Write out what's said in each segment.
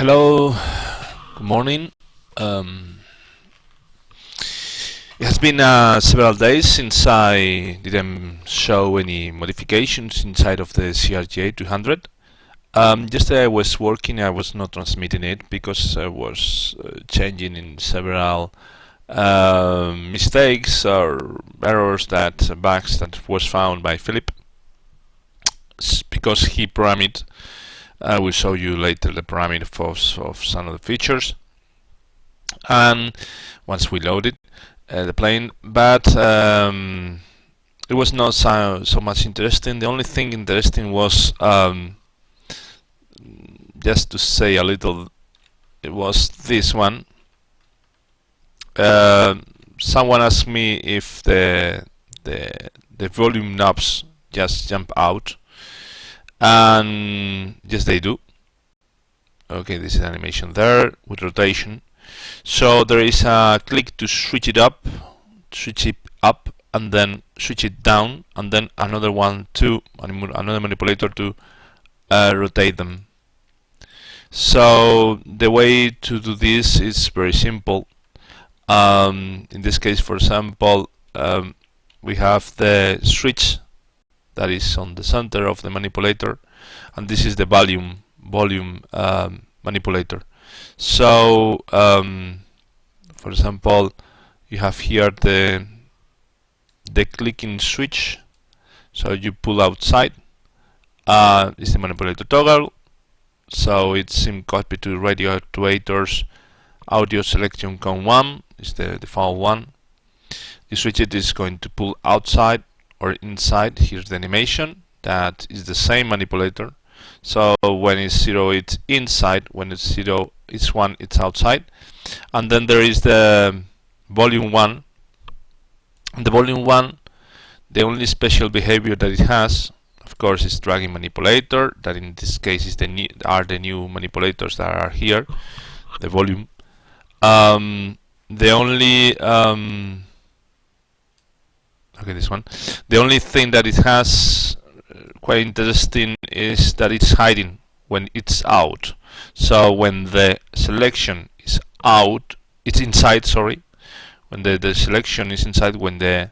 Hello, good morning. It has been several days since I didn't show any modifications inside of the CRJ200. Yesterday I was working, I was not transmitting it because I was changing in several mistakes or errors, bugs that was found by Philip because he programmed it. I will show you later the parameter of some of the features, and once we load it, the plane, but it was not so much interesting. The only thing interesting was just to say a little. It was this one. Someone asked me if the volume knobs just jump out. And yes, they do. Okay, this is animation there with rotation. So there is a click to switch it up, and then switch it down, and then another manipulator to rotate them. So the way to do this is very simple. In this case, for example, we have the switch that is on the center of the manipulator, and this is the volume manipulator. So for example, you have here the clicking switch, so you pull outside, is the manipulator toggle, so it's in copy to radio actuators audio selection con 1 is the default one. The switch it is going to pull outside or inside. Here's the animation, that is the same manipulator. So when it's 0 it's inside, when it's 0 it's 1 it's outside. And then there is the volume 1. And the volume 1, the only special behavior that it has, of course, is dragging manipulator, that in this case is the new manipulators that are here, the volume. The only this one. The only thing that it has quite interesting is that it's hiding when it's out. So when the selection is out, it's inside. Sorry, when the selection is inside, when the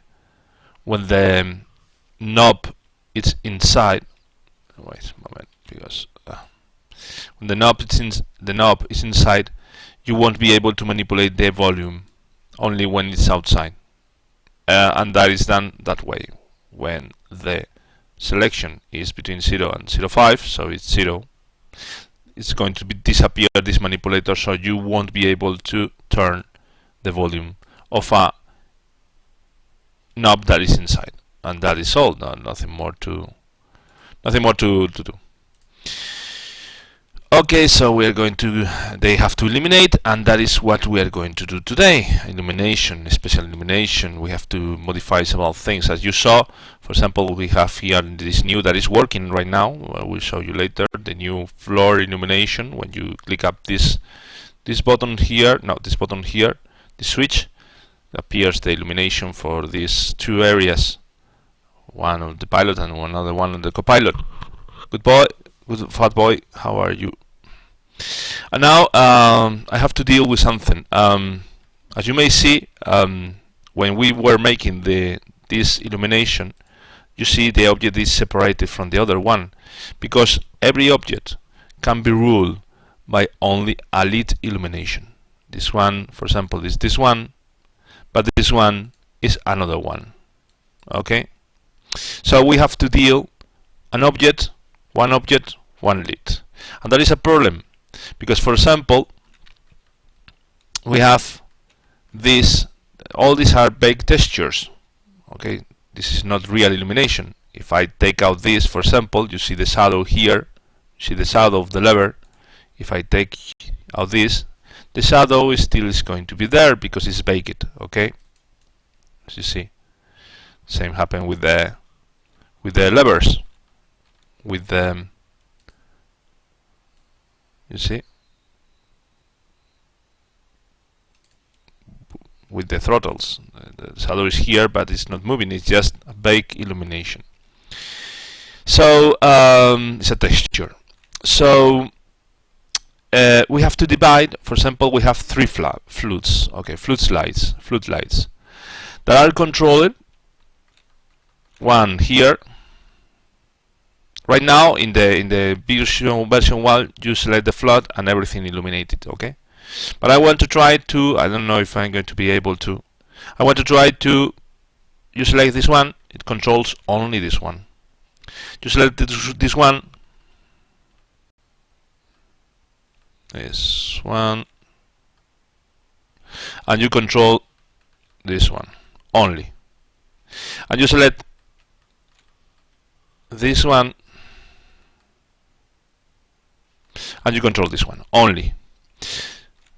knob is inside. Wait a moment, because when the knob is inside, you won't be able to manipulate the volume. Only when it's outside. And that is done that way when the selection is between 0 and 0.5, so it's 0. It's going to disappear this manipulator, so you won't be able to turn the volume of a knob that is inside, and that is all. Nothing more to do. Okay, so we are going to, they have to eliminate, and that is what we are going to do today. Illumination, special illumination. We have to modify several things. As you saw, for example, we have here this new that is working right now. We'll show you later the new floor illumination. When you click up this button here, the switch, appears the illumination for these two areas. One of the pilot and another one of the co-pilot. Good boy. Good fat boy, how are you? And now I have to deal with something. As you may see, when we were making this illumination, you see the object is separated from the other one, because every object can be ruled by only a lead illumination. This one, for example, is this one, but this one is another one. Okay? So we have to deal one object, one lead. And that is a problem, because for example, we have this, all these are baked textures. Okay, this is not real illumination. If I take out this, for example, you see the shadow here, you see the shadow of the lever. If I take out this, the shadow still is going to be there because it's baked. Okay, as you see, same happened with the levers, with the, you see, with the throttles. The shadow is here, but it's not moving. It's just a baked illumination. So it's a texture. So we have to divide. For example, we have three flutes, okay, flood lights that are controlled. One here. Right now, in the version 1, you select the flood and everything illuminated, okay? But I want to try to, I don't know if I'm going to be able to. I want to try to, you select this one, it controls only this one. You select this one, and you control this one only. And you select this one, and you control this one only.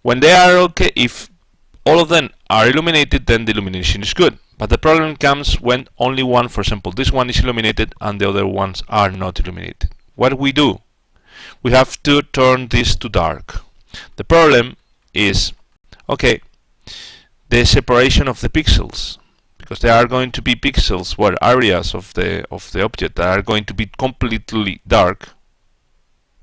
When they are okay, if all of them are illuminated, then the illumination is good. But the problem comes when only one, for example, this one is illuminated and the other ones are not illuminated. What we do? We have to turn this to dark. The problem is, okay, the separation of the pixels, because there are going to be pixels where areas of the object that are going to be completely dark,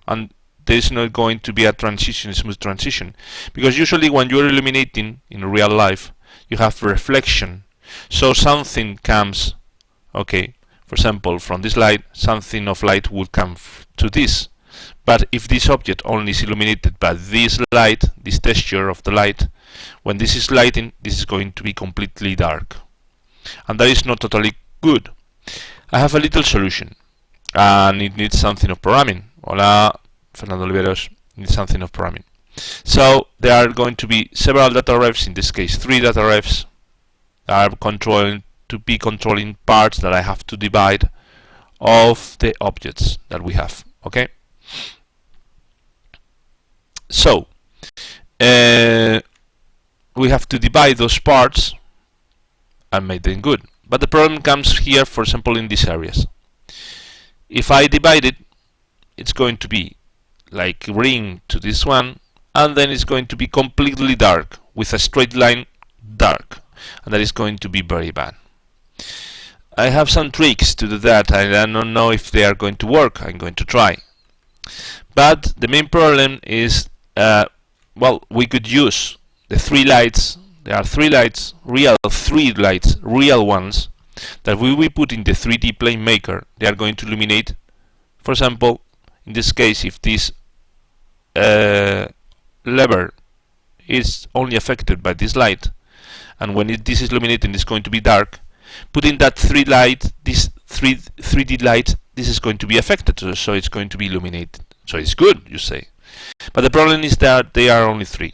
and there is not going to be a smooth transition, because usually when you are illuminating in real life, you have reflection. So something comes, okay, for example, from this light, something of light will come to this. But if this object only is illuminated by this light, this texture of the light, when this is lighting, this is going to be completely dark. And that is not totally good. I have a little solution, and it needs something of programming. Hola, Fernando Oliveros, needs something of programming. So there are going to be several data refs, in this case 3 data refs, that are controlling parts that I have to divide of the objects that we have. Okay. So we have to divide those parts and make them good. But the problem comes here, for example, in these areas. If I divide it, it's going to be like ring to this one, and then it's going to be completely dark with a straight line dark, and that is going to be very bad. I have some tricks to do that. I don't know if they are going to work. I'm going to try. But the main problem is, well, we could use the 3 lights. There are 3 lights, real ones, that we put in the 3D plane maker. They are going to illuminate. For example, in this case, if this lever is only affected by this light, and when this is illuminated, it's going to be dark. Putting that 3 light, this 3D light, this is going to be affected, so it's going to be illuminated. So it's good, you say. But the problem is that they are only 3.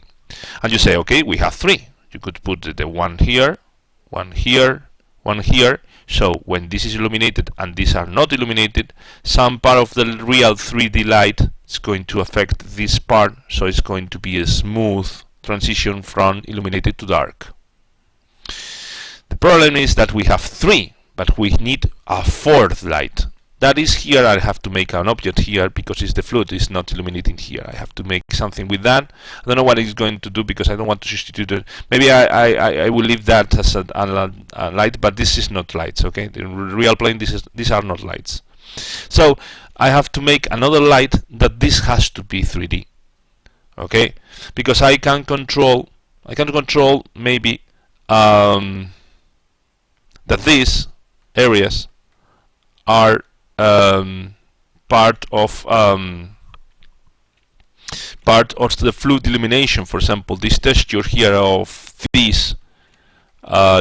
And you say, okay, we have 3. You could put the one here, one here, one here. So when this is illuminated and these are not illuminated, some part of the real 3D light is going to affect this part. So it's going to be a smooth transition from illuminated to dark. The problem is that we have 3, but we need a 4th light. That is here. I have to make an object here because it's the flood is not illuminating here. I have to make something with that. I don't know what it's going to do because I don't want to substitute it. Maybe I will leave that as a light, but this is not lights. Okay, the real plane, these are not lights. So I have to make another light that this has to be 3D. Okay, because I can control maybe that these areas are part of the fluid illumination. For example, this texture here of this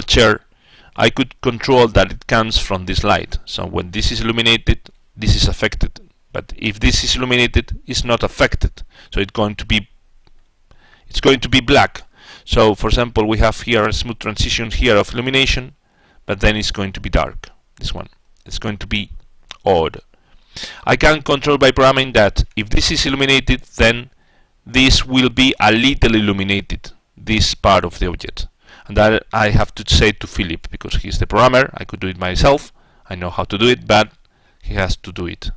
chair, I could control that it comes from this light. So when this is illuminated, this is affected. But if this is illuminated, it's not affected. So it's going to be black. So for example, we have here a smooth transition here of illumination, but then it's going to be dark. This one, it's going to be odd. I can control by programming that if this is illuminated, then this will be a little illuminated, this part of the object. And that I have to say to Philip, because he's the programmer. I could do it myself. I know how to do it, but he has to do it.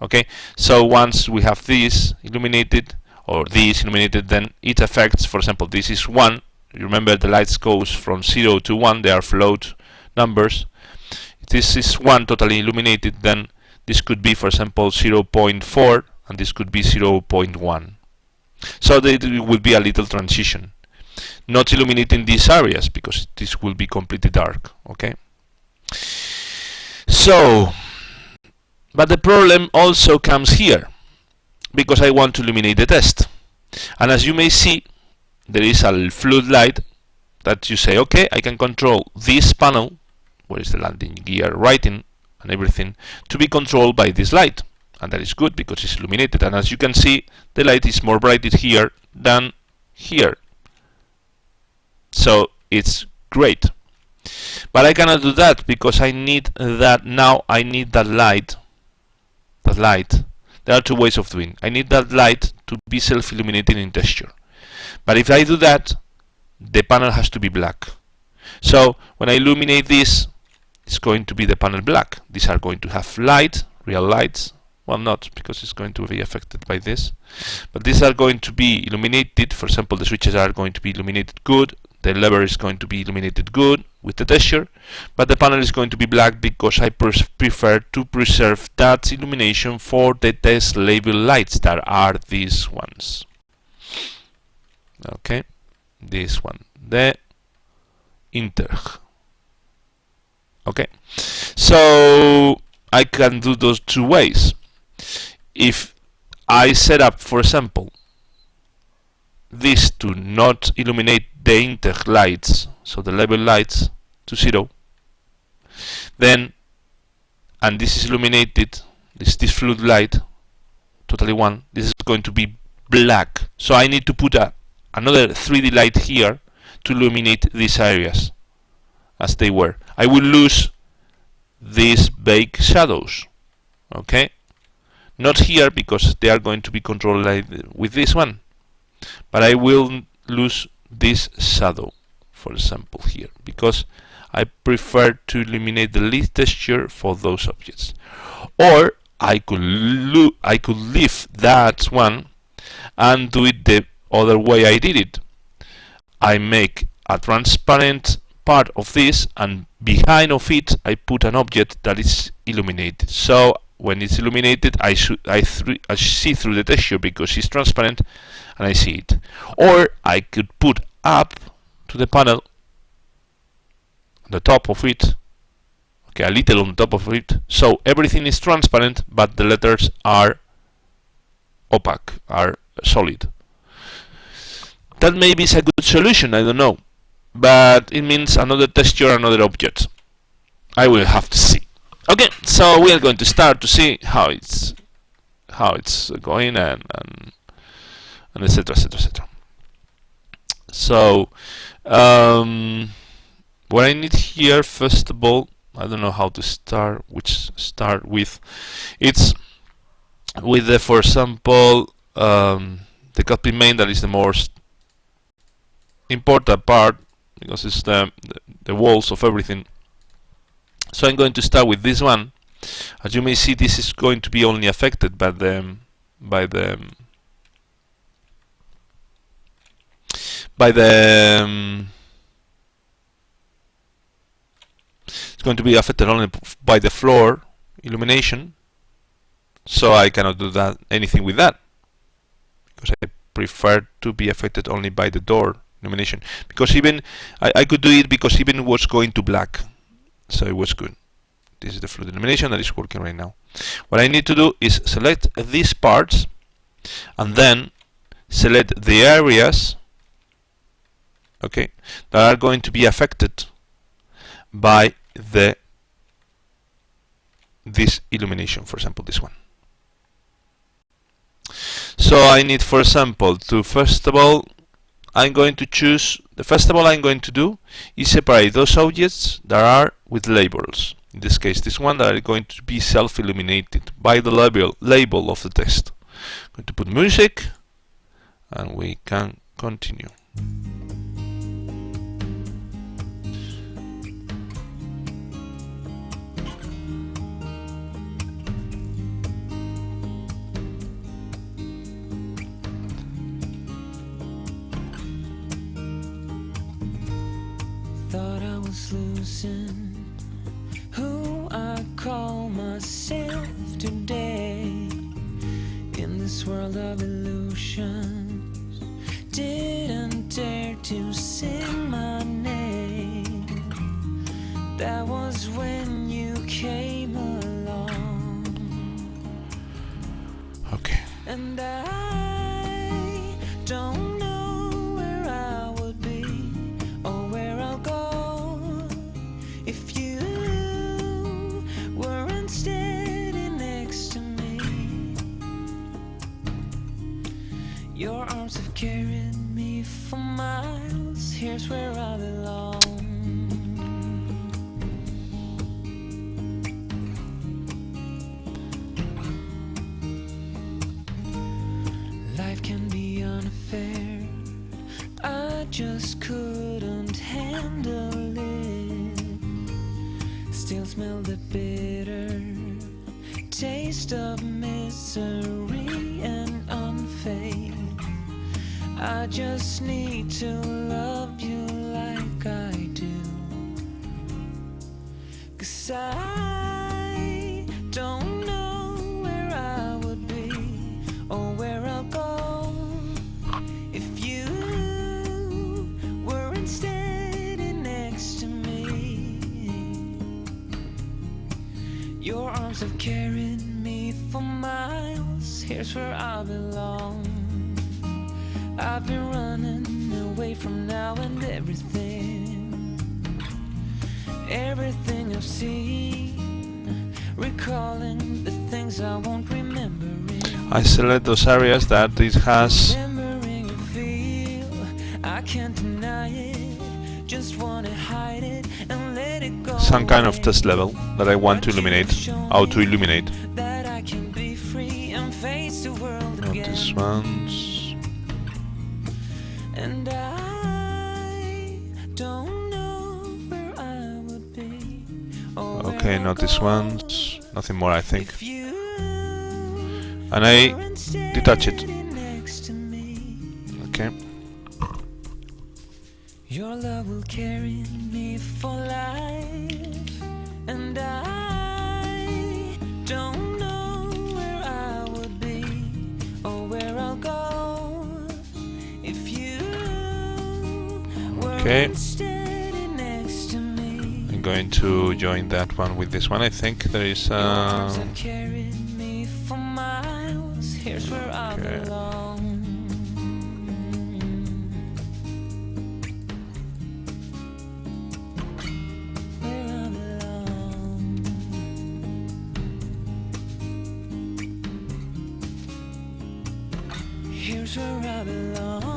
Okay, so once we have this illuminated, or this illuminated, then it affects, for example, this is 1. You remember the lights goes from 0 to 1. They are float numbers. If this is 1 totally illuminated, then this could be, for example, 0.4, and this could be 0.1. So there will be a little transition, not illuminating these areas because this will be completely dark. Okay. So, but the problem also comes here because I want to illuminate the test, and as you may see, there is a floodlight that you say, okay, I can control this panel, where is the landing gear writing and everything, to be controlled by this light, and that is good because it's illuminated. And as you can see, the light is more bright here than here, so it's great. But I cannot do that because I need that now. I need that light. That light. There are two ways of doing. I need that light to be self-illuminating in texture. But if I do that, the panel has to be black. So when I illuminate this, it's going to be the panel black. These are going to have light, real lights. Well, not because it's going to be affected by this. But these are going to be illuminated. For example, the switches are going to be illuminated good. The lever is going to be illuminated good with the texture, but the panel is going to be black because I prefer to preserve that illumination for the test label lights that are these ones. Okay, this one, the Interg. Okay, so I can do those two ways. If I set up, for example, this to not illuminate the Interg lights, so the label lights, to 0, then, and this is illuminated, this floodlight, totally 1, this is going to be black. So I need to put another 3D light here to illuminate these areas as they were. I will lose these vague shadows. Okay, not here because they are going to be controlled like with this one, but I will lose this shadow, for example, here, because I prefer to eliminate the lead texture for those objects. Or I could leave that one and do it the other way I did it. I make a transparent part of this, and behind of it I put an object that is illuminated. So when it's illuminated, I see through the texture because it's transparent, and I see it. Or I could put up to the panel, the top of it, okay, a little on top of it, so everything is transparent, but the letters are opaque, are solid. That maybe is a good solution, I don't know, but it means another texture, another object. I will have to see. Okay, so we are going to start to see how it's going and etc, etc, etc. So what I need here, first of all, I don't know how to start, which start with. It's with the, for example, the cockpit main, that is the most important part because it's the walls of everything. So I'm going to start with this one. As you may see, this is going to be only affected by the it's going to be affected only by the floor illumination, so I cannot do that anything with that because I prefer to be affected only by the door illumination, because even I could do it because even it was going to black, so it was good. This is the flood illumination that is working right now. What I need to do is select these parts and then select the areas, okay, that are going to be affected by this illumination, for example this one. So I need, for example, to first of all I'm going to choose, the first of all I'm going to do is separate those objects that are with labels. In this case this one, that are going to be self-illuminated by the label of the text. I'm going to put music and we can continue. Thought I was losing who I call myself today in this world of illusion. didn't dare to sing my name. That was when you came along. Okay. And I don't know where I would be or where I'll go if you weren't standing next to me. Your arms have carried me for miles. Here's where I belong. Life can be unfair. I just couldn't handle it. Still smell the bitter taste of misery and unfaith. I just need to love you like I do. 'Cause I don't know where I would be or where I'll go if you weren't standing next to me. Your arms have carried me for miles. Here's where I belong. I've been running away from now and everything I've seen, recalling the things I won't remember. I select those areas that it has Remembering a feel, I can't deny it. Just wanna hide it and let it go. some kind of test level that I want to illuminate. How to illuminate. That I can be free and face the world Not again. these ones. And I don't know where I would be or where Okay, I'll not these go ones. Nothing more, I think. if you And I weren't detach it. standing next to me. Okay. Your love will carry me for life, and I don't know where I would be or where I'll go if you Okay. weren't standing next to me. I'm going to join that one with this one. I think there is Your arms have carried me for miles. Here's where I Okay. belong. Where I belong. Here's where I belong.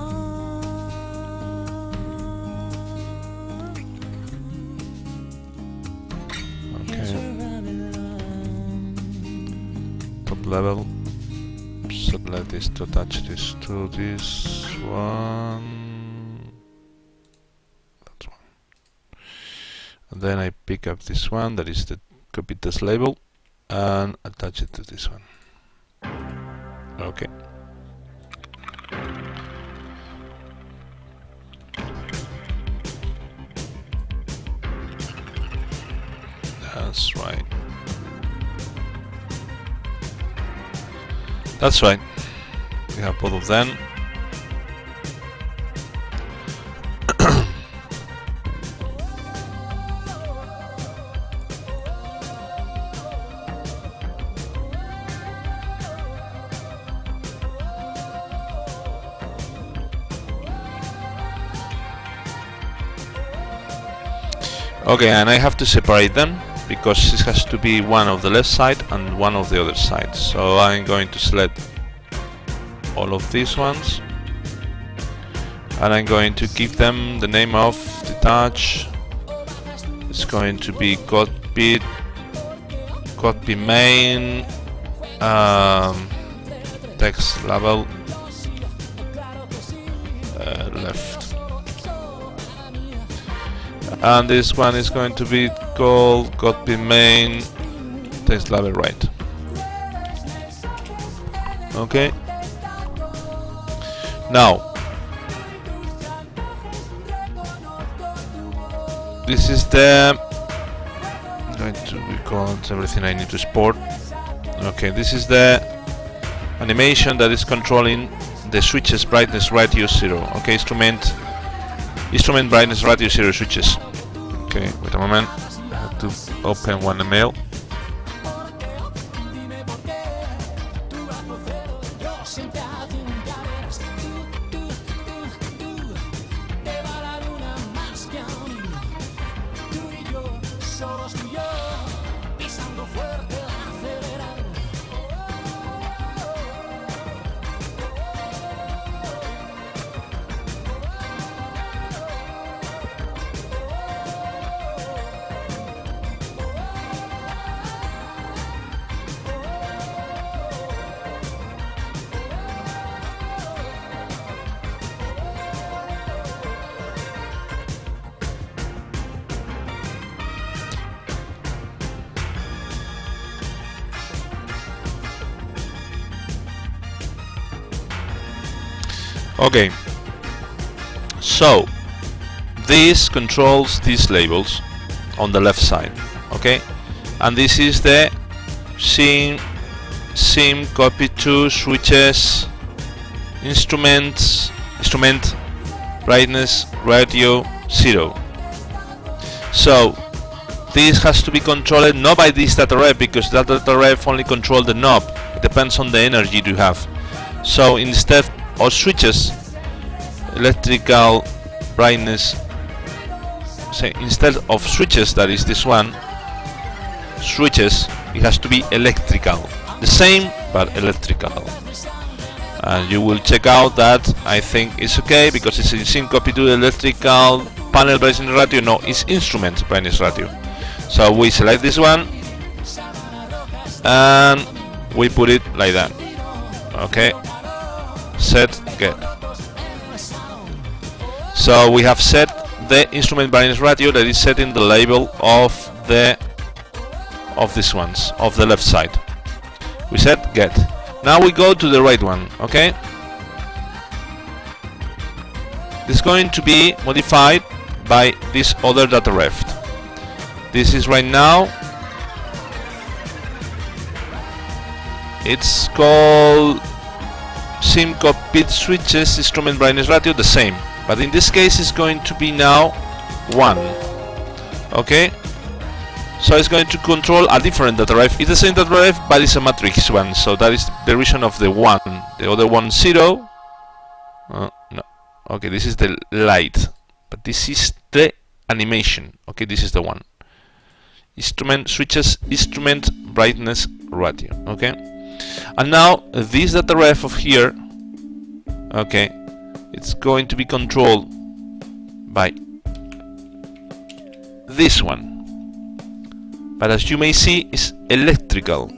Here's okay. where I belong. Top level. Select this to attach this to this one. That one. And then I pick up this one, that is the copy test label, and attach it to this one. Okay. That's right. That's right. We have both of them. Okay, and I have to separate them because this has to be one of the left side and one of the other side. So I'm going to select all of these ones and I'm going to give them the name of detach. It's going to be copy main, text label, left. And this one is going to be called copy main, text label right. Okay. Now this is the I'm going to record everything I need to export. Okay, this is the animation that is controlling the switches brightness ratio 0. Okay, instrument brightness ratio 0 switches. Okay, wait a moment. I have to open one email. Okay, so this controls these labels on the left side, okay, and this is the sim copy to switches instrument brightness ratio 0. So this has to be controlled not by this data ref, because that data ref only controls the knob. It depends on the energy you have. So instead of switches, electrical brightness, say instead of switches, that is this one, switches, it has to be electrical, the same but electrical. And you will check out that I think it's okay, because it's in sync copy to the electrical panel brightness ratio. No, it's instrument brightness ratio. So we select this one and we put it like that. Okay, set get. So we have set the instrument brightness ratio that is set in the label of these ones of the left side. We set get. Now we go to the right one. Okay, this is going to be modified by this other data ref. This is right now, it's called sim copied switches instrument brightness ratio, the same, but in this case it's going to be now 1. Okay, so it's going to control a different data ref. It's the same data ref, but it's a matrix one, so that is the reason of the 1. The other one 0. No, okay, this is the light, but this is the animation. Okay, this is the one. Instrument switches instrument brightness ratio. Okay, and now this data ref of here, okay, it's going to be controlled by this one, but as you may see, is electrical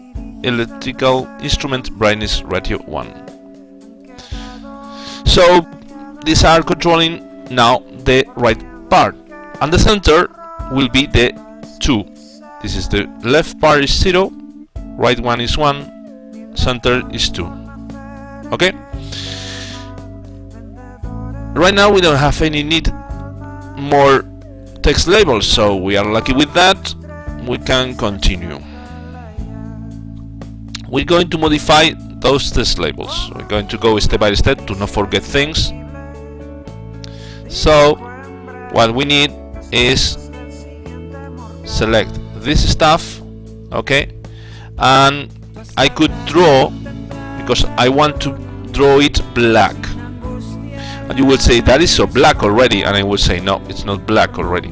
instrument brightness ratio 1. So these are controlling now the right part, and the center will be the 2. This is the left part is 0, right one is 1, center is 2. Okay, right now we don't have any need more text labels, so we are lucky with that. We can continue. We're going to modify those text labels. We're going to go step by step to not forget things. So what we need is select this stuff, okay, and I could draw, because I want to draw it black, and you will say that is so black already, and I will say no, it's not black already.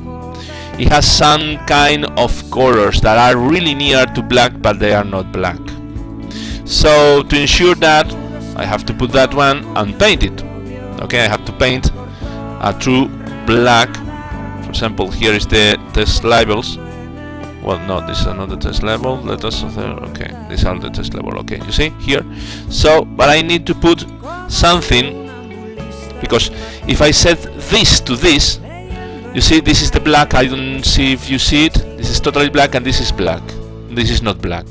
It has some kind of colors that are really near to black, but they are not black. So to ensure that, I have to put that one and paint it. Okay, I have to paint a true black. For example, here is the test labels. Well, no, this is not the test level. Let us, okay, these are the test level. Okay, you see here. So, but I need to put something, because if I set this to this, you see, this is the black. I don't see if you see it. This is totally black, and this is black. This is not black.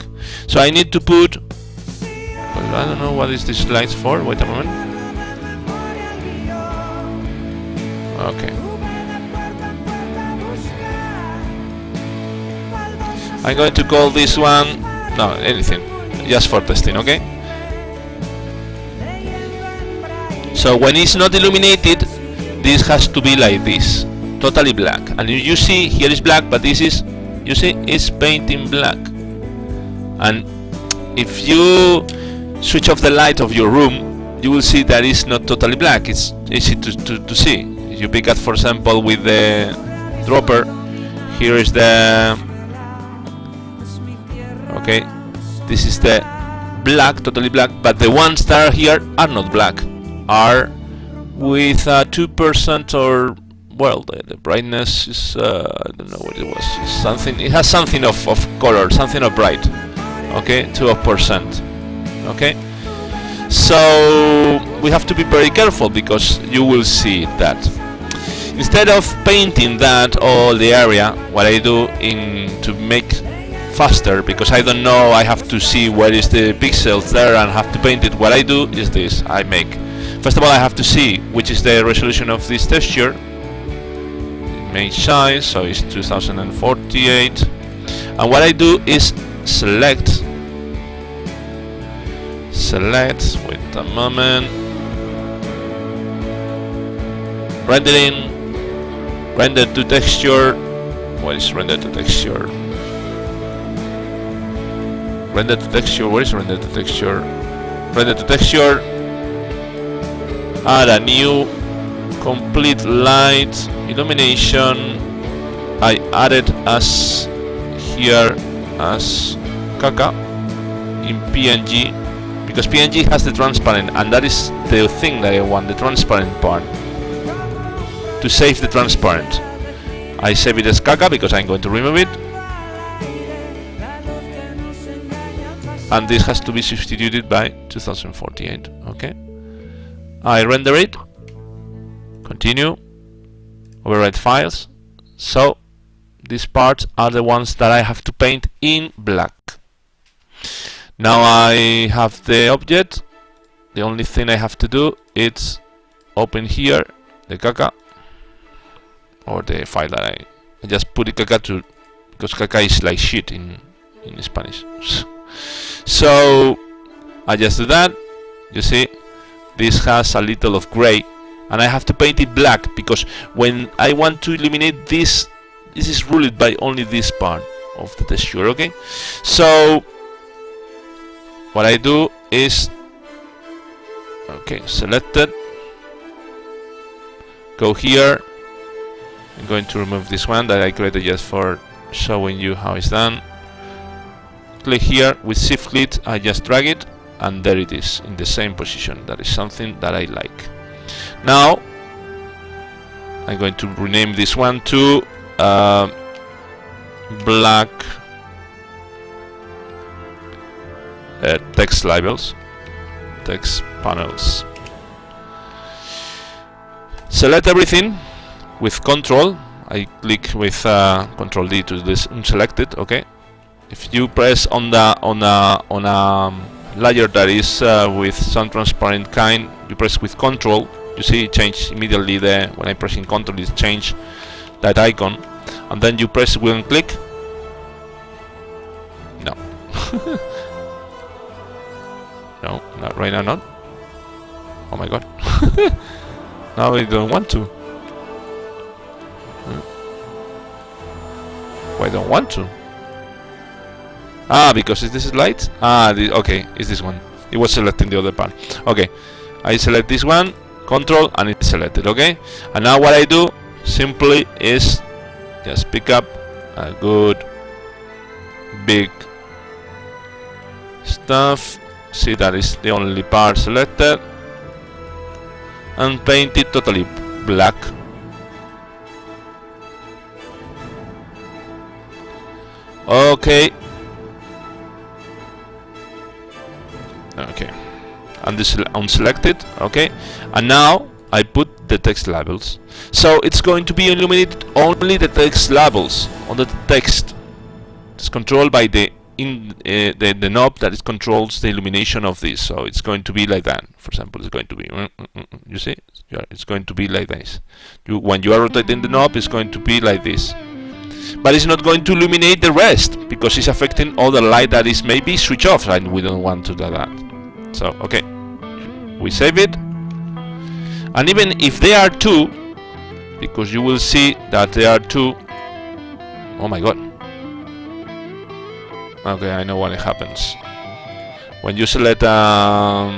So I need to put. Well, I don't know what is this lights for. Wait a moment. Okay. I'm going to call this one, no, anything, just for testing, okay? So when it's not illuminated, this has to be like this, totally black. And you see here is black, but this is, you see, it's painting black. And if you switch off the light of your room, you will see that it's not totally black. It's easy to see. If you pick up, for example, with the dropper, here is the, okay, this is the black, totally black, but the ones that are here are not black, are with 2% or, well, the brightness is, I don't know what it was, it's something, it has something of color, something of bright, okay, 2%, okay. So we have to be very careful, because you will see that instead of painting that all the area, what I do to make faster, because I don't know, I have to see where is the pixels there and have to paint it. What I do is this: I make, first of all, I have to see which is the resolution of this texture, image size, so it's 2048, and what I do is select, wait a moment, rendering, render to texture, what is render to texture? Render to texture, where is render to texture? Render to texture, add a new complete light illumination. I added as here as caca in PNG, because PNG has the transparent, and that is the thing that I want, the transparent part. To save the transparent, I save it as caca because I'm going to remove it. And this has to be substituted by 2048. Okay, I render it, continue, overwrite files. So these parts are the ones that I have to paint in black. Now I have the object. The only thing I have to do is open here the caca, or the file that I just put it caca to, because caca is like shit in Spanish. So I just do that. You see, this has a little of gray, and I have to paint it black, because when I want to eliminate this, this is ruled by only this part of the texture. Okay, so what I do is, okay, selected, go here. I'm going to remove this one that I created just for showing you how it's done. Click here with shift click, I just drag it, and there it is in the same position. That is something that I like. Now I'm going to rename this one to black text labels, text panels. Select everything with Control. I click with Control D to this unselected. Okay. If you press on a layer that is with some transparent kind, you press with Control. You see it change immediately there. When I press in Control, it change that icon, and then you press one click. No, no, not right now, not. Oh my god! Now I don't want to. Why don't want to? Ah, because this is light. Ah, okay, it's this one. It was selecting the other part. Okay, I select this one, Control, and it's selected. Okay, and now what I do simply is just pick up a good big stuff. See, that is the only part selected, and paint it totally black. Okay. Okay, and this is unselected. Okay, and now I put the text labels. So it's going to be illuminated only the text labels on the text. It's controlled by the knob that it controls the illumination of this. So it's going to be like that. For example, it's going to be, you see, it's going to be like this. When you are rotating the knob, it's going to be like this. But it's not going to illuminate the rest, because it's affecting all the light that is maybe switch off, and we don't want to do that. So okay, we save it, And even if they are two, because you will see that there are two. Oh my god. Okay, I know what happens. When you select a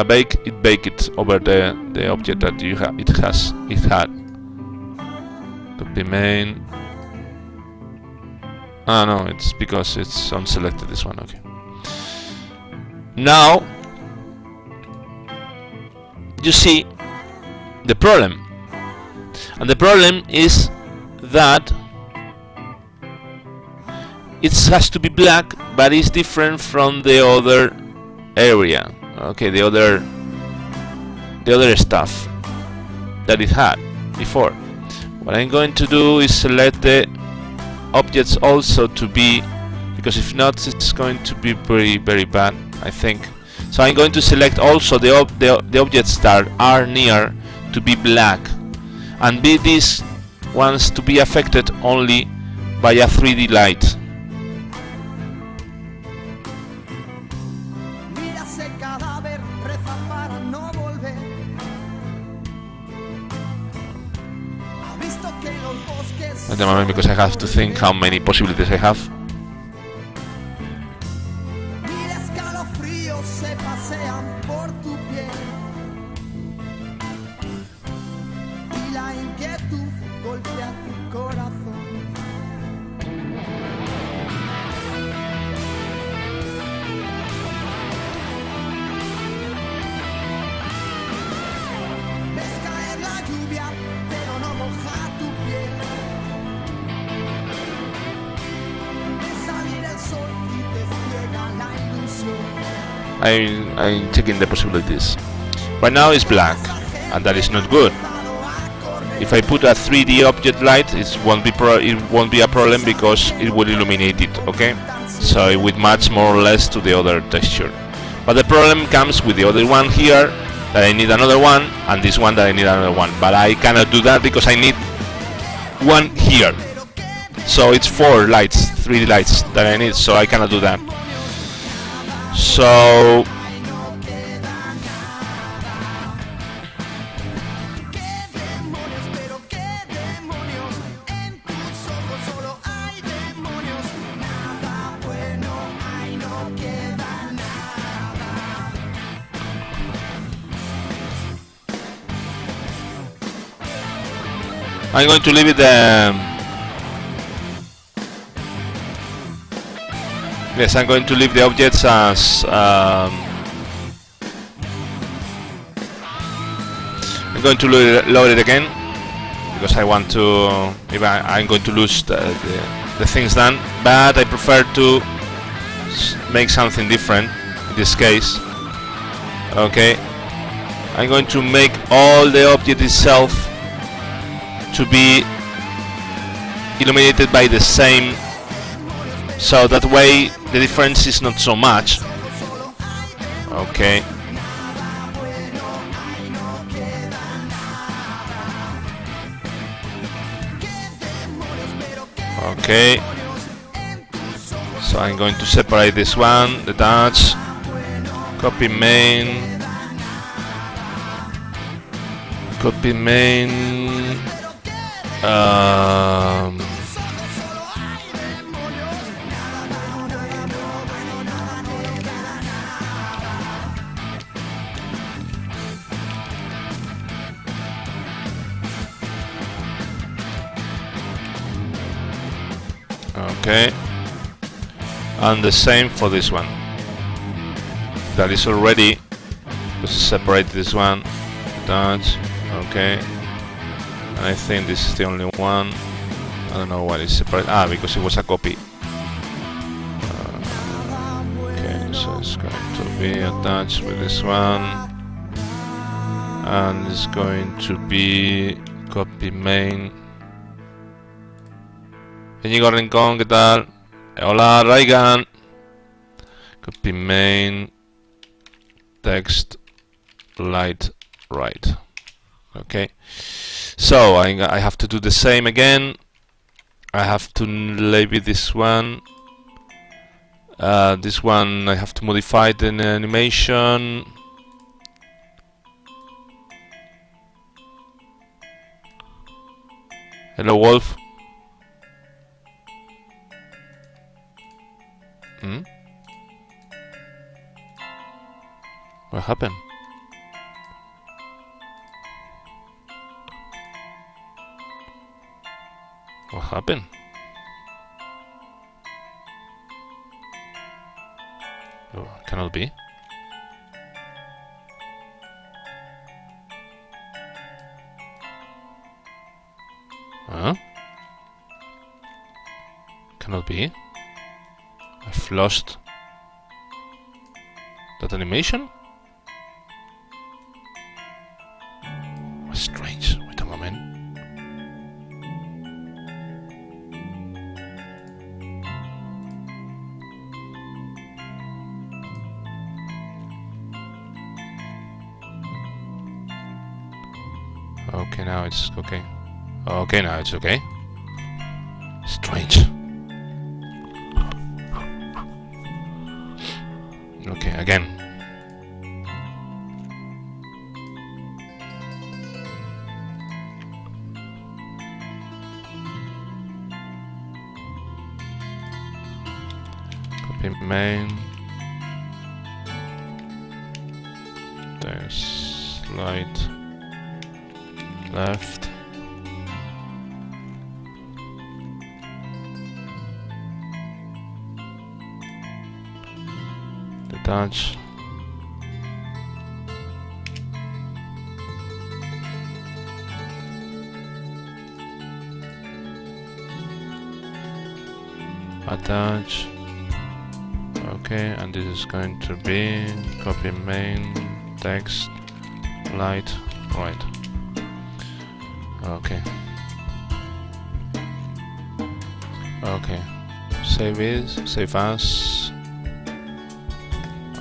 bake, it bakes it over the object that you have. It had. Copy main. Ah no, it's because it's unselected, this one. Okay. Now you see the problem. And the problem is that it has to be black, but it's different from the other area. Okay, the other stuff that it had before. What I'm going to do is select the objects also to be, because if not, it's going to be very bad, I think. So I'm going to select also the objects that are near to be black, and be these ones to be affected only by a 3D light. At the moment, because I have to think how many possibilities I have. I'm checking the possibilities. Right now it's black, and that is not good. If I put a 3D object light, it won't be a problem because it will illuminate it. Okay, so it would match more or less to the other texture. But the problem comes with the other one here, that I need another one, and this one that I need another one. But I cannot do that because I need one here. So it's 4 lights, 3D lights that I need. So I cannot do that. So I'm going to leave it yes, I'm going to leave the objects as I'm going to load it again because I want to. Maybe I'm going to lose the things done, but I prefer to make something different in this case. Okay, I'm going to make all the object itself to be illuminated by the same, so that way the difference is not so much. Okay. Okay. So I'm going to separate this one, the touch, copy main, copy main. Okay, and the same for this one. That is already. Let's separate this one. Touch. Okay. And I think this is the only one. I don't know why it's separate. Ah, because it was a copy. Okay, so it's going to be attached with this one, and it's going to be copy main. Íñigo Rincón, ¿qué tal? Hola, Raigan. Copy main, text, light, right. Okay. So I have to do the same again. I have to label this one. This one I have to modify the animation. Hello, Wolf. What happened? What happened? Oh, cannot be. Huh? Cannot be. I've lost that animation? Strange. Wait a moment. Okay, now it's okay. Okay, now it's okay. Strange. Okay, again. Copy main. There's slide left. Detach. Attach. Okay, and this is going to be copy main text light right. Okay. Okay. Save as.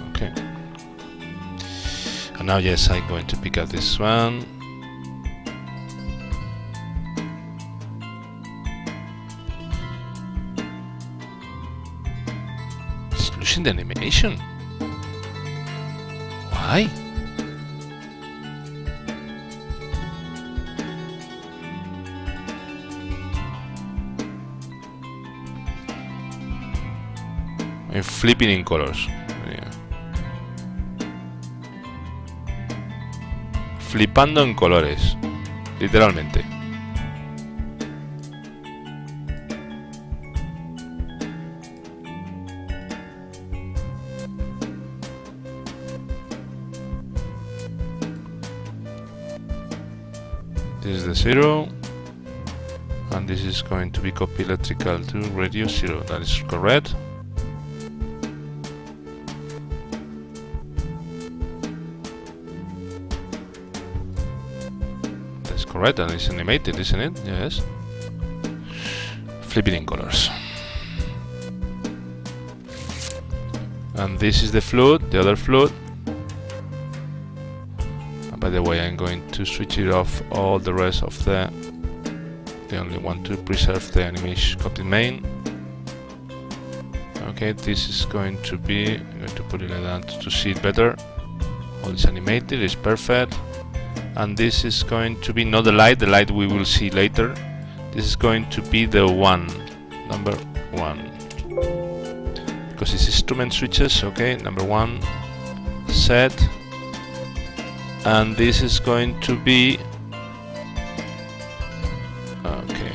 Okay. And now yes, I'm going to pick up this one. It's losing the animation. Why? I'm flipping in colors. Yeah. Flipando en colores. Literalmente. This is the 0. And this is going to be copy electrical to radio 0. That is correct. Correct, and it's animated, isn't it? Yes. Flipping in colors. And this is the float, the other float. And by the way, I'm going to switch it off all the rest of the only want to preserve the animation copy main. Okay, this is going to be, I'm going to put it like that to see it better. All is animated, it's perfect. And this is going to be not the light we will see later. This is going to be the number 1. Because it's instrument switches, okay, number 1, set. And this is going to be, okay,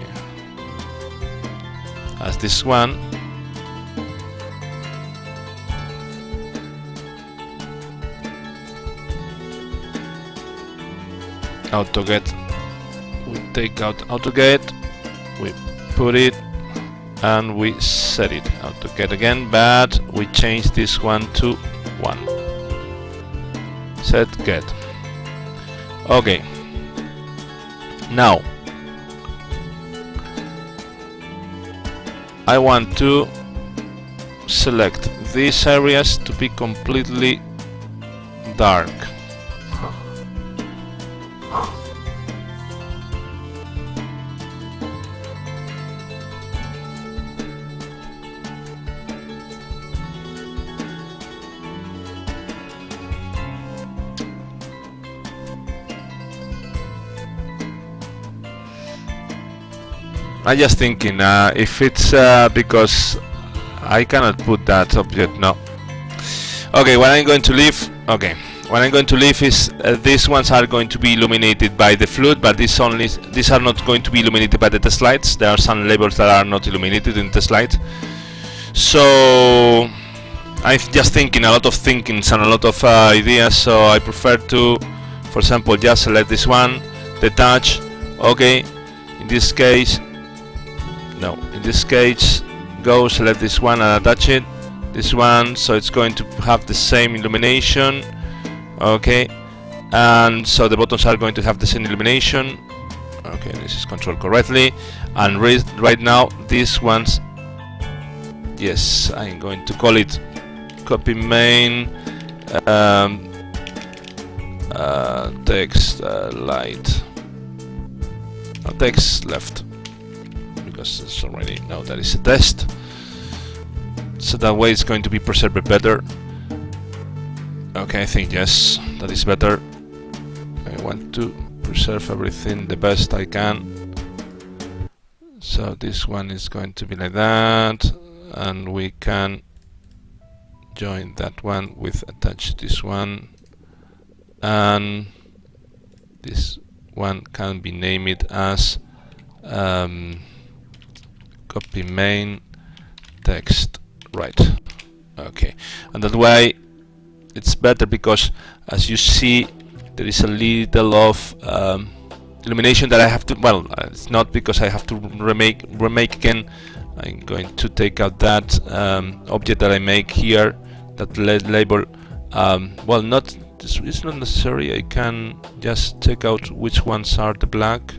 as this one. AutoGet, we take out AutoGet, we put it and we set it. AutoGet again, but we change this one to 1. Set get. Okay. Now I want to select these areas to be completely dark. I'm just thinking if it's because I cannot put that object. No. Okay, what I'm going to leave. Okay, what I'm going to leave is these ones are going to be illuminated by the flood, but these are not going to be illuminated by the test lights. There are some labels that are not illuminated in test lights. So I'm just thinking a lot of thinkings and a lot of ideas. So I prefer to, for example, just select this one, detach. Okay, in this case, no. In this case, go select this one and attach it. This one, so it's going to have the same illumination. Okay, and so the buttons are going to have the same illumination. Okay, this is controlled correctly. And right now these ones, yes, I'm going to call it copy main text light, text left, because it's already, no, that is a test. So that way it's going to be preserved better. Okay, I think yes, that is better. I want to preserve everything the best I can. So this one is going to be like that, and we can join that one with attach this one, and this one can be named as copy main text right. Okay, and that way it's better, because as you see there is a little of illumination that I have to, well, it's not because I have to remake again. I'm going to take out that object that I make here, that label. Well, it's not necessary. I can just take out which ones are the black.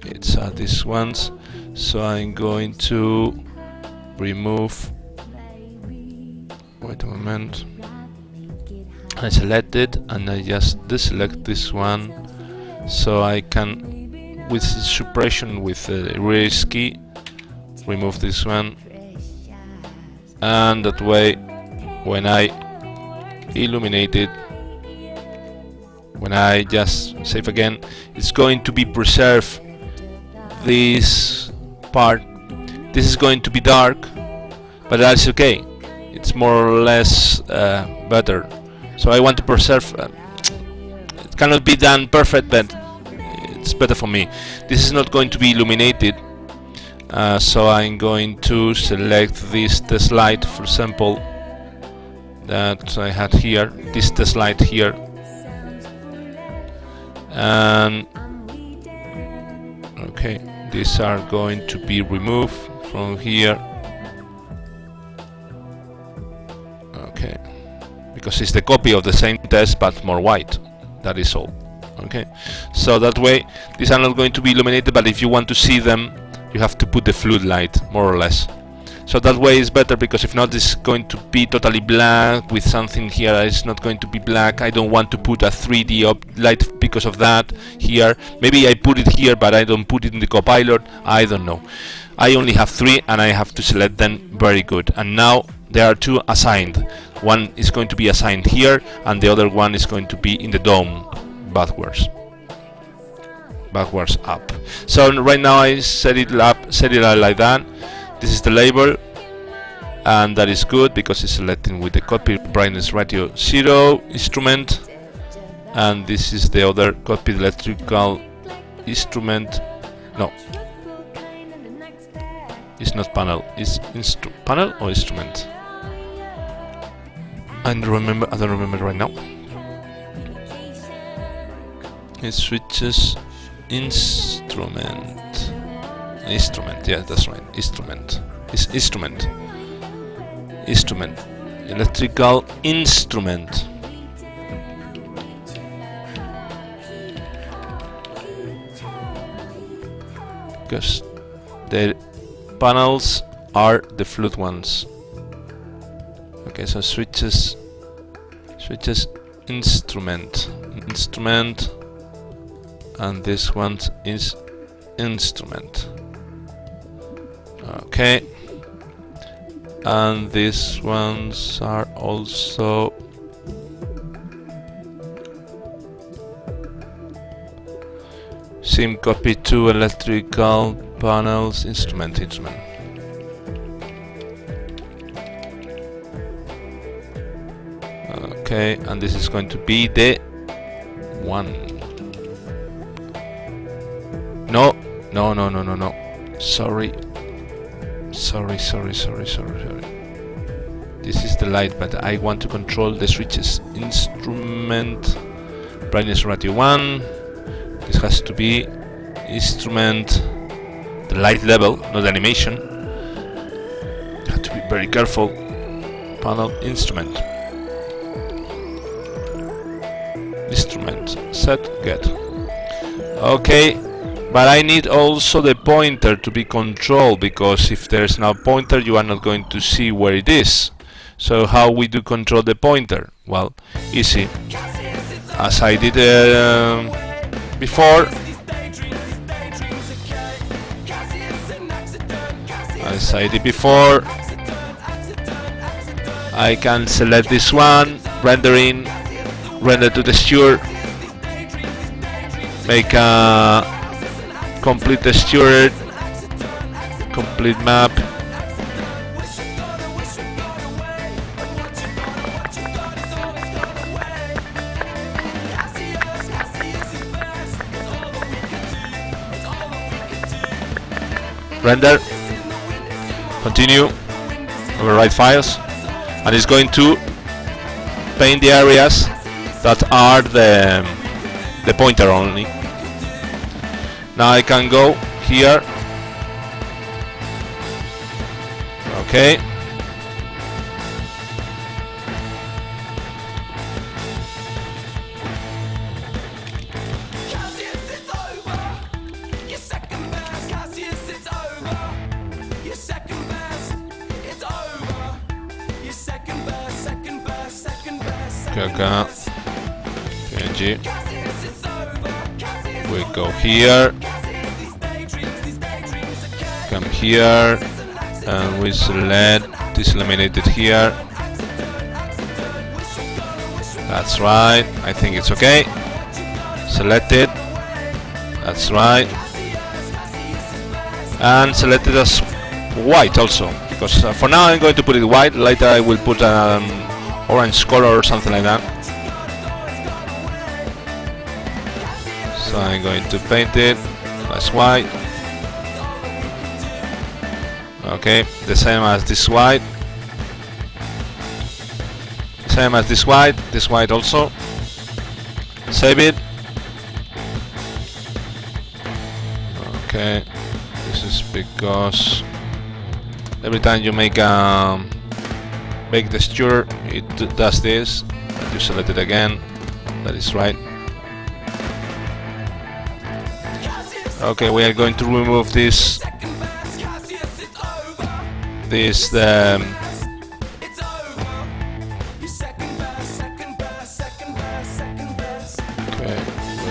It's these ones. So I'm going to remove. Wait a moment. I select it and I just deselect this one, so I can, with suppression with the erase key, remove this one, and that way when I illuminate it, when I just save again, it's going to be preserved. This part, this is going to be dark, but that's okay. It's more or less better. So I want to preserve. It cannot be done perfect, but it's better for me. This is not going to be illuminated, so I'm going to select this test light, for example, that I had here. This test light here, and okay, these are going to be removed from here. Okay, because it's the copy of the same test but more white, that is all. Okay, so that way these are not going to be illuminated, but if you want to see them you have to put the floodlight, more or less. So that way is better, because if not it's going to be totally black with something here. It's not going to be black. I don't want to put a 3D light because of that here. Maybe I put it here but I don't put it in the copilot. I don't know. I only have 3 and I have to select them. Very good. And now there are 2 assigned. One is going to be assigned here and the other one is going to be in the dome, backwards up. So right now I set it up like that. This is the label, and that is good because it's selecting with the copy brightness ratio 0 instrument, and this is the other copy electrical instrument. No, it's not panel, it's panel or instrument. I don't remember right now. It switches instrument. Yeah, that's right. Instrument. It's instrument. Electrical instrument. Because the panels are the fluid ones. Okay, so switches instrument, and this one is instrument. Okay, and these ones are also sim copy to electrical panels, instrument. Okay, and this is going to be the one. No. Sorry. This is the light, but I want to control the switches. Instrument, brightness ratio 1. This has to be instrument, the light level, not the animation. You have to be very careful. Panel, instrument, set, get. Okay, but I need also the pointer to be controlled, because if there's no pointer you are not going to see where it is. So how we do control the pointer? Well, easy, as I did before. I can select this one, render to texture, make a complete texture, complete map. Render, continue, overwrite files, and it's going to paint the areas that are the pointer only. Now I can go here. Okay. PNG. We go here, come here, and we select this eliminated here. That's right, I think it's okay. Select it, that's right. And select it as white also, because for now I'm going to put it white, later I will put orange color or something like that. So I'm going to paint it as white. Okay, the same as this white. Same as this white also. Save it. Okay, this is because every time you make a texture, it does this. You select it again. That is right. Okay, we are going to remove this. Okay,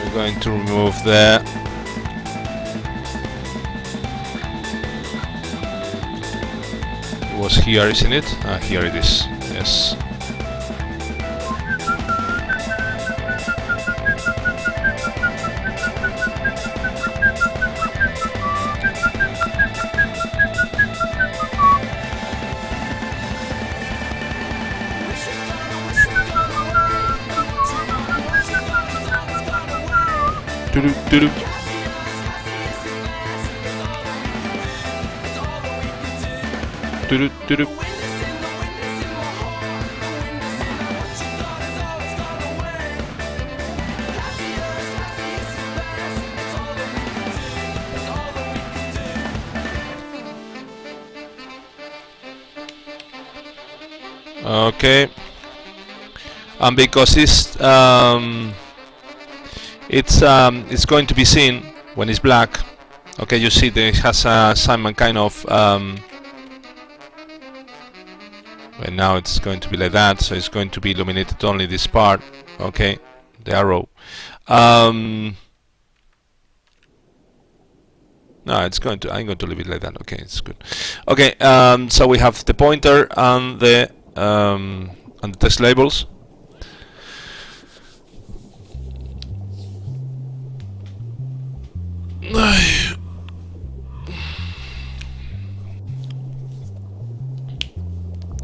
we're going to remove the it was here, isn't it? Here it is. Yes. Doo-doo. Doo-doo. Okay, and because it's going to be seen when it's black. Okay, you see that it has some kind of and now it's going to be like that, so it's going to be illuminated only this part. Okay, the arrow. No, I'm going to leave it like that. Okay, it's good. Okay, so we have the pointer and the text labels.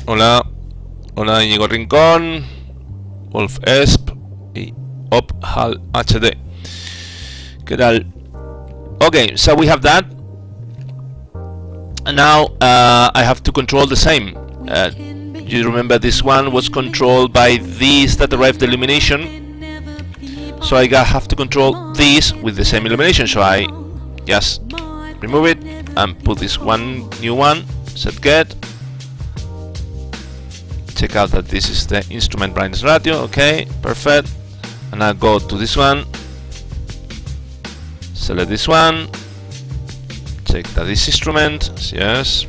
Hola, hola Íñigo Rincón, Wolf Esp y Ophal HD. ¿Qué tal? Okay, so we have that. And now I have to control the same. You remember this one was controlled by this that arrived the illumination. So I have to control this with the same illumination. So I just remove it and put this one new one. Set get. Check out that this is the instrument brightness ratio. Okay, perfect. And I go to this one. Select this one. Check that this instrument, yes,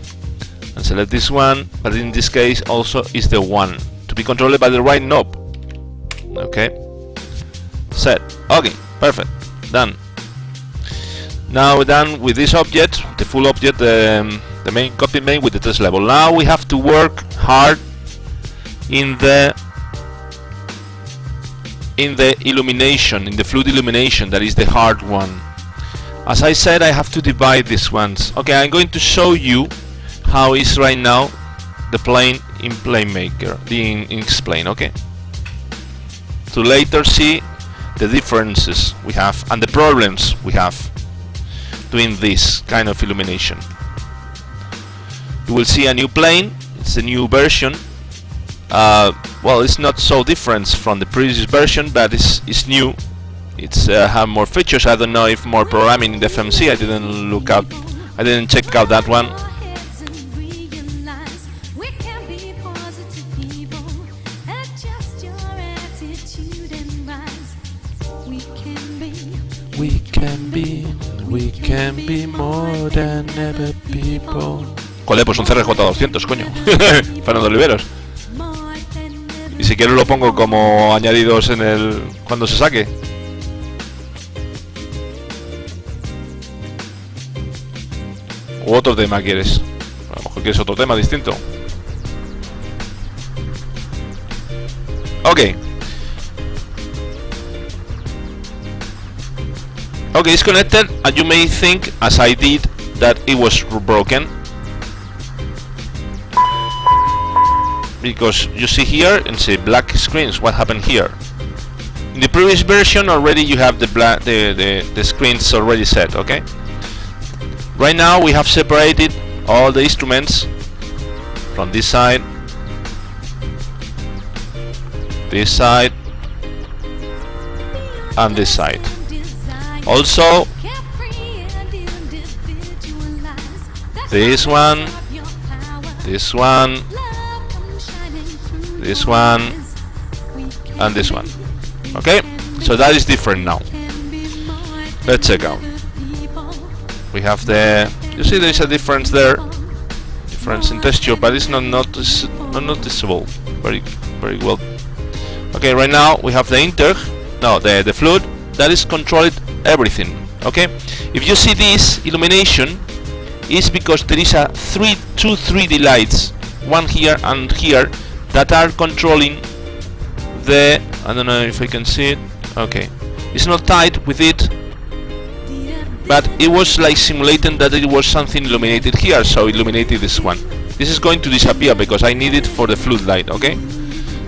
and select this one, but in this case also is the one to be controlled by the right knob. Okay, set. Okay, perfect, done. Now we're done with this object, the full object, the main copy main with the test level. Now we have to work hard in the illumination, in the fluid illumination, that is the hard one. As I said, I have to divide these ones. Okay, I'm going to show you how is right now the plane in PlaneMaker, in X-Plane, okay? To later see the differences we have and the problems we have doing this kind of illumination. You will see a new plane, it's a new version. Well, it's not so different from the previous version, but it's new. It's have more features. I don't know if more programming in the FMC. I didn't check out that one. We can be more than ever people. Joder, pues un CRJ200, coño. Fernando Oliveros. Y si quiero lo pongo como añadidos en el cuando se saque. ¿O otro tema quieres? A lo mejor quieres otro tema distinto. Okay. Okay, it's connected, and you may think, as I did, that it was broken. Because you see here, and see black screens, what happened here. In the previous version already you have the screens already set, okay? Right now we have separated all the instruments from this side, and this side. Also this one, this one, this one, and this one. Okay, so that is different now. Let's check out. We have you see there is a difference there, difference in texture, but it's not noticeable very well. Okay, right now we have the fluid that is controlled everything. Okay, if you see this illumination, is because there is two 3D lights, one here and here, that are controlling the, I don't know if I can see it. Okay, it's not tied with it, but it was like simulating that it was something illuminated here, so illuminated this one. This is going to disappear because I need it for the flood light. Okay,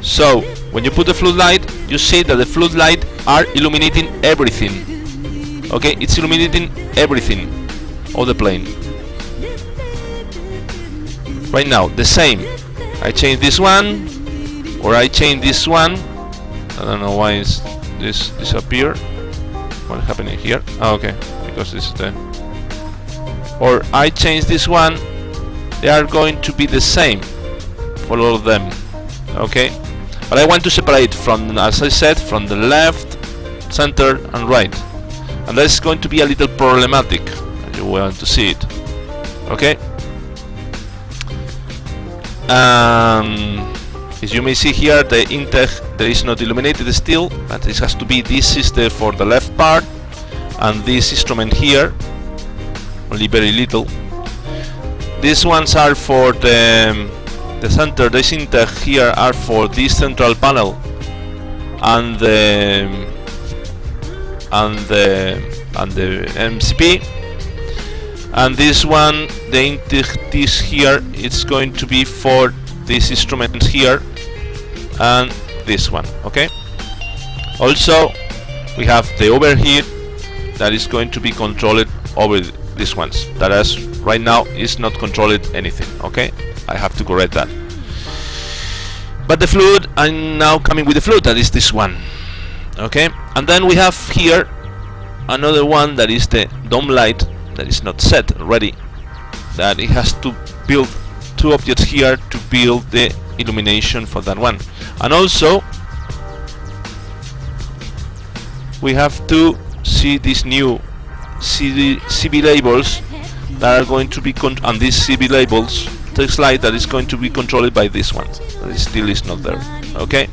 so when you put the flood light, you see that the flood light are illuminating everything. Okay, it's illuminating everything, all the plane. Right now, the same. I change this one, or I change this one. I don't know why this disappear. What's happening here? Oh, okay, because this is the. Or I change this one. They are going to be the same for all of them. Okay, but I want to separate from, as I said, from the left, center, and right. And that's going to be a little problematic. You want to see it. Okay. As you may see here, the Integ there is not illuminated still, but this has to be. This is the for the left part, and this instrument here, only very little. These ones are for the center. This Integ here are for this central panel, and the and the MCP. And this one, this here, it's going to be for these instruments here and this one. Okay. Also, we have the overheat that is going to be controlled over these ones. That is right now is not controlled anything. Okay, I have to correct that. But the fluid, I'm now coming with the fluid, that is this one. Okay, and then we have here another one that is the dome light that is not set already. That it has to build two objects here to build the illumination for that one. And also we have to see these new CB labels that are going to be and these CB labels text light that is going to be controlled by this one. That still is not there. Okay,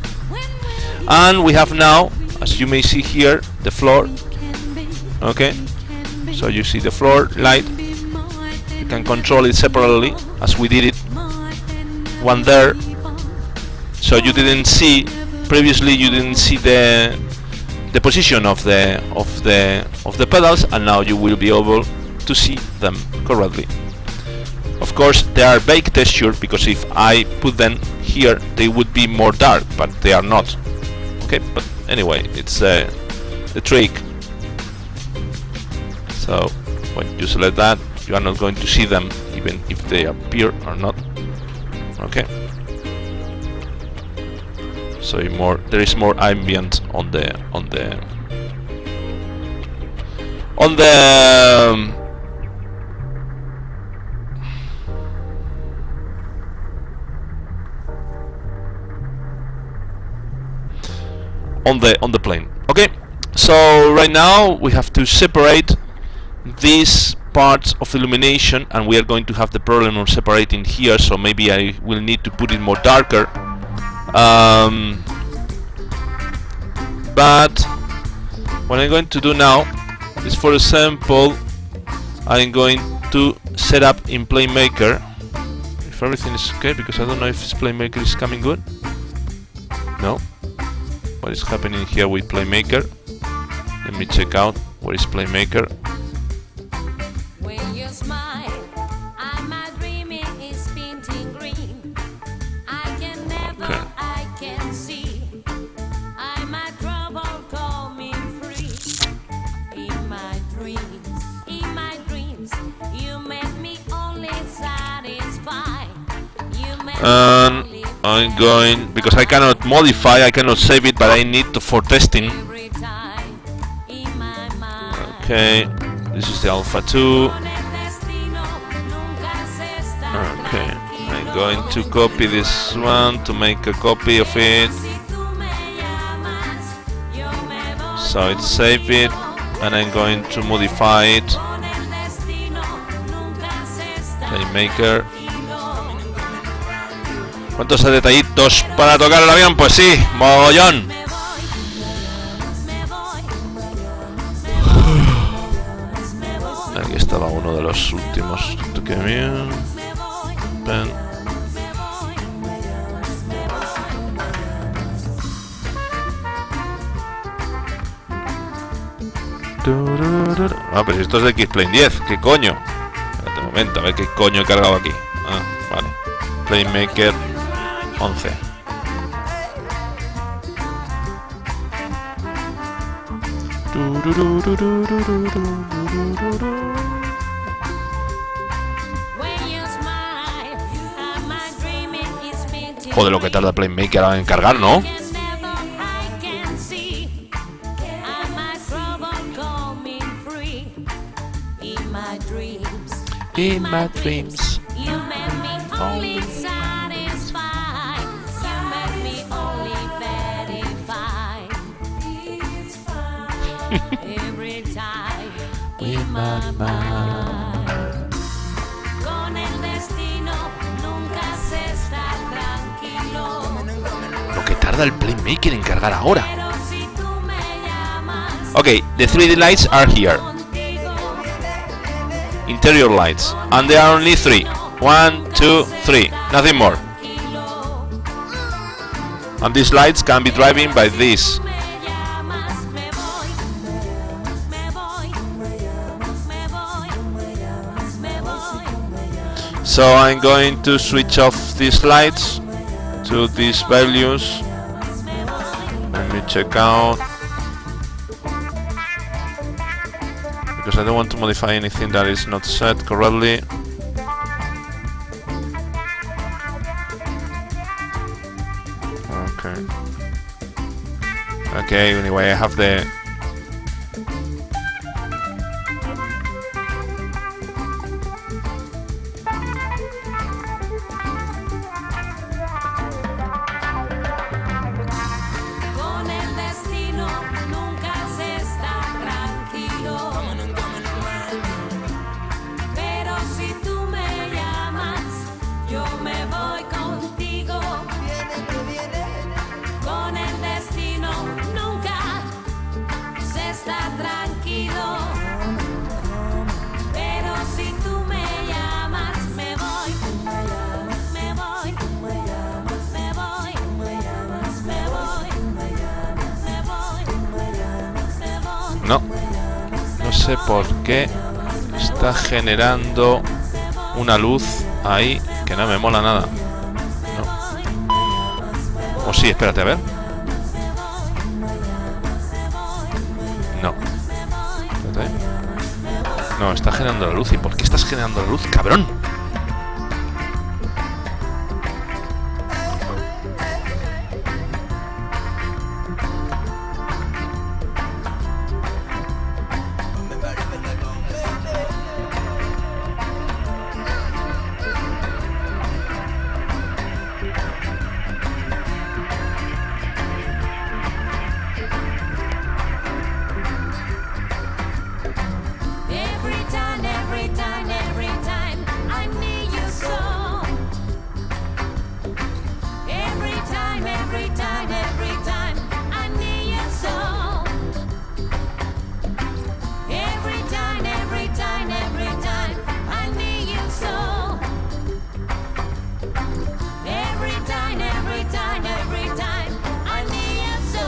and we have now, as you may see here, the floor. Okay, so you see the floor light. You can control it separately, as we did it. One there. So you didn't see previously. You didn't see the position of the pedals, and now you will be able to see them correctly. Of course, they are baked texture, because if I put them here, they would be more dark, but they are not. Okay, but anyway, it's the trick. So when you select that, you are not going to see them, even if they appear or not. Okay. So there is more ambient on the plane. Okay, so right now we have to separate these parts of illumination, and we are going to have the problem of separating here, so maybe I will need to put it more darker. But what I'm going to do now is, for example, I'm going to set up in Playmaker, if everything is okay, because I don't know if this Playmaker is coming good. No. What is happening here with Playmaker? Let me check out what is Playmaker. When you smile, I'm a dreaming is painting green. I can never, Okay. I can see. I'm a trouble coming free. In my dreams, you make me only satisfied. You make And me I'm going, because I cannot modify, I cannot save it, but I need to for testing. every time in my mind. Okay, this is the Alpha 2. Con el destino nunca se está Okay, I'm tranquilo. going to copy this one to make a copy of it. Si tú me llamas, yo me voy So it's save it, and I'm going to modify it. con el destino nunca se está Playmaker. tranquilo. ¿Cuántos detallitos para tocar el avión? Pues sí, mogollón. Me voy, Aquí estaba uno de los últimos que vi. Pen. Ah, pero esto es de X-Plane 10, ¿qué coño? Espérate un momento, a ver qué coño he cargado aquí. Ah, vale. Playmaker 11. when you smile, I'm a dreaming is painting Joder, lo que tarda Playmaker en cargar, ¿no? I can see. I'm a trouble coming free. In my dreams, In my dreams. you make me only satisfied. You make me only verified. Every time in my mind. Con el destino nunca se está tranquilo. Lo que tarda el Playmaker en cargar ahora. Pero si tú me llamas, Okay, the 3D lights are here. contigo Interior lights, and there are only 3. 1, 2, 3, nothing more. tranquilo. And these lights can be driven by this. Me llamas, me voy, So I'm going to switch off these lights to these values. Let me check out, because I don't want to modify anything that is not set correctly. Okay, anyway, I have the Con el destino nunca se está tranquilo. Pero si tú me llamas, yo me voy contigo. Con el destino nunca se está tranquilo. Pero si tú me llamas, me voy. Me voy. Me voy. Me voy. no sé por qué está generando una luz ahí que no me mola nada. No. O sí, espérate, a ver. No. Espérate. No, está generando la luz. ¿Y por qué estás generando la luz, cabrón? Every time, I need you so. Every time, I need you so. Every time, I need you so. Every time, I need you so.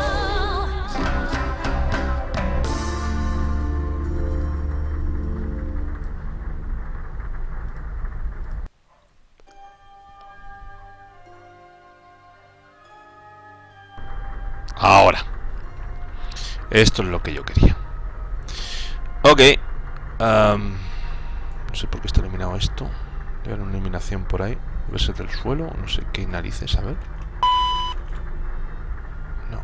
Ahora, esto es lo que yo quería. Ok, no sé por qué está iluminado esto. Debe haber una iluminación por ahí. Debe ser del suelo, no sé qué narices, a ver. No.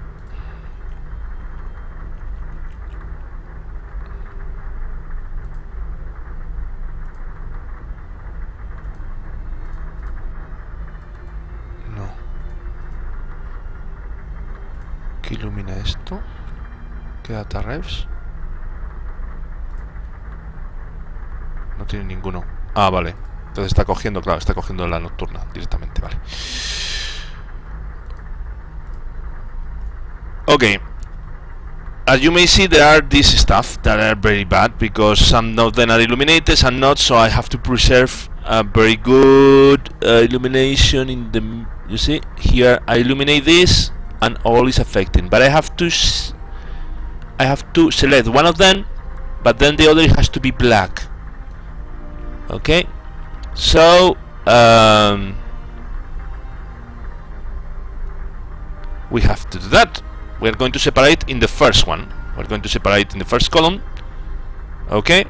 No. ¿Qué ilumina esto? ¿Qué data refs? No tiene ninguno. Ah, vale. Entonces está cogiendo, claro, está cogiendo la nocturna directamente, vale. Okay. As you may see, there are these stuff that are very bad because some of them are illuminated, some not, so I have to preserve a very good illumination in the... You see, here I illuminate this and all is affecting, but I have to select one of them, but then the other has to be black. Okay, so we have to do that. We're going to separate in the first one. We're going to separate in the first column. Okay,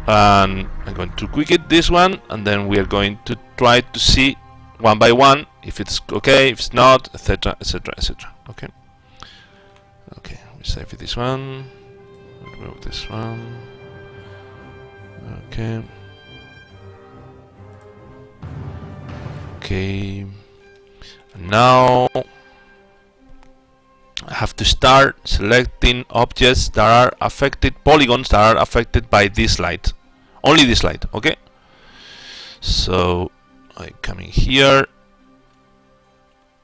and I'm going to quick it this one, and then we are going to try to see one by one if it's okay, if it's not, etc, etc, etc. Okay, okay, we save this one, remove this one. Okay. Okay. Now I have to start selecting objects that are affected, polygons that are affected by this light. Only this light, okay? So I come in here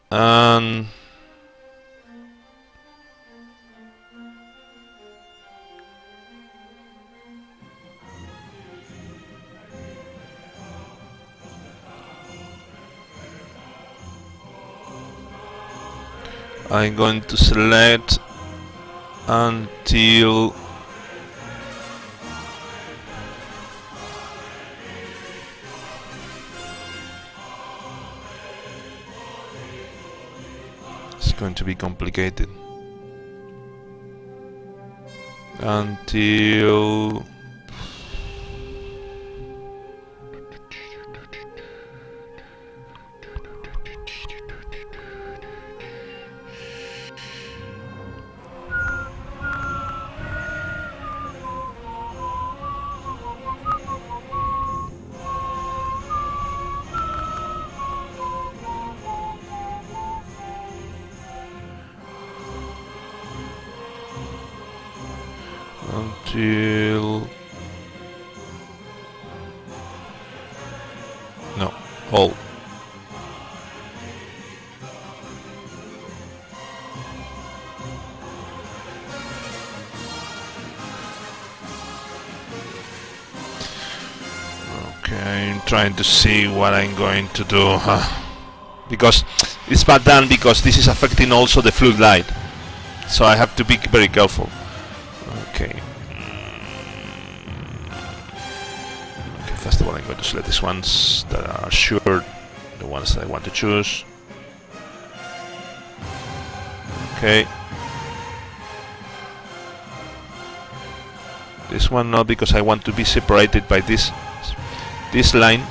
and I'm going to select until going to be complicated until no, all. Okay, I'm trying to see what I'm going to do, because it's bad done, because this is affecting also the floodlight, so I have to be very careful. Okay. Okay, first of all I'm going to select these ones that are sure, the ones that I want to choose. Okay. This one not, because I want to be separated by this line.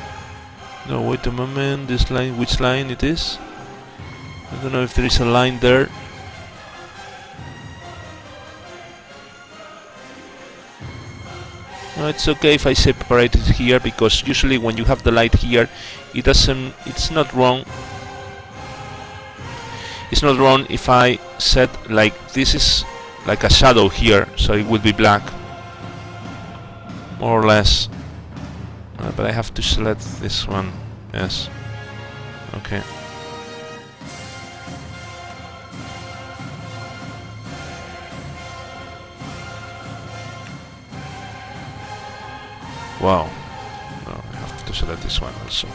No, wait a moment, this line, which line it is? I don't know if there is a line there. No, it's okay if I separate it here, because usually when you have the light here, it's not wrong. It's not wrong if I set like this is like a shadow here, so it will be black, more or less. But I have to select this one. Yes. Okay. Wow. No, I have to select this one also.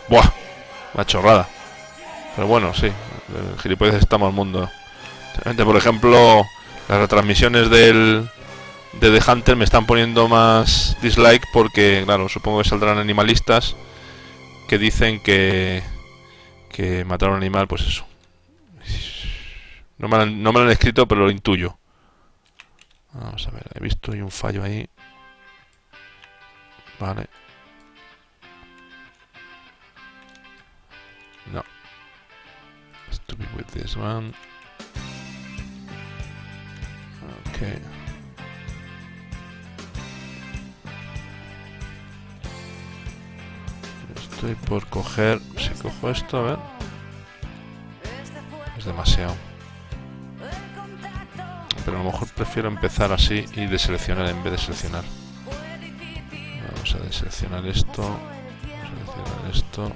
Buah, una chorrada. Pero bueno, sí, gilipollas estamos al mundo. Por ejemplo, las retransmisiones de The Hunter me están poniendo más dislike porque, claro, supongo que saldrán animalistas que dicen que matar a un animal, pues eso. No me lo han escrito, pero lo intuyo. Vamos a ver, he visto hay un fallo ahí. Vale. No. Has to be with this one. Okay. Estoy por coger. Si cojo esto, a ver. Es demasiado. Pero a lo mejor prefiero empezar así y deseleccionar en vez de seleccionar. Vamos a deseleccionar esto. Vamos a seleccionar esto.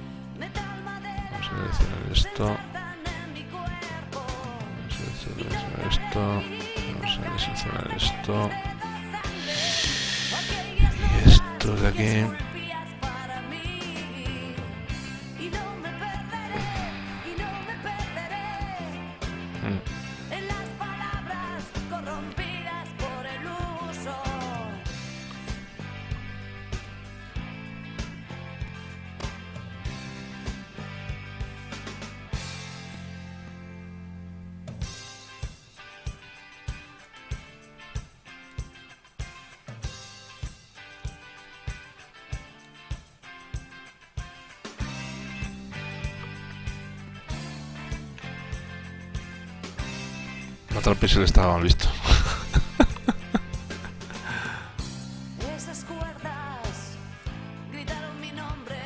Vamos a seleccionar esto. Vamos a seleccionar esto. Vamos a deseleccionar esto. Y esto de aquí. Matar píxel estaba mal visto. Esas cuerdas gritaron mi nombre.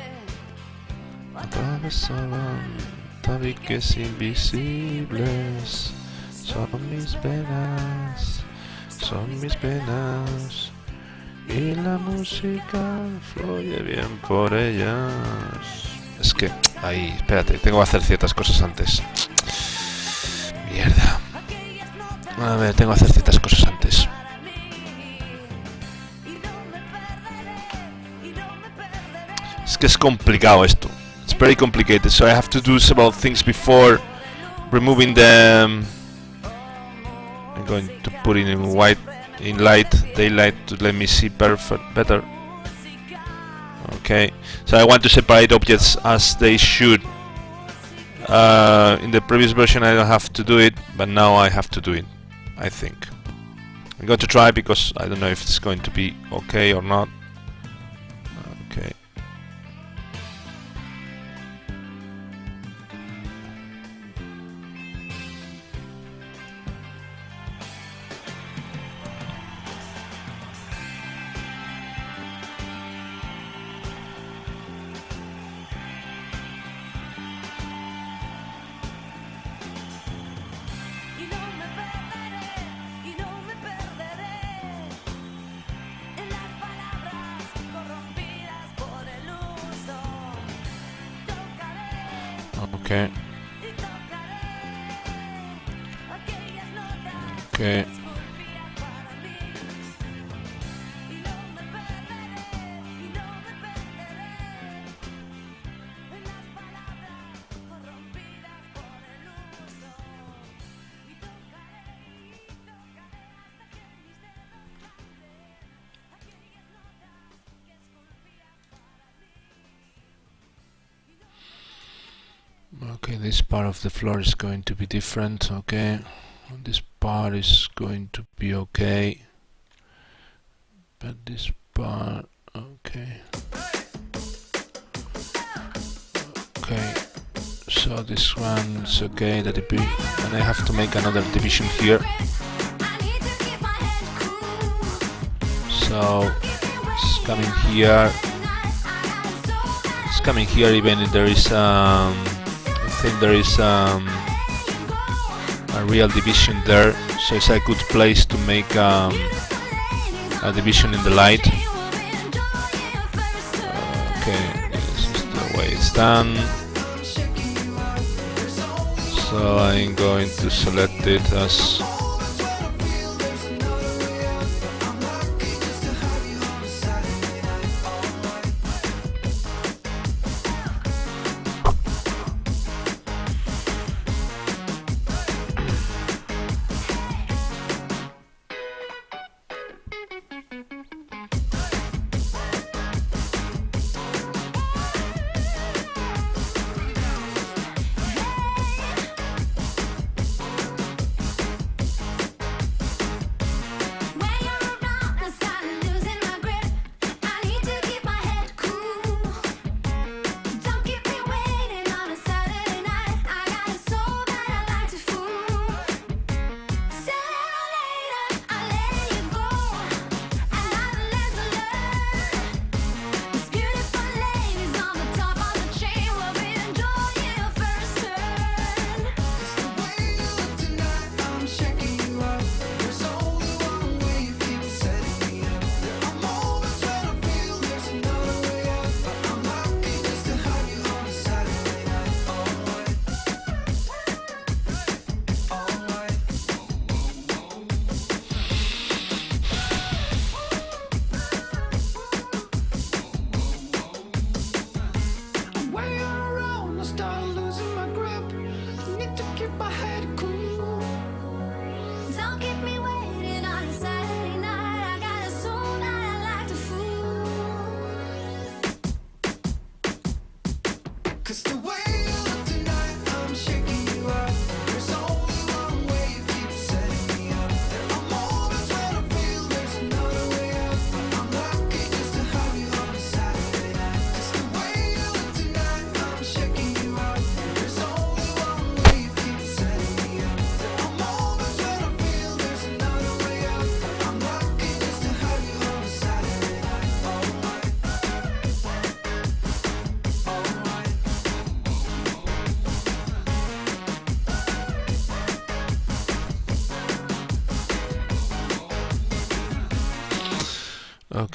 Atravesaban tabiques invisibles. Son mis penas, son mis penas. Y la música fluye bien por ellas. Es que, ahí, espérate, tengo que hacer ciertas cosas antes. Mierda. A ver, tengo que hacer ciertas cosas antes. Es que es complicado esto. It's very complicated, so I have to do several things before removing them. I'm going to put it in white, in light, daylight, to let me see better. Okay, so I want to separate objects as they should. In the previous version I don't have to do it, but now I have to do it, I think. I'm going to try because I don't know if it's going to be okay or not. Okay. Okay. Okay. Okay, this part of the floor is going to be different, okay. This part is going to be okay. But this part, okay. Okay, so this one's okay, and I have to make another division here. So it's coming here. It's coming here even if there is I think there is a real division there, so it's a good place to make a division in the light. Okay, this is the way it's done. So I'm going to select it as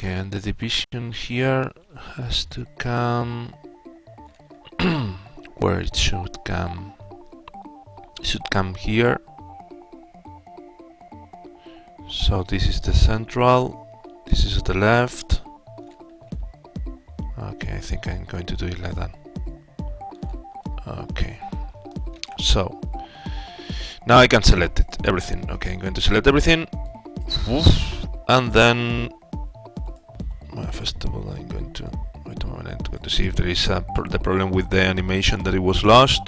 okay, and the division here has to come where it should come. It should come here. So this is the central, this is the left. Okay, I think I'm going to do it like that. Okay, so now I can select it, everything. Okay, I'm going to select everything, and then first of all I'm going to wait a moment. I'm going to see if there is the problem with the animation, that it was lost.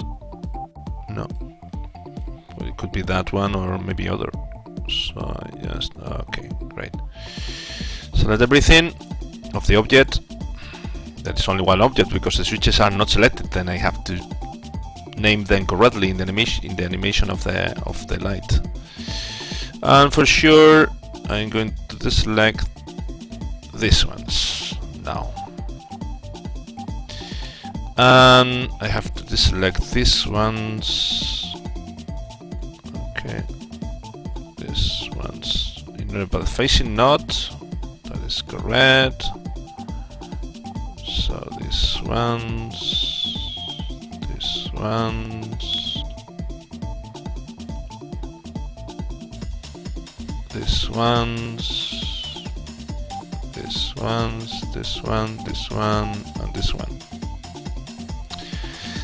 No, well, it could be that one or maybe other. So just okay, great. Select everything of the object. There is only one object because the switches are not selected. Then I have to name them correctly in the animation of the light. And for sure, I'm going to deselect these ones now. And I have to deselect these ones. Okay. These ones. But facing not. That is correct. So these ones. These ones. These ones. This ones, this one, this one, and this one.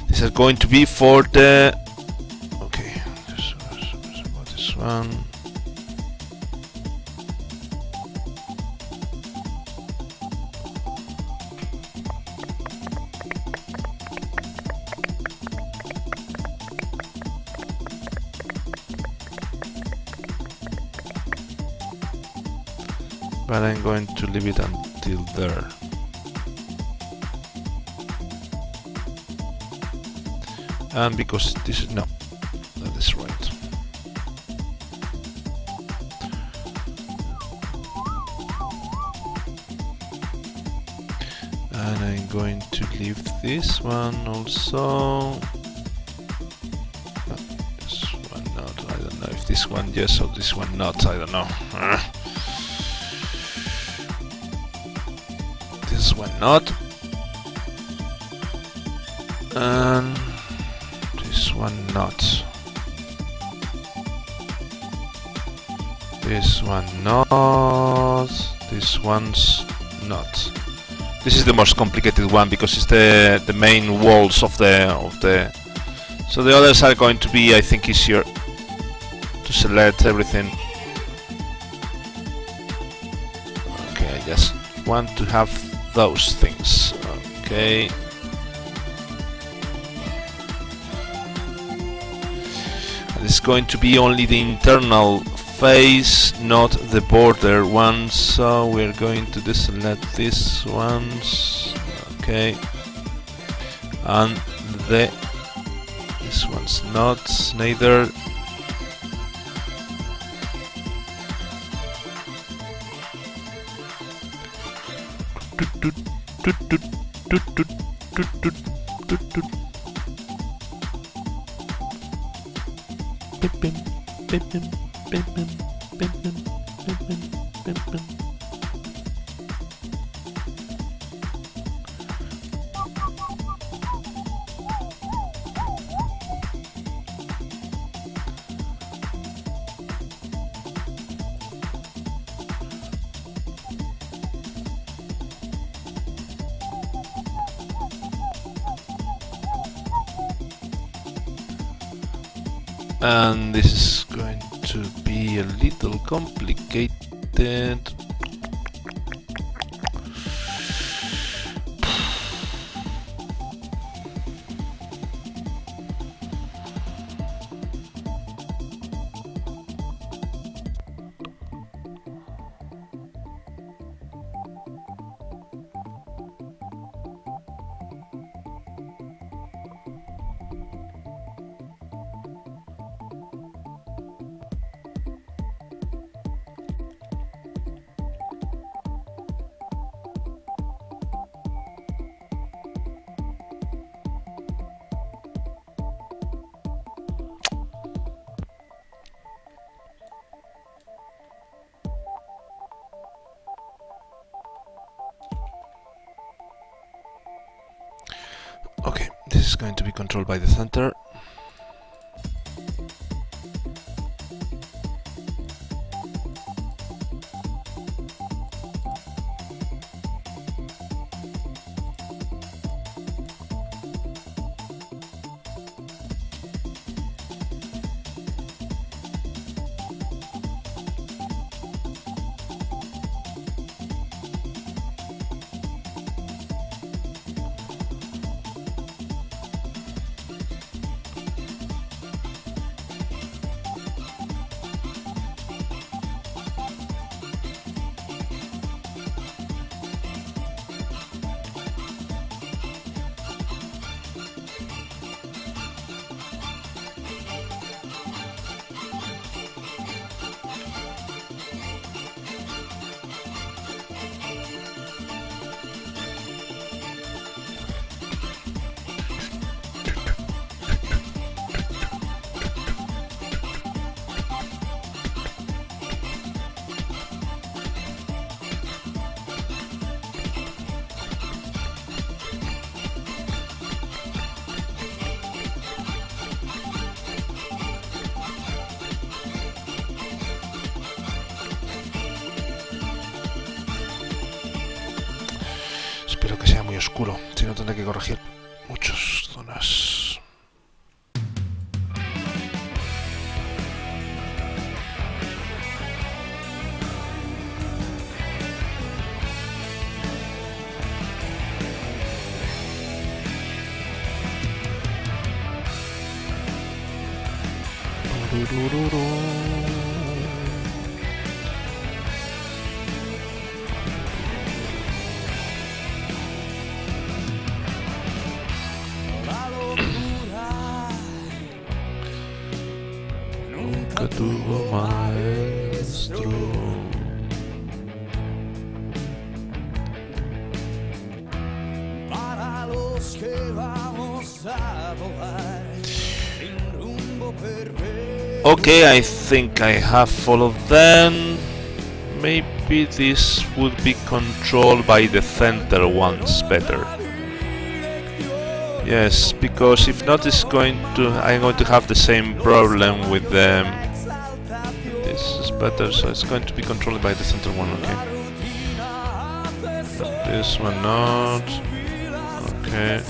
This is going to be for the... Okay, this one. But I'm going to leave it until there. And because this is no, that is right. And I'm going to leave this one also. No, this one not. I don't know if this one yes or this one not. I don't know. This one not, and this one not, this one not, this one's not. This is the most complicated one because it's the main walls of the. So the others are going to be, I think, easier to select everything. Okay, I just want to have those things. Okay. And it's going to be only the internal face, not the border ones. So we're going to deselect these ones. Okay. And this one's not neither. And this is going to be a little complicated. Okay, this is going to be controlled by the center. oscuro, si no tendré que corregir muchas zonas. Nunca tuvo maestro. Para los que vamos a volar sin rumbo perfecto. Okay, I think I have followed them. Maybe this would be controlled by the center ones better. Yes, because if not, I'm going to have the same problem with them. This is better, so it's going to be controlled by the center one. Okay. But this one not. Okay.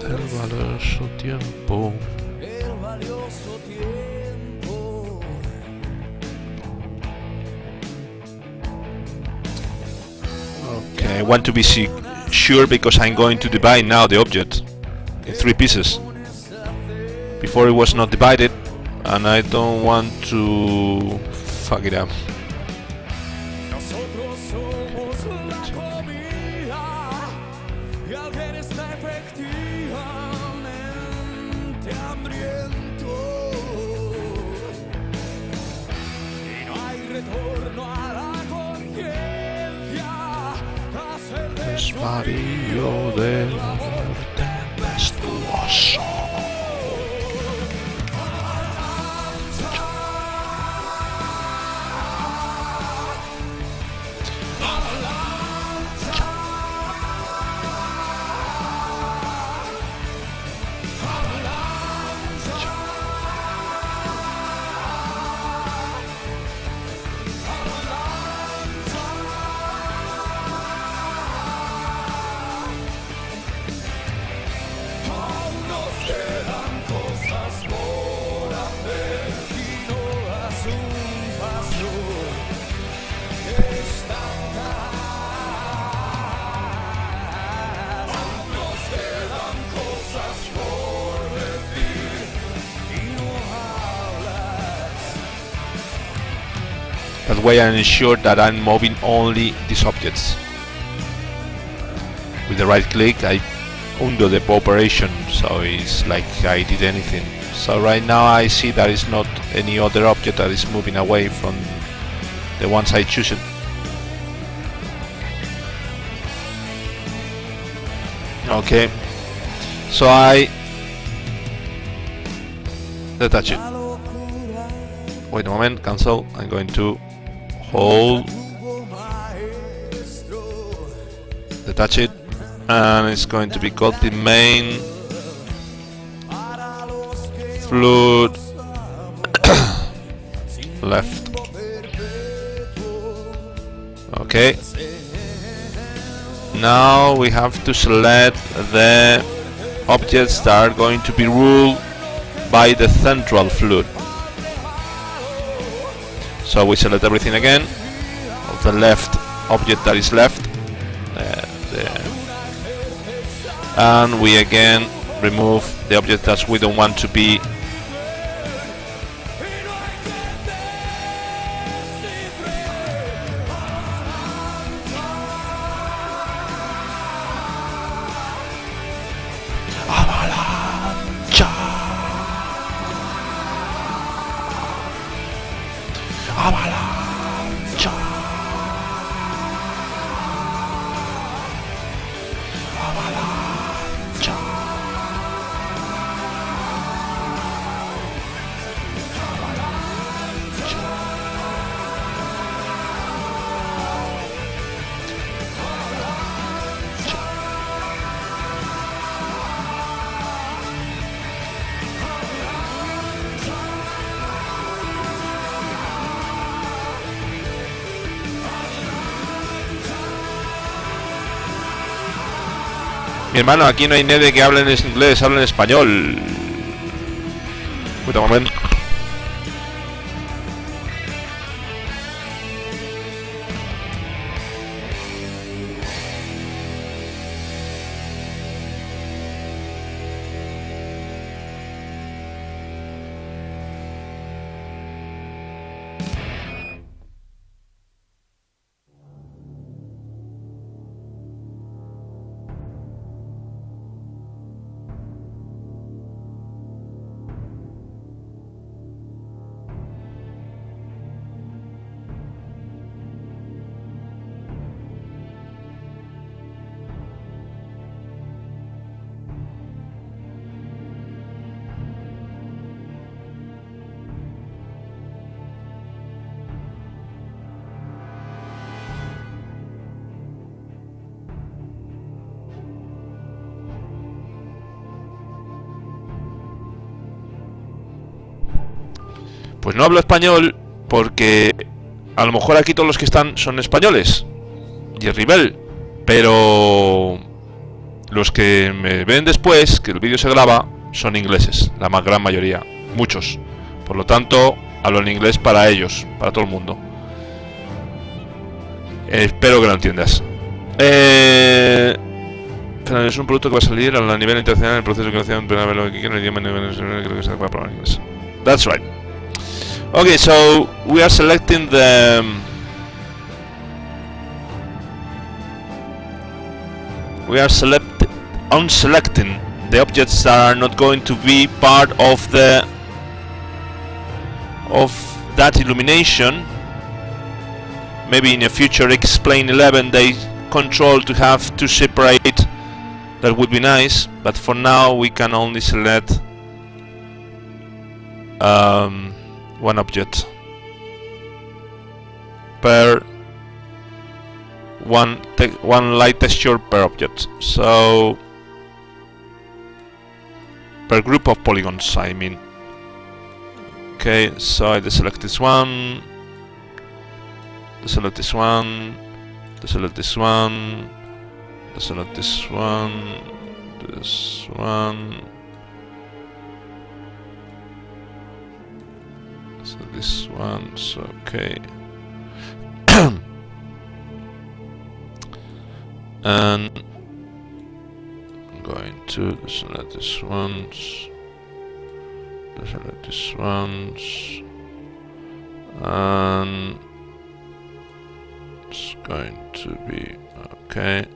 El valioso tiempo. El valioso tiempo. Okay, I want to be sure because I'm going to divide now the object in 3 pieces. Before it was not divided, and I don't want to fuck it up. Nosotros somos la comida y alguien está efectivamente hambriento y no hay retorno a la conciencia tras el Desvarío del amor tempestuoso. That way I ensure that I'm moving only these objects. With the right click I undo the operation, so it's like I did anything. So right now I see there is not any other object that is moving away from the ones I choose. Okay, so I detach it. Wait a moment, cancel. I'm going to hold, detach it, and it's going to be called the main fluid left. Okay. Now we have to select the objects that are going to be ruled by the central fluid. So we select everything again of the left object that is left, and we again remove the object that we don't want to be. Avalancha. Mi hermano, aquí no hay nadie que hable en inglés, habla en español. Wait a moment. Pues no hablo español porque a lo mejor aquí todos los que están son españoles y es Ribel, pero los que me ven después, que el vídeo se graba, son ingleses, la más gran mayoría, muchos. Por lo tanto, hablo en inglés para ellos, para todo el mundo. Espero que lo entiendas. Es un producto que va a salir a nivel internacional en el proceso de creación, pero a ver lo que quiero, el idioma creo que se puede probar en inglés. That's right. Okay, so we are selecting the selecting the objects that are not going to be part of that illumination. Maybe in a future Explain 11 they control to have to separate. That would be nice, but for now we can only select one object per one light texture per object, so per group of polygons, I mean. Okay, so I deselect this one, deselect this one, deselect this one, deselect this one, this one. So this one's okay. And I'm going to select this ones, select this ones, and it's going to be okay.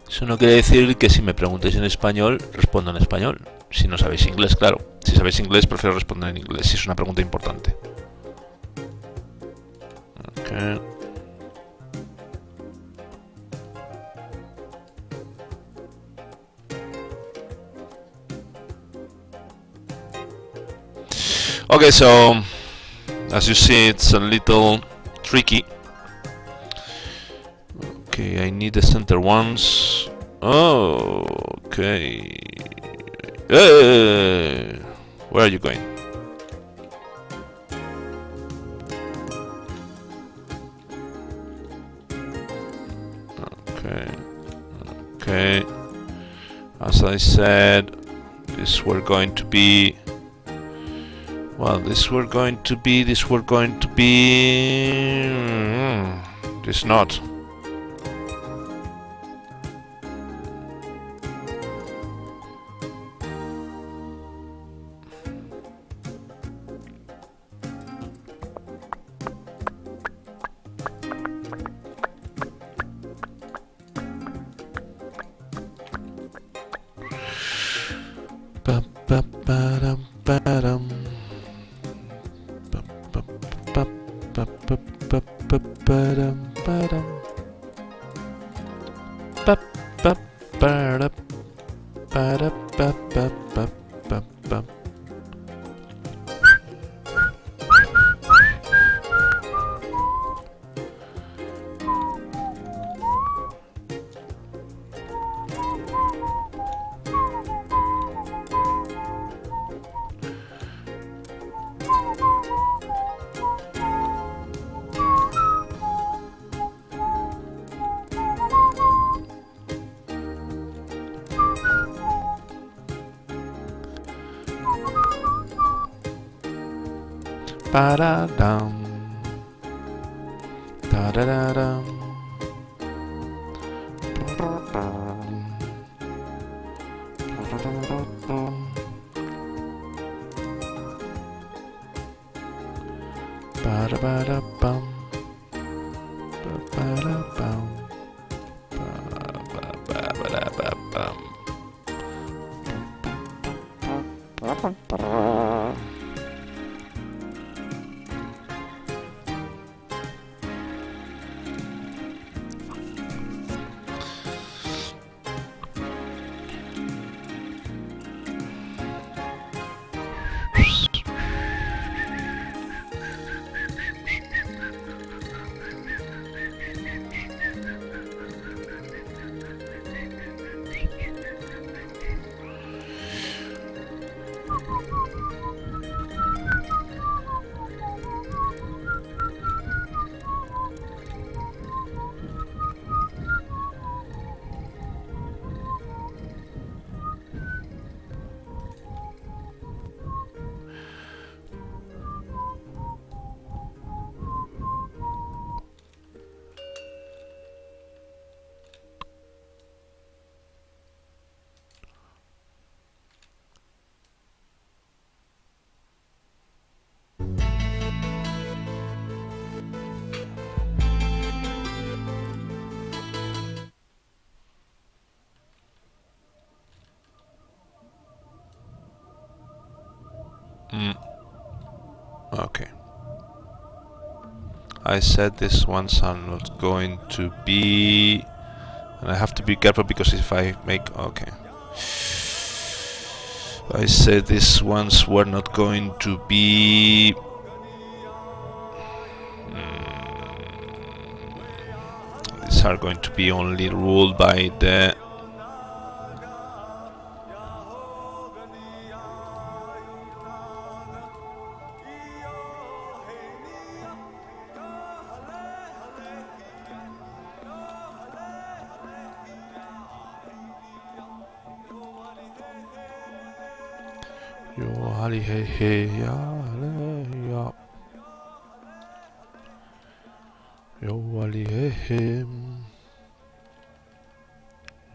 Eso no quiere decir que si me preguntéis en español, respondo en español. Si no sabéis inglés, claro. Si sabéis inglés, prefiero responder en inglés, si es una pregunta importante. Okay. Okay, so as you see, it's a little tricky. Okay, I need the center ones. Oh, okay. Where are you going? Okay. Okay. As I said, this were going to be. Well, this were going to be. This were going to be. This not. bum. Ba-da-dum. Da-da-da-dum. Ba-da-ba-da-bum. Ba-ba-da-bum. Ba-ba-ba-ba-ba-bum. Okay. I said these ones are not going to be, and I have to be careful because if I make, okay, I said these ones were not going to be these are going to be only ruled by the Yo ali hey hey ya le ya. Yo ali hey hey.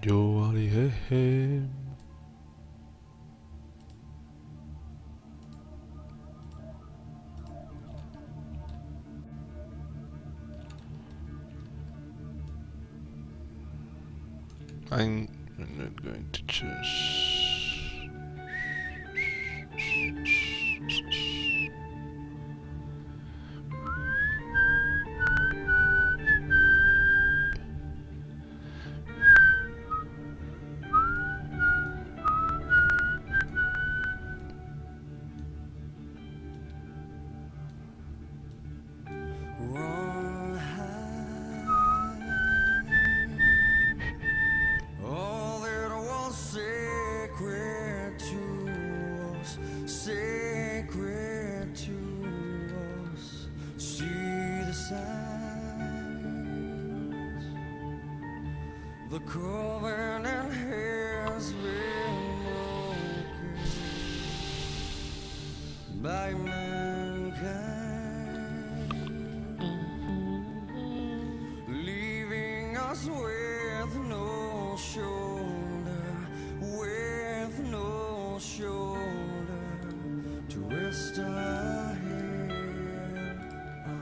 Yo ali hey hey. I'm not going to choose. Run high. All that was sacred to us, sacred to us. See the signs. The covenant has been broken by mankind, leaving us with no shoulder, with no shoulder to rest our head on,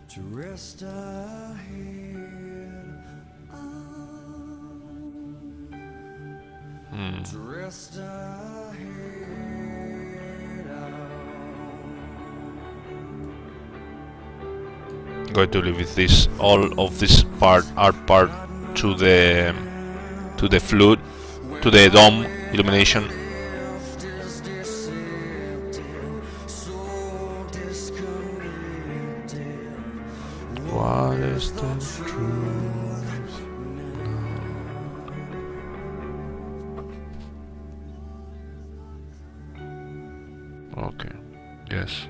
to rest our head on, to rest our head on. Going to leave with this, all of this part are part to the flute, to the dome illumination. What is the truth? Okay, yes.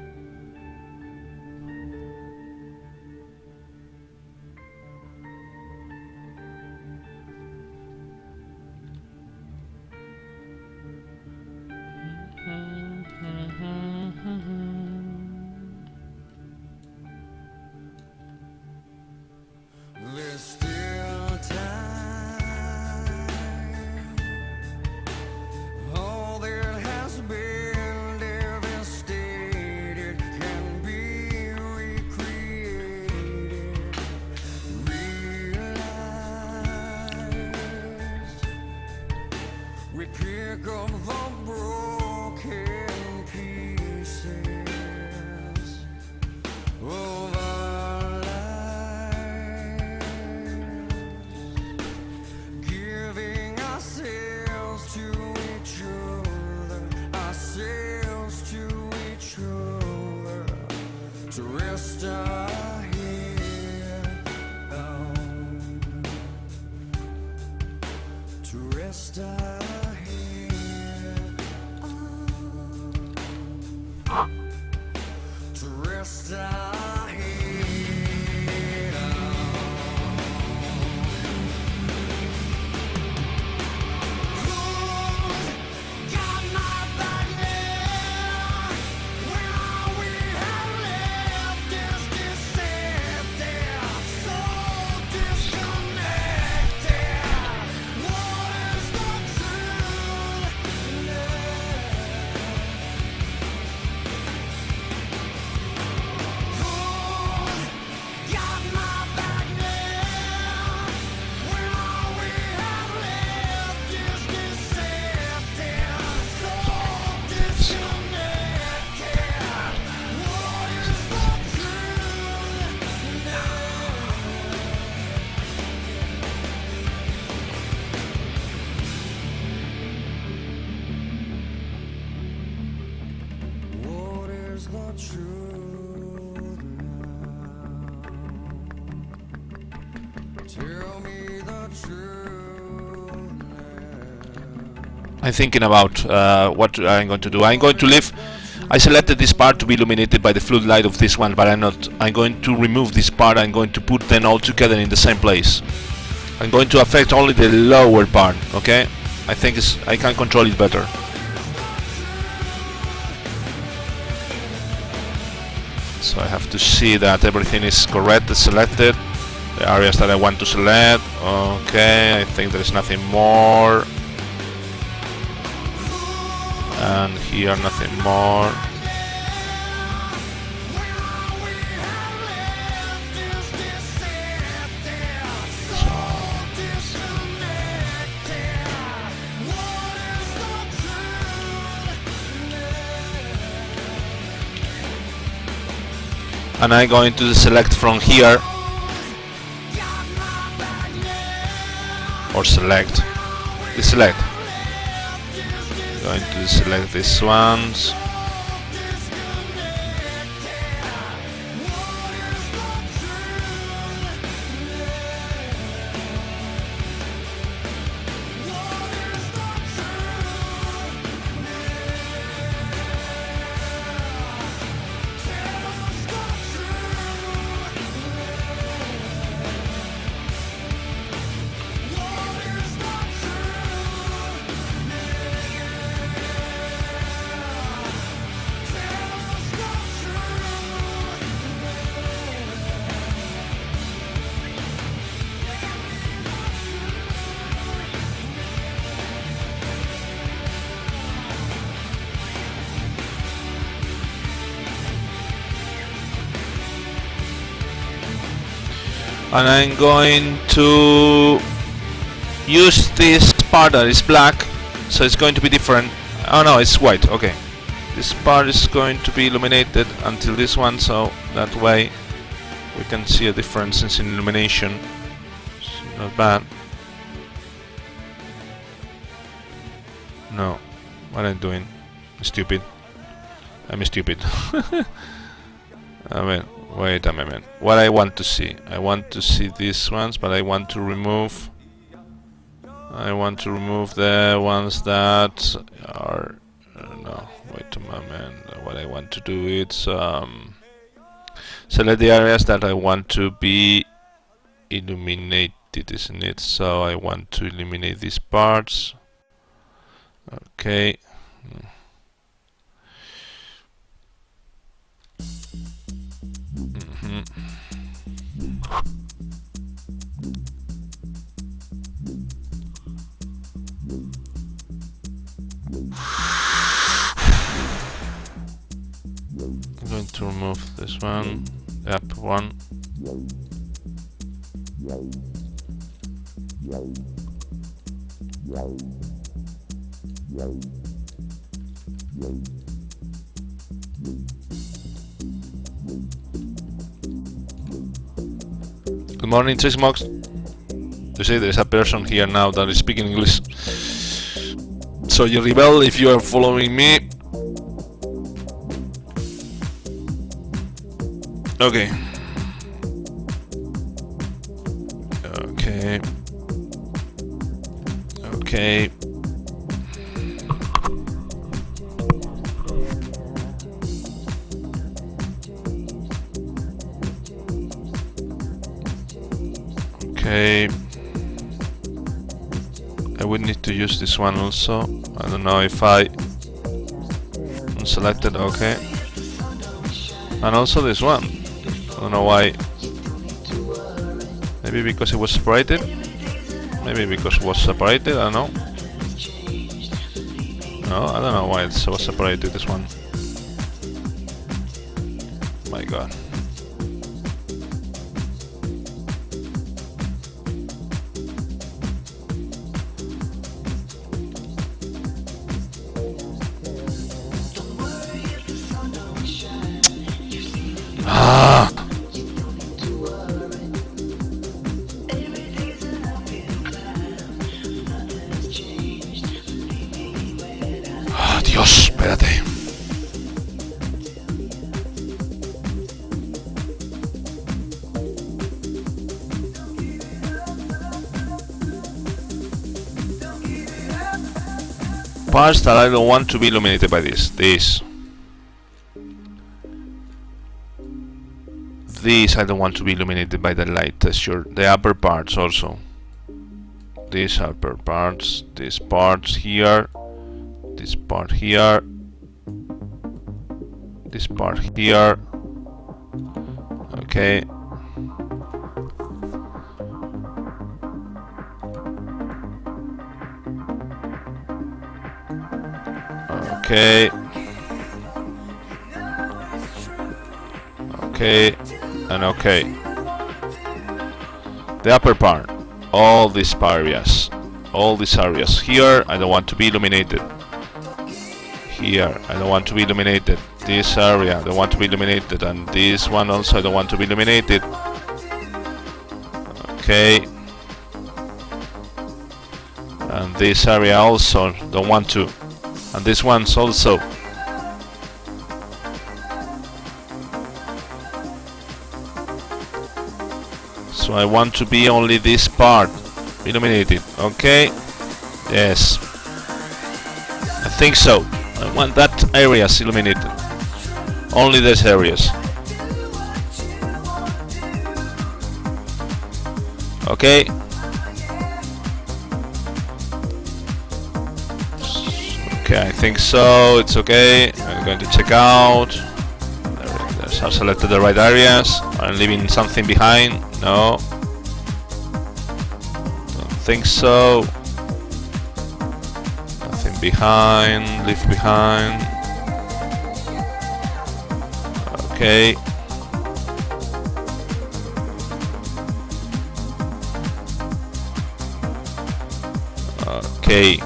There's still time. All that has been devastated can be recreated, realized. We pick up the broken pieces of our lives, giving ourselves to each other, to rest our head on, to rest our head on, to rest our head on. Who's got my back now? When all we have left is deceptive, so disconnected. What is the truth now? Who's got my back now? When all we have left is deceptive, so disconnected. What is the truth now? What is the truth now? Tell me the truth now. I'm thinking about what I'm going to do. I'm going to leave. I selected this part to be illuminated by the floodlight of this one, but I'm not. I'm going to remove this part. I'm going to put them all together in the same place. I'm going to affect only the lower part. Okay? I think I can control it better. So I have to see that everything is correct, selected. The areas that I want to select. Okay, I think there's nothing more. And here nothing more. And I'm going to select from here, or select, deselect. Going to select these ones. And I'm going to use this part that is black, so it's going to be different. Oh no, it's white. Okay, this part is going to be illuminated until this one, so that way we can see a difference in illumination. It's not bad. No. What am I doing? Stupid. I'm stupid. I mean, wait a moment. What I want to see? I want to see these ones, but I want to remove. I want to remove the ones that are. No, wait a moment. What I want to do is select the areas that I want to be illuminated, isn't it? So I want to eliminate these parts. Okay. I'm going to remove this one, the upper one. Good morning, Chessmox. You see, there's a person here now that is speaking English. So you rebel if you are following me. Okay. Okay. Okay. Okay. I would need to use this one also. I don't know if I selected. Okay. And also this one. I don't know why. Maybe because it was separated. Maybe because it was separated. I don't know. No, I don't know why it was separated. This one. My God. Ah. Ah, Dios, espérate. Parts that I don't want to be illuminated by this. These I don't want to be illuminated by the light texture. The upper parts also. These upper parts, these parts here, this part here, this part here. Okay. Okay. Okay. And okay. The upper part, all these areas, here I don't want to be illuminated. Here I don't want to be illuminated. This area I don't want to be illuminated, and this one also I don't want to be illuminated. Okay. And this area also don't want to, and this one's also. So I want to be only this part illuminated. Okay. Yes. I think so. I want that areas illuminated. Only these areas. Okay. Okay, I think so. It's okay. I'm going to check out. I've selected the right areas. I'm leaving something behind. No. Don't think so. Nothing behind. Leave behind. Okay. Okay.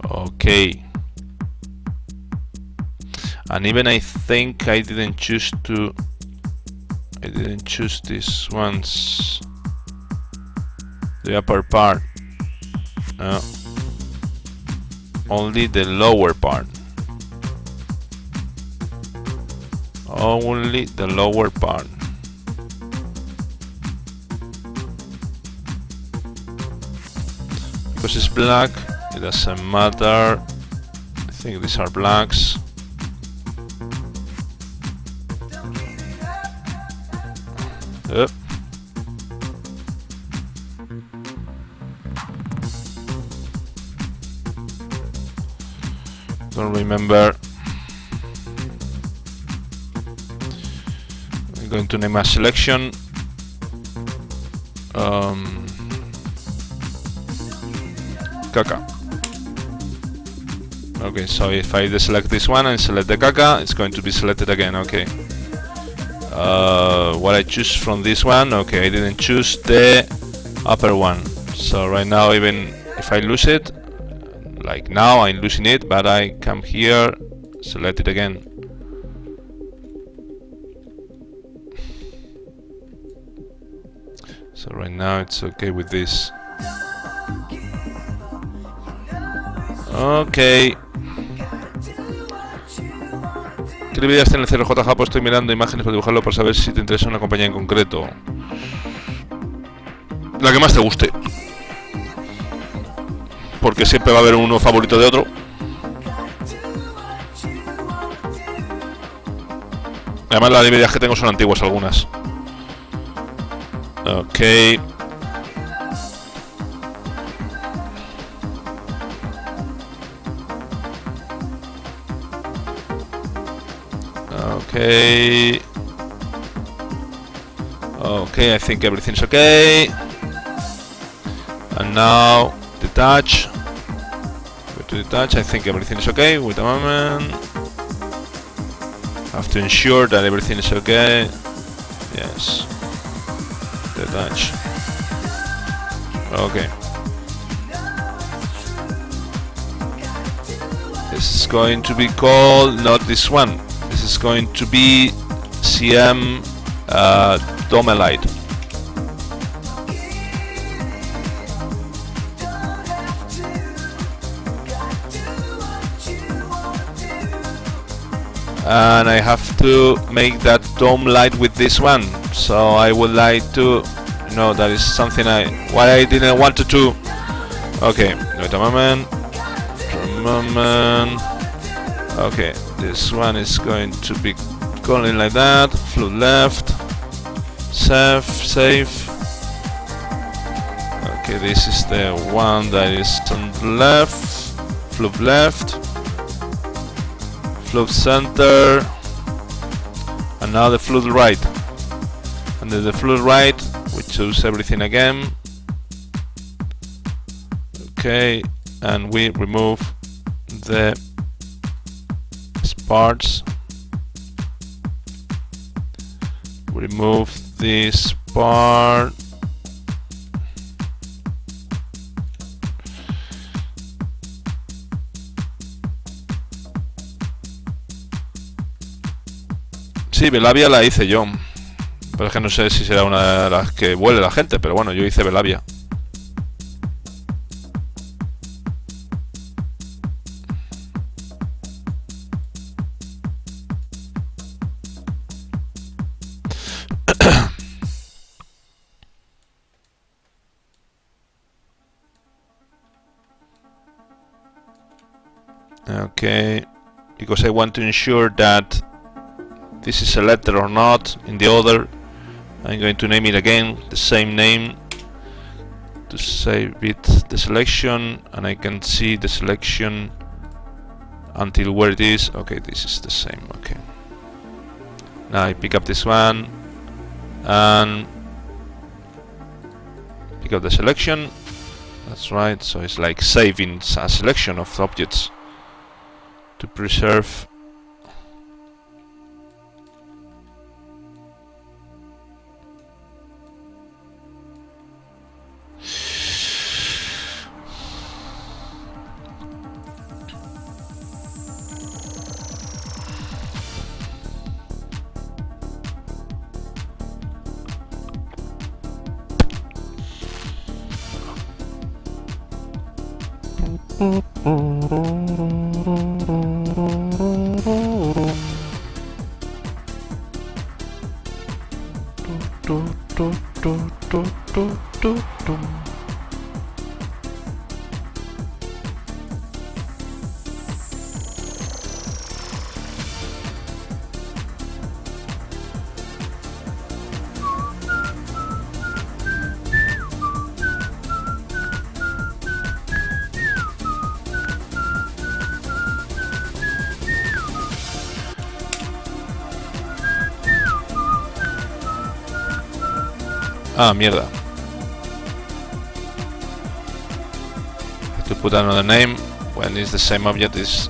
Okay. And even I think I didn't choose these ones, the upper part. No. only the lower part. Only the lower part. Because it's black, it doesn't matter. I think these are blacks. Yep. Don't remember. I'm going to name a selection. Caca. Okay, so if I deselect this one and select the caca, it's going to be selected again. Okay. What I choose from this one? Okay, I didn't choose the upper one. So right now, even if I lose it, like now I'm losing it, but I come here, select it again. So right now it's okay with this. Ok. ¿Qué deberías tener el CRJ? Pues estoy mirando imágenes para dibujarlo por saber si te interesa una compañía en concreto. La que más te guste. Porque siempre va a haber uno favorito de otro. Además las librerías que tengo son antiguas algunas. Ok. Okay. Okay, I think everything's okay. And now detach. Go to detach. I think everything is okay. Wait a moment. Have to ensure that everything is okay. Yes. Detach. Okay. This is going to be called not this one. This is going to be CM Domelite. And I have to make that dome light with this one. So I would like to, no, that is something what I didn't want to do. Okay, wait a moment. Okay, this one is going to be going like that. Flip left. Save. Okay, this is the one that is on the left. Flip left. Flip center. And now the flip right. And then the flip right, we choose everything again. Okay, and we remove the parts. Remove this part. Sí, Belavia la hice yo, pero es que no sé si será una de las que vuele la gente, pero bueno, yo hice Belavia. Okay, because I want to ensure that this is selected or not in the order. I'm going to name it again, the same name, to save it the selection, and I can see the selection until where it is. Okay, this is the same. Okay, now I pick up this one and pick up the selection. That's right, so it's like saving a selection of objects to preserve. Ah, mierda. Have to put another name when it's the same object. Is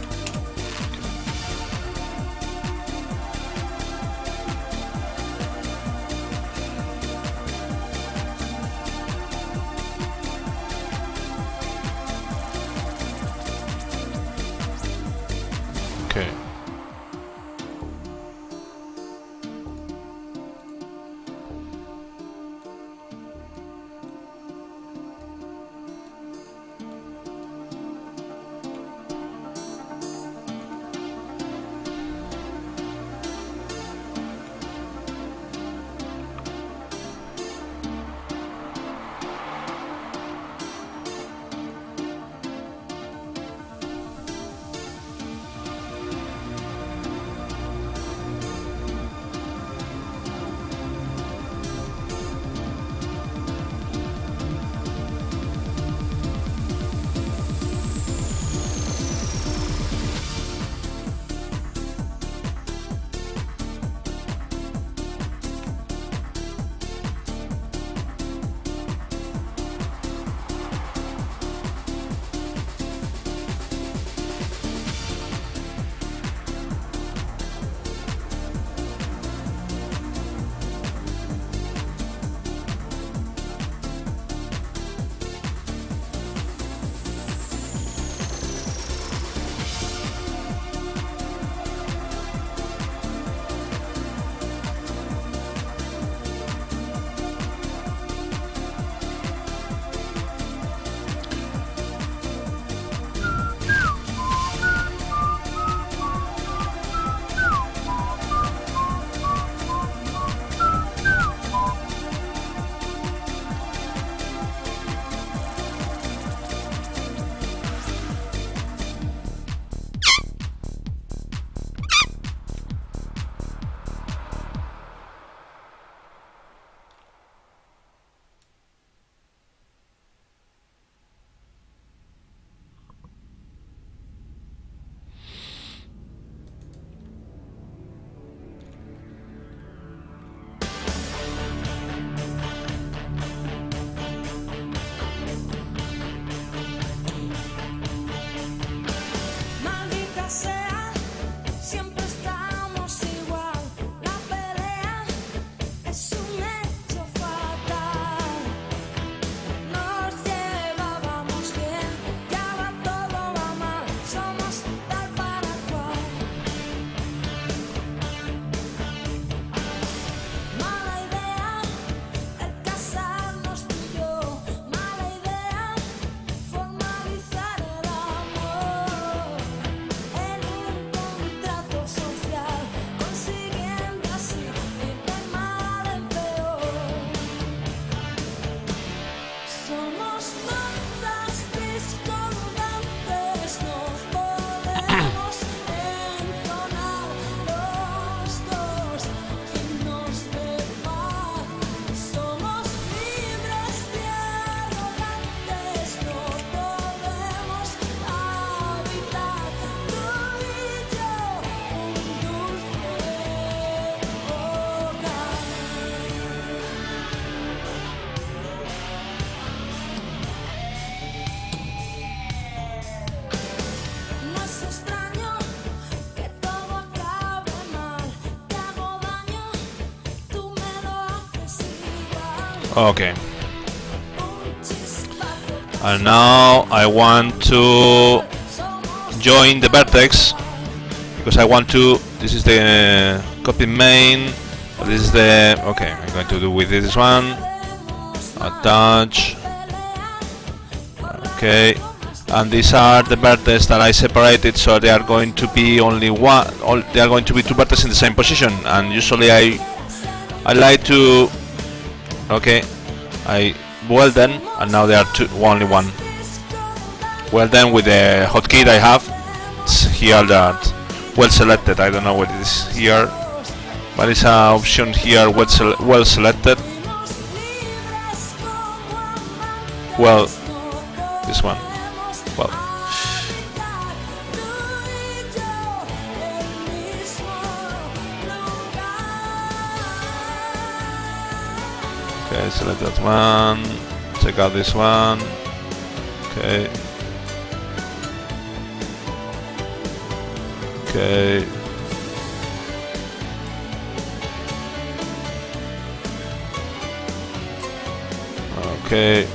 okay. Maldita sea, siempre estamos igual. La pelea es un hecho fatal. Nos llevábamos bien, ya va todo va mal. Somos tal para cual. Mala idea el casarnos tú y yo. Mala idea formalizar el amor en un contrato social, consiguiendo así ir de mal en peor. Somos notas discordantes, nos podemos entonar los dos y nos dejar. Somos libres y arrogantes, no podemos habitar tú y yo un dulce hogar. No es extraño que todo acabe mal. Te hago daño, tú me lo haces igual. okay. Un chispazo And now I want to somos join the vertex because I want to. This is the copy main. This is the okay. I'm going to do with this one. Attach. Okay. and these are the vertices that I separated, so they are going to be only one, they are going to be two vertices in the same position, and usually I like to, okay, I weld them, and now they are only one. Weld them with the hotkey I have. It's here that well selected, I don't know what it is here, but it's an option here, well selected. Well, this one. Well, okay, select that one. Check out this one. Okay. Okay. Okay.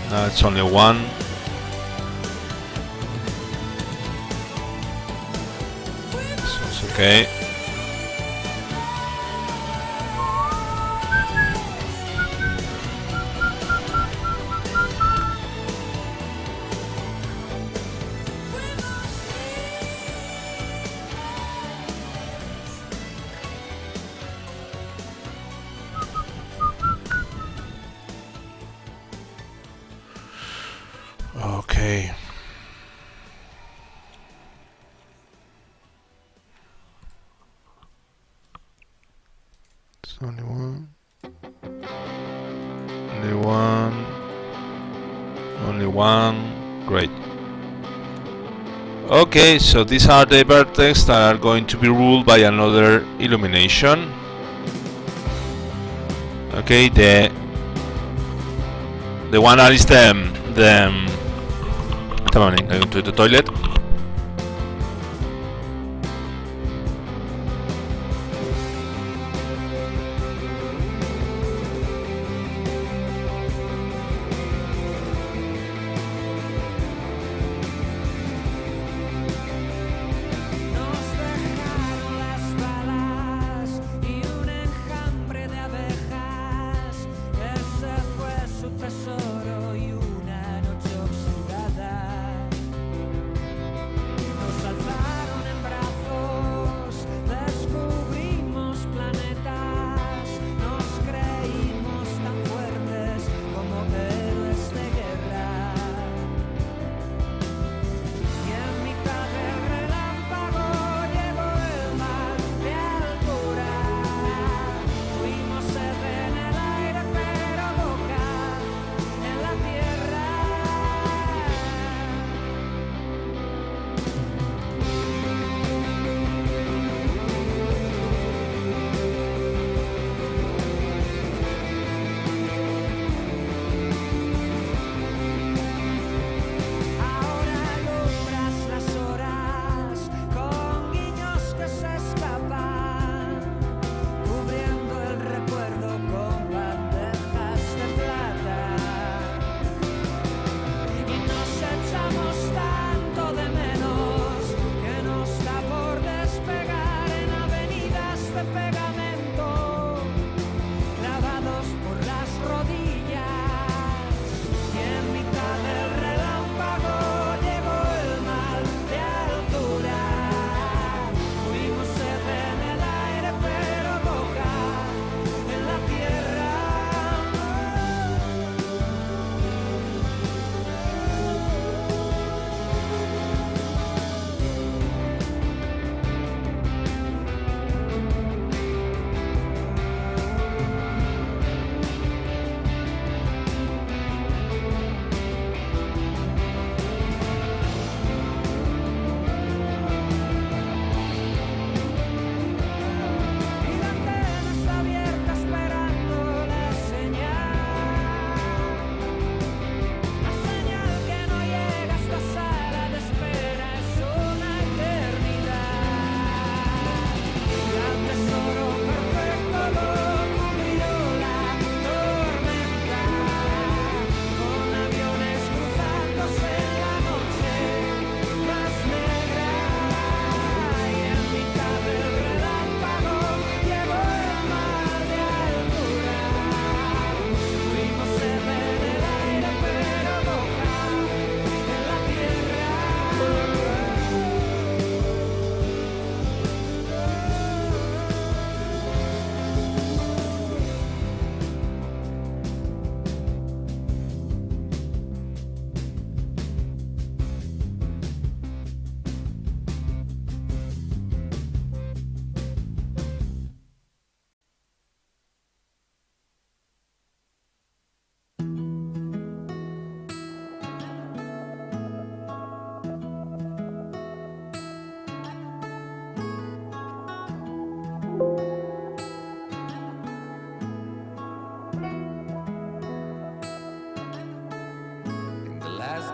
Now it's only one. So it's okay. Okay. It's only one. Only one. Only one. Great. Okay, so these are the vertices that are going to be ruled by another illumination. Okay, the one that is the I'm going to the toilet. Nos dejaron las balas y un enjambre de abejas. Ese fue su tesoro y una noche oxidada.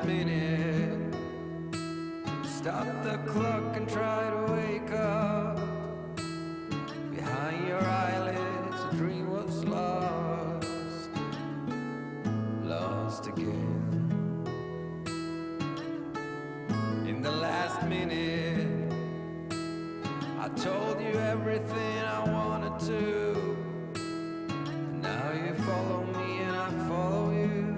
last minute, stop the clock and try to wake up. Behind your eyelids, a dream was lost, lost again. In the last minute, I told you everything I wanted to. And now you follow me and I follow you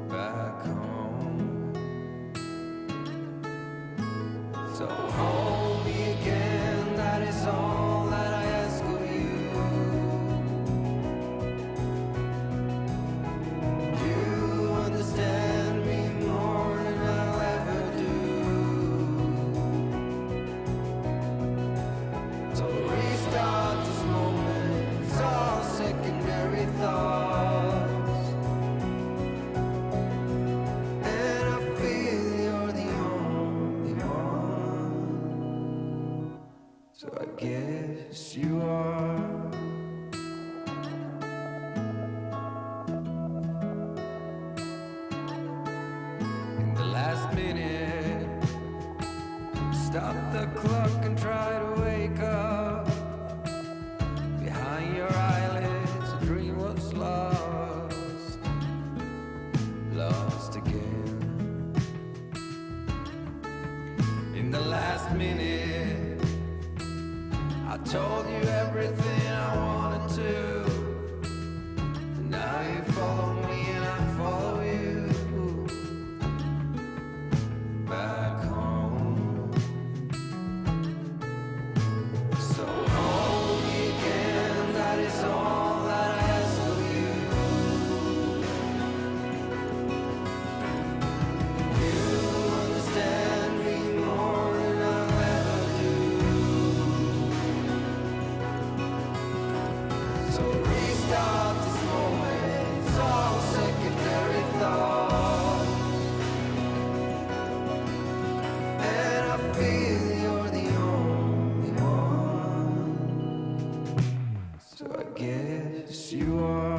back home. So hold me again, that is all that I ask of you. You understand me more than I'll ever do. So restart this moment, it's all secondary thoughts. And I feel you're the only one. So I guess you are. In the last minute, stop the clock and try to wake up. Behind your eyelids, a dream was lost, lost again. In the last minute, I told you everything I wanted to. And now you follow me and I follow you back home. So hold me again, that is all that I ask of you. You understand me more than I'll ever do. So restart this moment, it's all secondary thoughts. And I feel you're the only one. So I guess you are.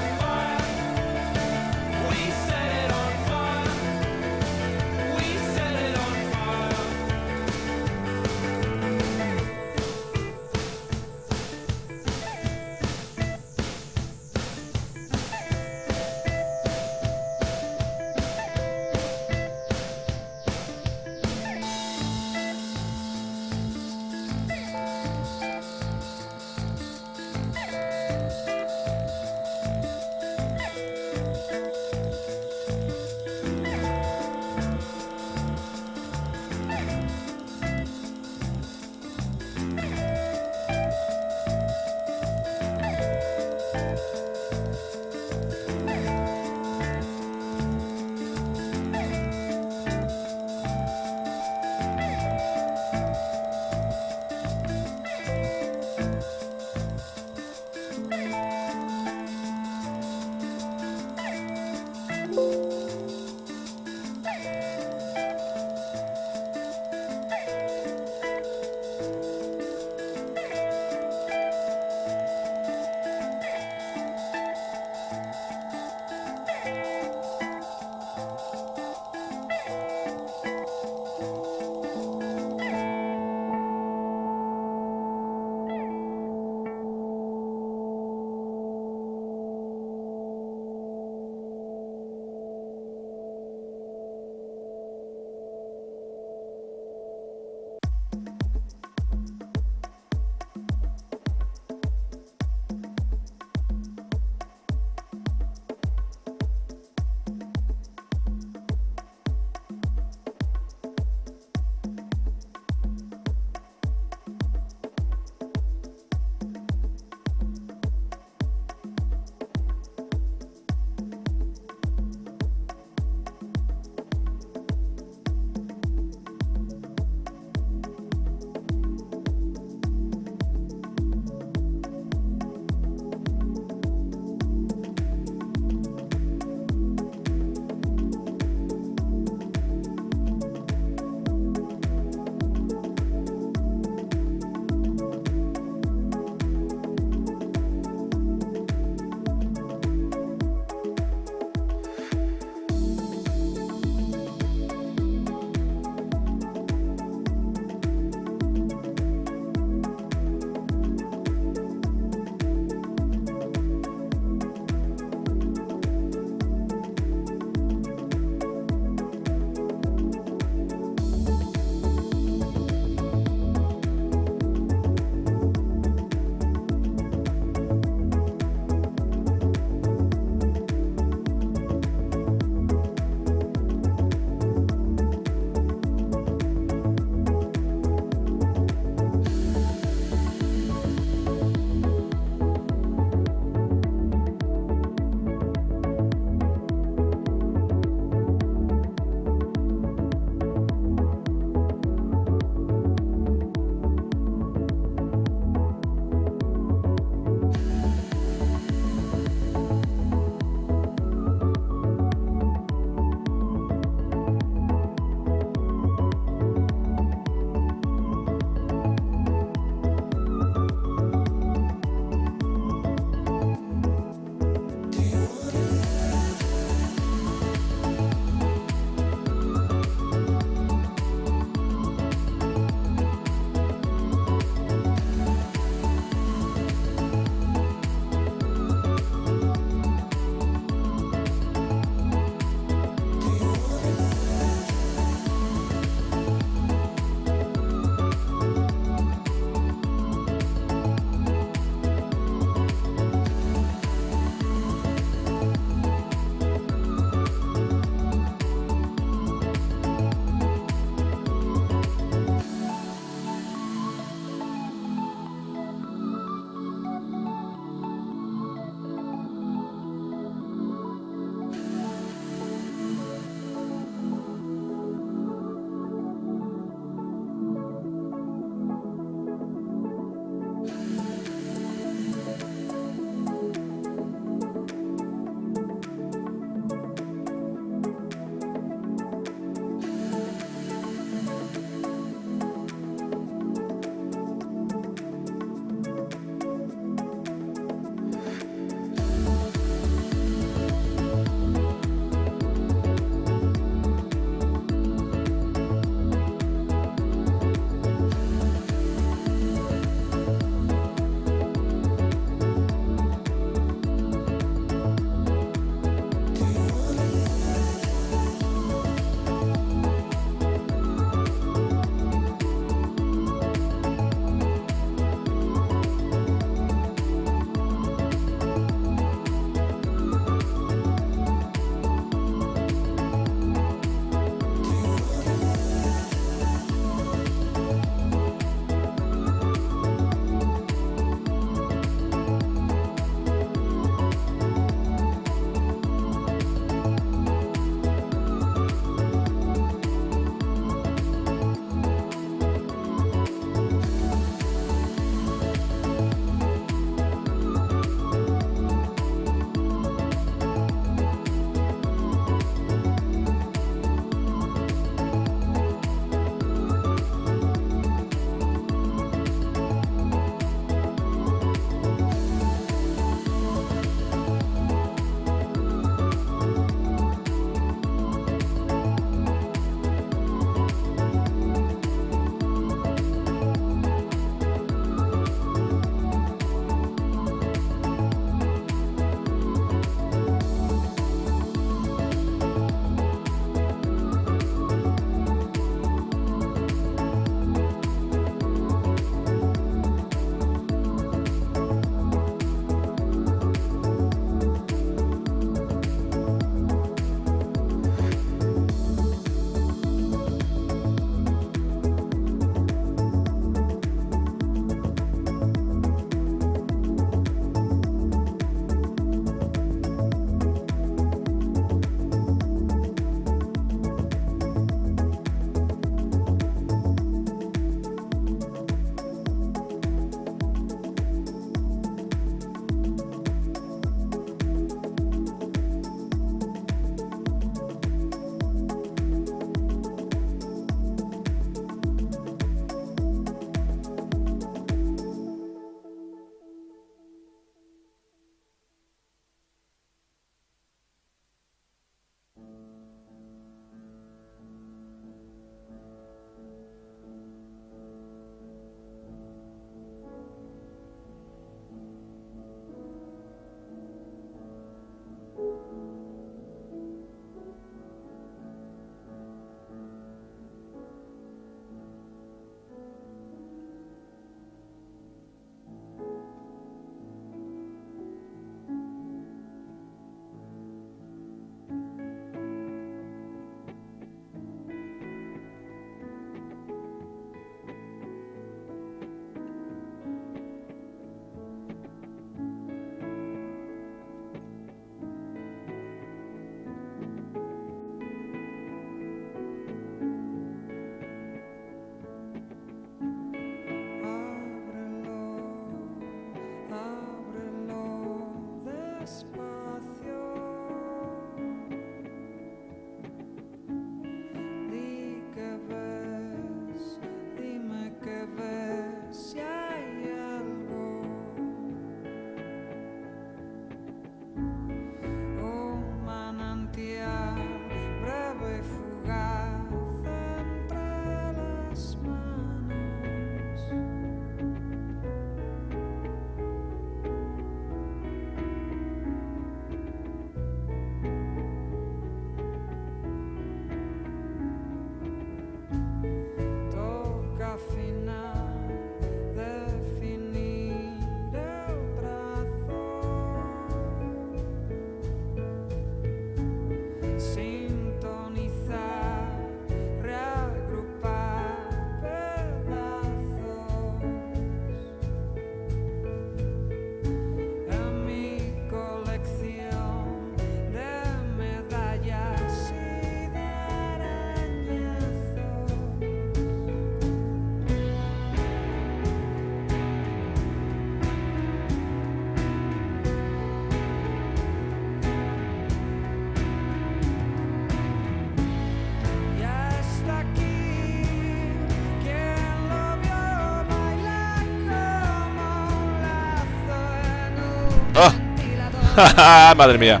Madre mía.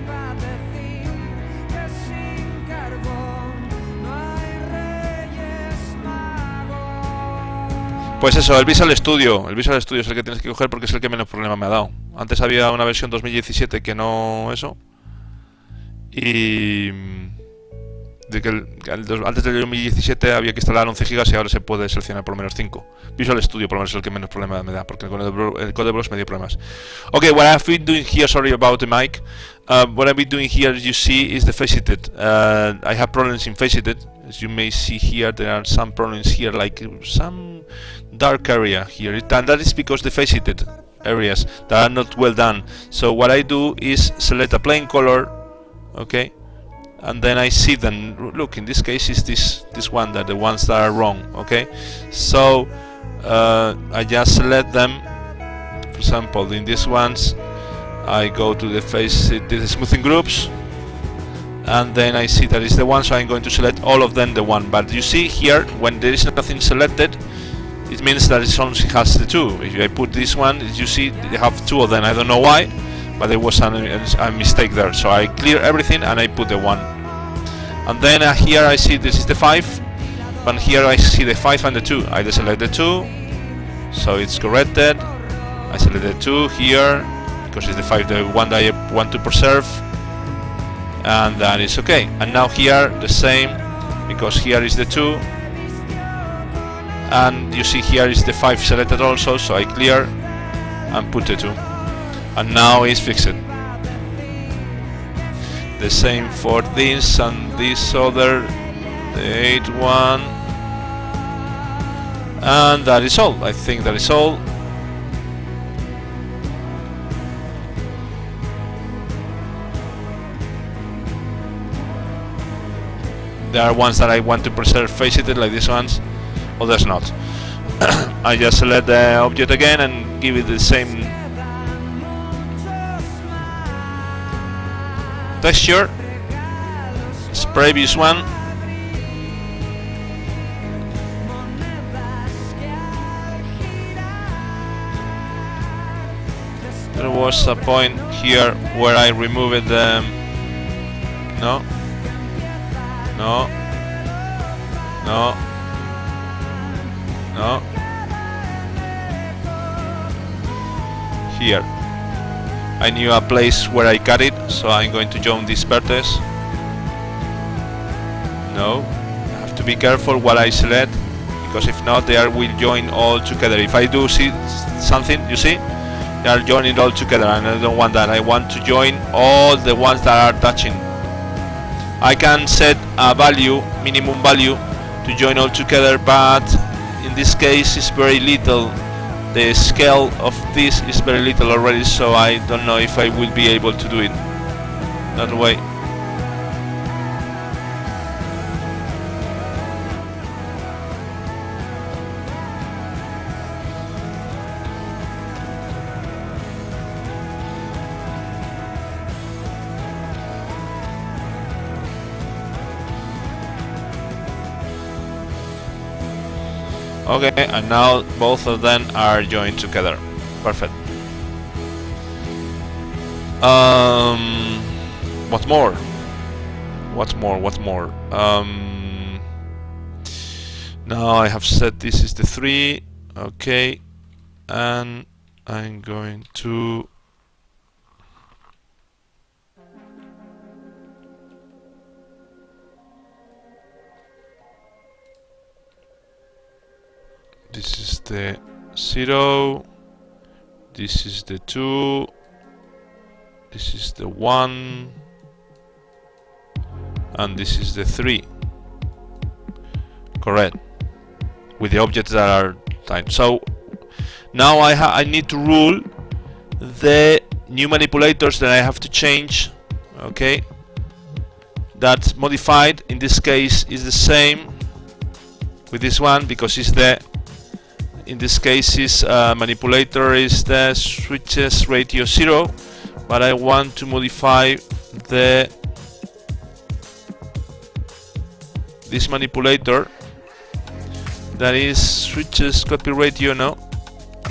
iba a decir que sin carbón no hay reyes magos. Pues eso, el Visual Studio. El Visual Studio es el que tienes que coger porque es el que menos problema me ha dado. Antes había una versión 2017 que no eso. Y de que antes del 2017 había que instalar 11 GB y ahora se puede seleccionar por lo menos 5. Visual Studio por lo menos es el que menos problema me da, porque el Codebros me dio problemas. Okay, what I've been doing here, sorry about the mic. What I've been doing here, you see, is the faceted. I have problems in faceted. As you may see here, there are some problems here, like some dark area here, and that is because the faceted areas that are not well done. So what I do is select a plain color, okay, and then I see them. Look, in this case is this one, that the ones that are wrong, okay. So I just select them. For example, in these ones I go to the the smoothing groups, and then I see that is the one, so I'm going to select all of them the one. But you see here, when there is nothing selected, it means that it only has the two. If I put this one, you see they have two of them. I don't know why, but there was a mistake there. So I clear everything and I put the one. And then here I see this is the 5, but here I see the 5 and the 2. I deselect the 2, so it's corrected. I select the 2 here because it's the 5, the one that I want to preserve, and that is okay. And now here the same, because here is the 2, and you see here is the 5 selected also, so I clear and put the 2, and now it's fixed. The same for this and this other, the 8 one, and that is all. I think that is all. There are ones that I want to preserve faceted, like these ones, others not. I just select the object again and give it the same texture as previous one. There was a point here where I removed them. No. No. No. No. Here. I knew a place where I cut it, so I'm going to join this vertex. No. I have to be careful what I select, because if not, they will join all together. If I do see something, you see, they are joining all together, and I don't want that. I want to join all the ones that are touching. I can set a value, minimum value, to join all together, but in this case it's very little. The scale of this is very little already, so I don't know if I will be able to do it that way. Okay, and now both of them are joined together. Perfect. What more? What more? What more? Now I have set this is the 3. Okay, and I'm going to this is the 0, this is the 2, this is the 1, and this is the 3. Correct. With the objects that are timed. So now I need to rule the new manipulators that I have to change. Okay. That modified in this case is the same with this one, because it's the in this case is manipulator is the switches ratio 0, but I want to modify this manipulator that is switches copy ratio. No,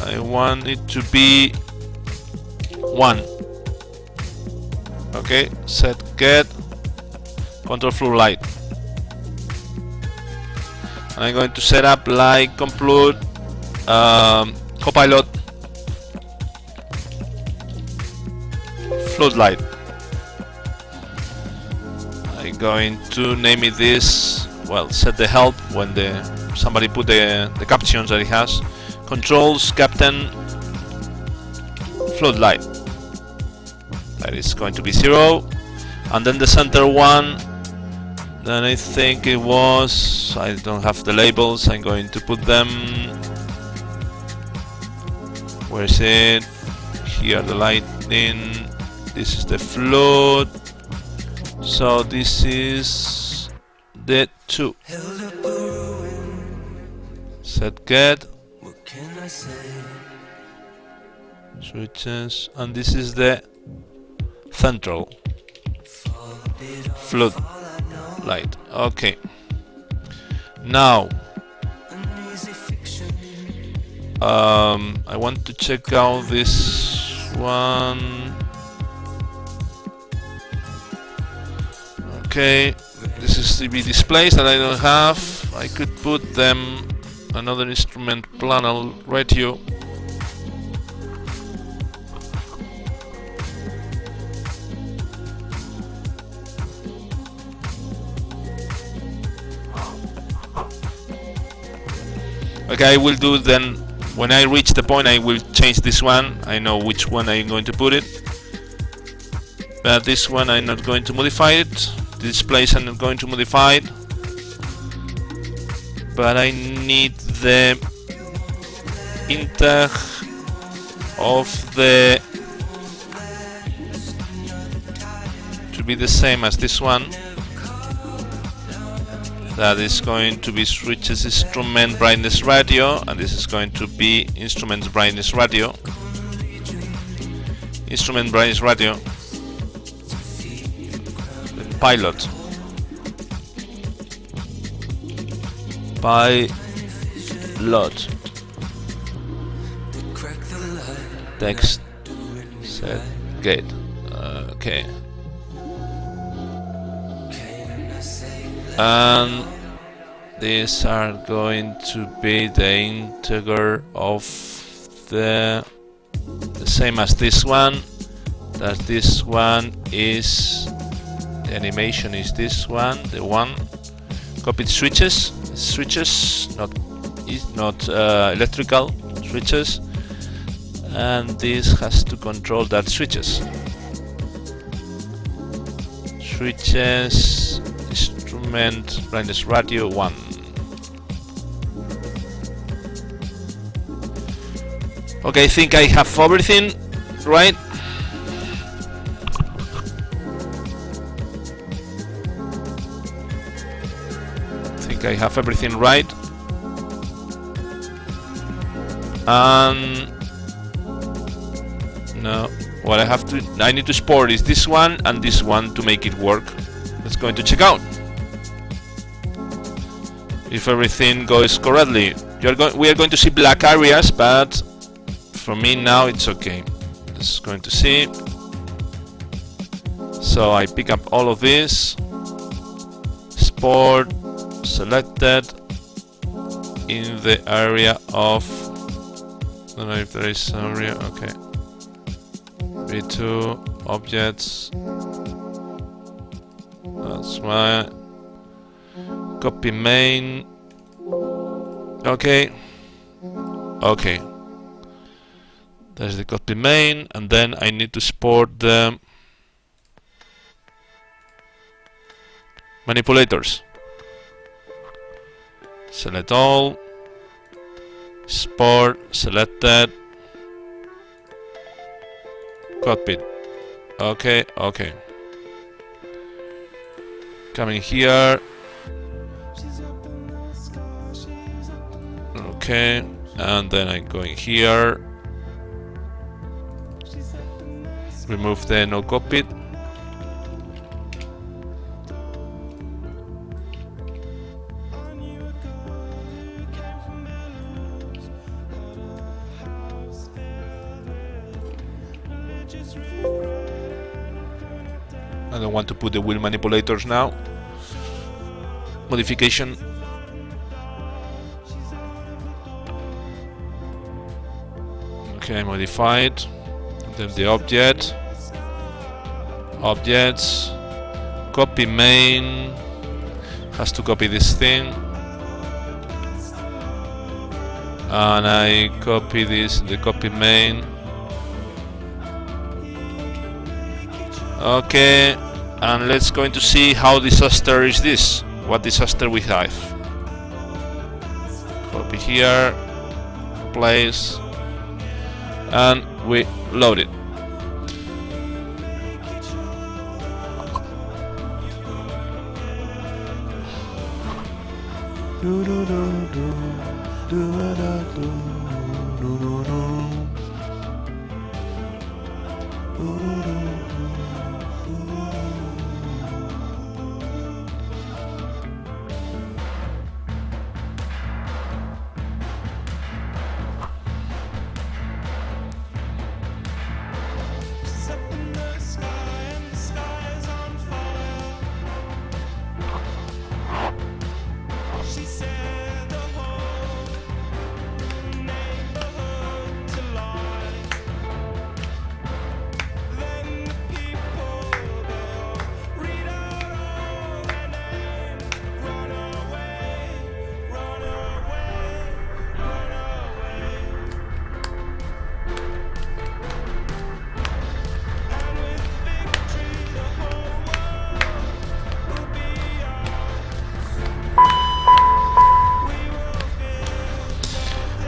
I want it to be 1. Okay, set get control flow light. And I'm going to set up like complete copilot floodlight. I'm going to name it this. Well, set the help when somebody put the captions that it has. Controls Captain Floodlight. That is going to be 0. And then the center one. Then I think it was. I don't have the labels. I'm going to put them. Where is it? Here the lightning. This is the flood. So this is the 2. Set get. What can I say? Switches, and this is the central flood light. Okay. Now I want to check out this one. Okay, this is the displays that I don't have. I could put them another instrument panel radio. Okay, I will do then, when I reach the point I will change this one. I know which one I'm going to put it. But this one I'm not going to modify it. The displays I'm not going to modify it. But I need the integ of the to be the same as this one. That is going to be switches instrument brightness radio, and this is going to be instrument brightness radio. Instrument brightness radio. The pilot. Pilot. Text. Set. Gate. Okay. And these are going to be the integer of the same as this one. That this one is the animation is this one, the one. Copied switches, not electrical switches, and this has to control that switches. Switches. Instrument brightness radio 1. Okay, I think I have everything right. I think I have everything right. And no, what I need to export is this one and this one to make it work. Let's go to check out. If everything goes correctly, we are going to see black areas, but for me now it's okay. Just going to see. So I pick up all of this, export, selected in the area of. I don't know if there is an area. Okay. V2 objects. That's my copy main. Okay. Okay. There's the copy main, and then I need to export the manipulators. Select all. Export. Selected. Cockpit. Okay. Okay. Coming here. Okay, and then I'm going here. Remove the no cockpit. I don't want to put the wheel manipulators now. Modification. Okay, modified. Then the object. Objects. Copy main. Has to copy this thing. And I copy this, the copy main. Okay, and let's going to see how disaster is this. What disaster we have. Copy here, place, and we load it.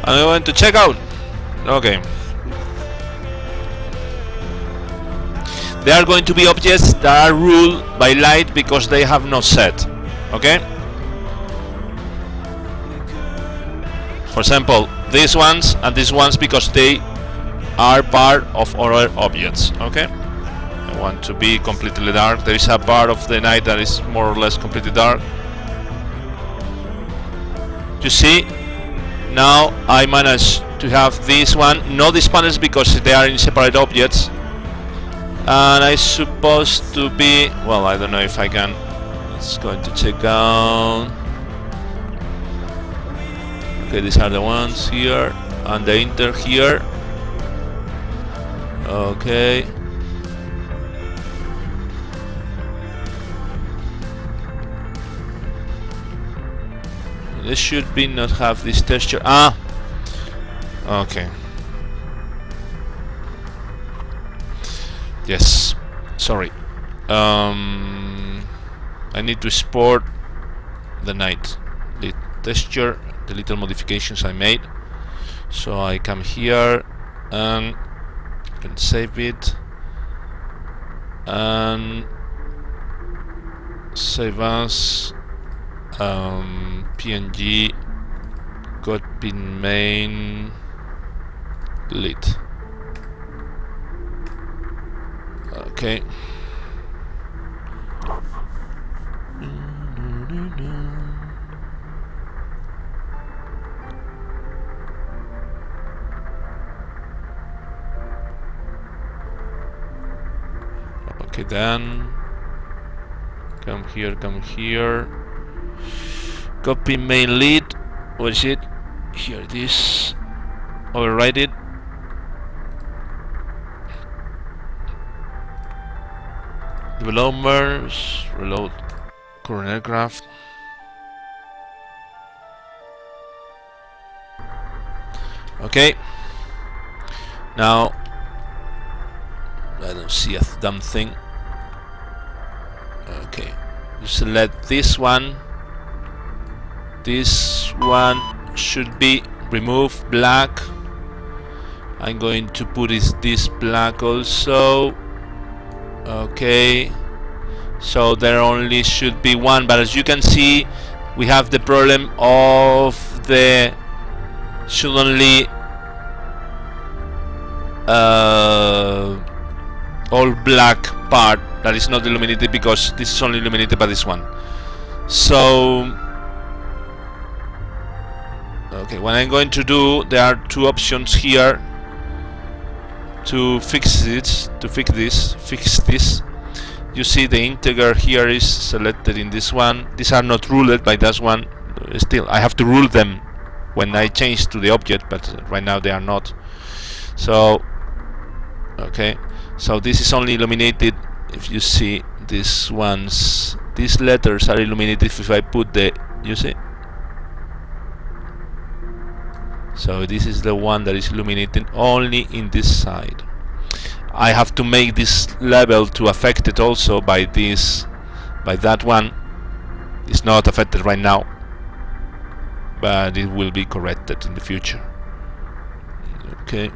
And we want to check out. Okay. There are going to be objects that are ruled by light because they have no set. Okay? For example, these ones and these ones because they are part of other objects. Okay? I want to be completely dark. There is a part of the night that is more or less completely dark. You see? Now I managed to have this one, not these panels because they are in separate objects, and I supposed to be, well, I don't know if I can. It's going to check out. Okay, these are the ones here, and the inter here. Okay. This should be not have this texture. Ah, okay. Yes, sorry. I need to export the night, the texture, the little modifications I made. So I come here and can save it and save as. PNG copy main delete. Okay. Okay, then come here. Copy main lead. Where is it? Here it is. Override it. Developers. Reload current aircraft. Okay. Now I don't see a damn thing. Okay. You select this one. This one should be remove black. I'm going to put this black also. Okay, so there only should be one, but as you can see we have the problem of the should only all black part that is not illuminated because this is only illuminated by this one. So okay, what I'm going to do, there are two options here to fix it, fix this. You see the integer here is selected in this one. These are not ruled by that one. Still, I have to rule them when I change to the object, but right now they are not. So, okay. So this is only illuminated if you see these ones. These letters are illuminated if I put the, you see? So this is the one that is illuminated only in this side. I have to make this level to affect it also by this, by that one. It's not affected right now, but it will be corrected in the future. Okay,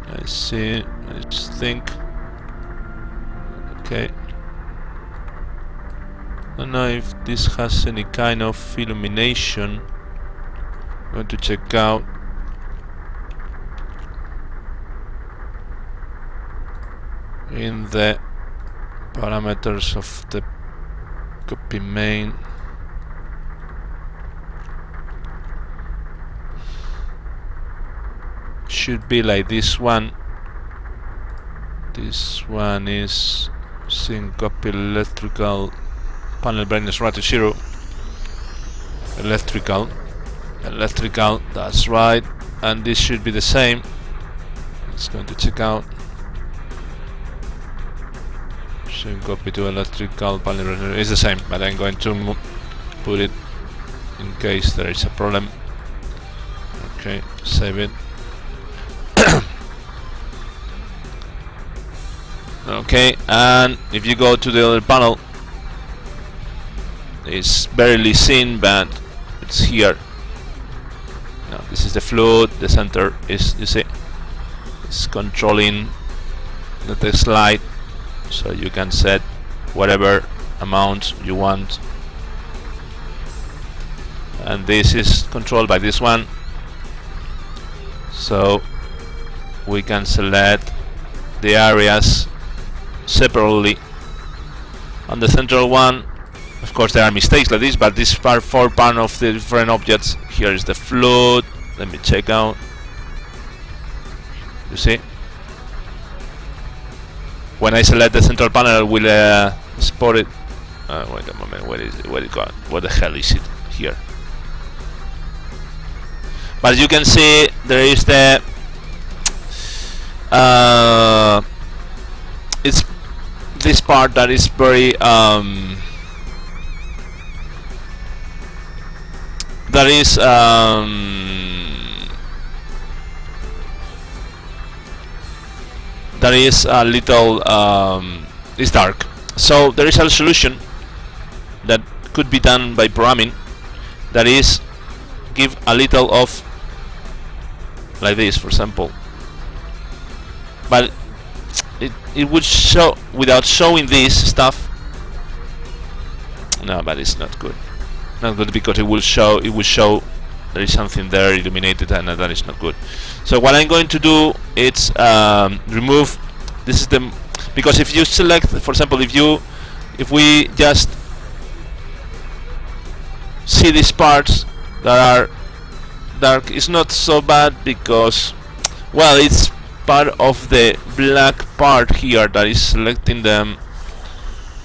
I see. I just think. Okay. I don't know if this has any kind of illumination. I'm going to check out. In the parameters of the copy main. Should be like this one. This one is sync copy electrical panel brightness ratio 0. Electrical, that's right. And this should be the same. It's going to check out. Sync copy to electrical panel brightness is the same, but I'm going to put it in case there is a problem. Okay, save it. Okay, and if you go to the other panel, it's barely seen, but it's here. Now this is the float. The center is, you see, it's controlling the text light, so you can set whatever amount you want. And this is controlled by this one, so we can select the areas separately. On the central one, of course there are mistakes like this, but this are for part of the different objects. Here is the float. Let me check out. You see, when I select the central panel, I will spot it. Wait a moment, where is it? Where it gone? Where the hell is it? Here. But you can see there is the it's this part that is very that is a little is dark. So there is a solution that could be done by programming, that is give a little of like this, for example, but it would show without showing this stuff. No, but it's not good. Not good because it will show there is something there illuminated, and that is not good. So what I'm going to do is remove. This is the, because if you select, for example, if we just see these parts that are dark, it's not so bad because, well, it's part of the black part here that is selecting them.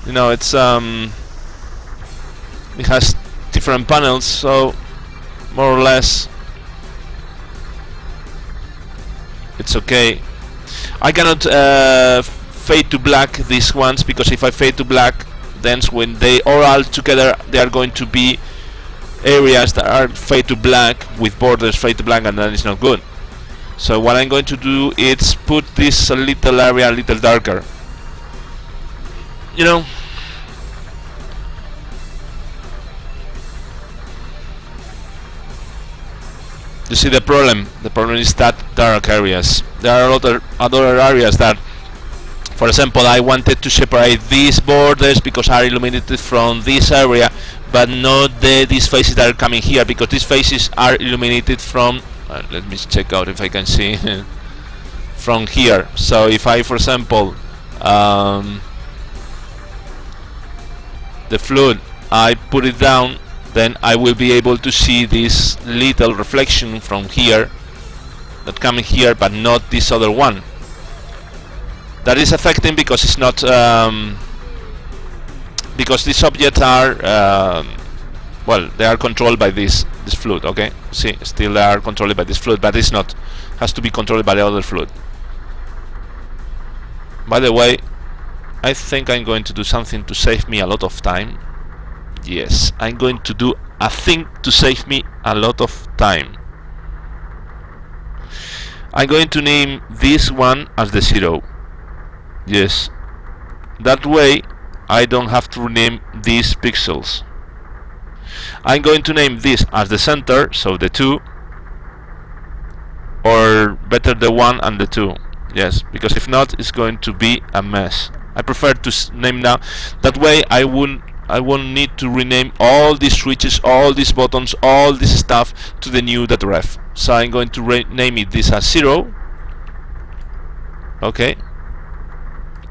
You know, it's it has different panels, so more or less it's okay. I cannot fade to black these ones, because if I fade to black, then when they are all together, they are going to be areas that are fade to black with borders fade to black, and that is not good. So what I'm going to do is put this little area a little darker. You know, you see the problem? The problem is that dark areas. There are other areas that, for example, I wanted to separate these borders because are illuminated from this area, but not these faces that are coming here, because these faces are illuminated from, let me check out if I can see from here. So if I, for example, the flood, I put it down, then I will be able to see this little reflection from here that coming here, but not this other one. That is affecting because it's not because these objects are well, they are controlled by this fluid. Okay, see, still they are controlled by this fluid, but it's not, has to be controlled by the other fluid. By the way, I think I'm going to do something to save me a lot of time. Yes, I'm going to do a thing to save me a lot of time. I'm going to name this one as the 0. Yes, that way I don't have to rename these pixels. I'm going to name this as the center, so the 2, or better the 1 and the 2. Yes, because if not, it's going to be a mess. I prefer to name now. That way I won't need to rename all these switches, all these buttons, all this stuff to the new .ref. So I'm going to name it this as 0. Okay,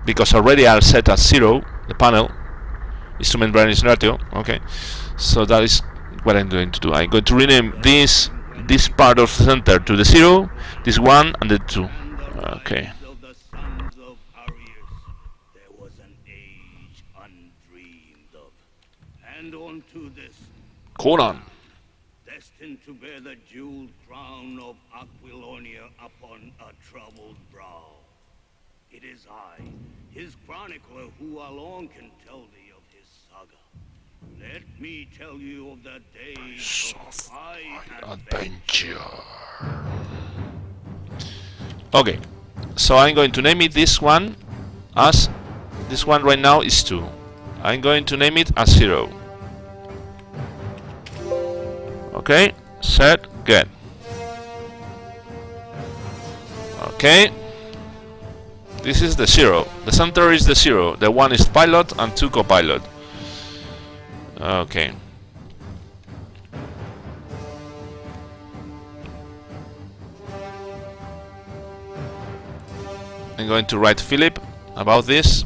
because already I'll set as 0 the panel instrument brightness ratio. Okay, so that is what I'm going to do. I'm going to rename this part of the center to the 0, this 1 and the 2. Okay. Of the sons of Arius, there was an age undreamed of, and unto this, Conan. destined to bear the jeweled crown of Aquilonia upon a troubled brow. It is I, his chronicler, who alone can tell thee of his saga. Let me tell you of the days of high adventure. Okay, so I'm going to name it this one as, this one right now is 2. I'm going to name it as 0. Okay, set, get. Okay, this is the 0. The center is the 0. The 1 is pilot and 2 copilot. Okay. I'm going to write Philip about this.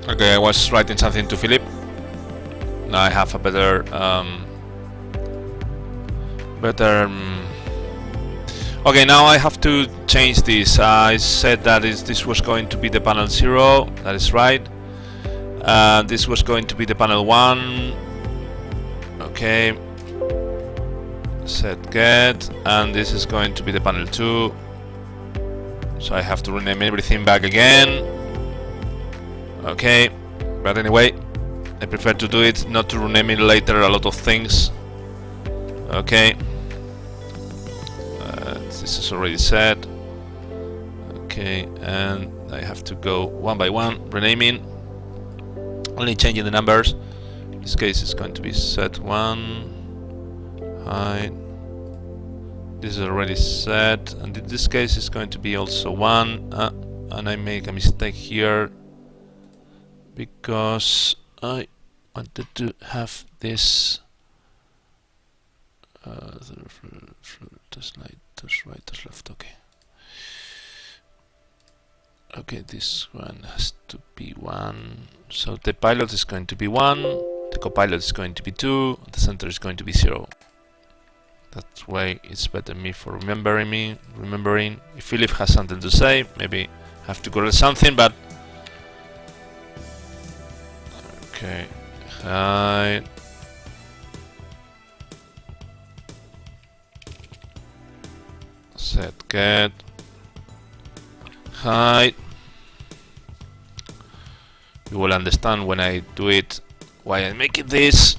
Okay, I was writing something to Philip. Now I have a better okay, now I have to change this. I said that this was going to be the panel 0, that is right. This was going to be the panel 1. Okay. Set get, and this is going to be the panel 2. So I have to rename everything back again. Okay, but anyway, I prefer to do it, not to rename it later a lot of things. Okay. This is already set. Okay, and I have to go one by one, renaming, only changing the numbers. In this case it's going to be set 1, hide. This is already set, and in this case it's going to be also 1, and I make a mistake here because I wanted to have this that's right, that's left. Okay, this one has to be 1. So the pilot is going to be 1, the copilot is going to be 2, the center is going to be 0. That's why it's better me for remembering. If Philip has something to say, maybe have to correct something, but okay. Hide. Set get. Hide. You will understand when I do it why I'm making this,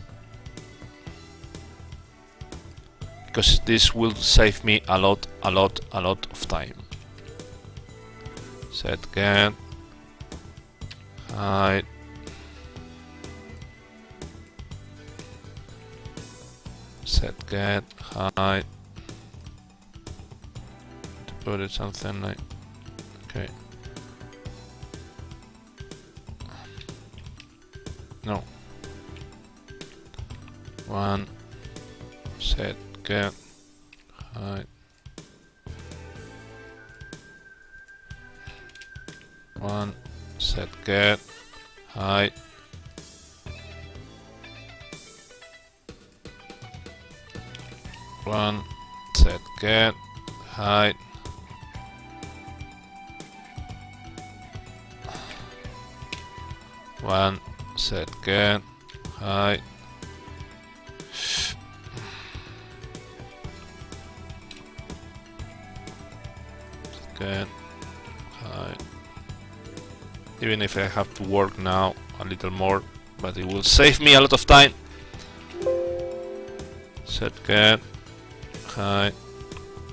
because this will save me a lot of time. Set get. Hide. Set get. Hide. To put it something like, okay. No. 1. Set get. Hide. 1. Set get. Hide. 1. Set get. Hide. 1. Set get. Hide. Get. Hide. Even if I have to work now a little more, but it will save me a lot of time. Set get. Hide.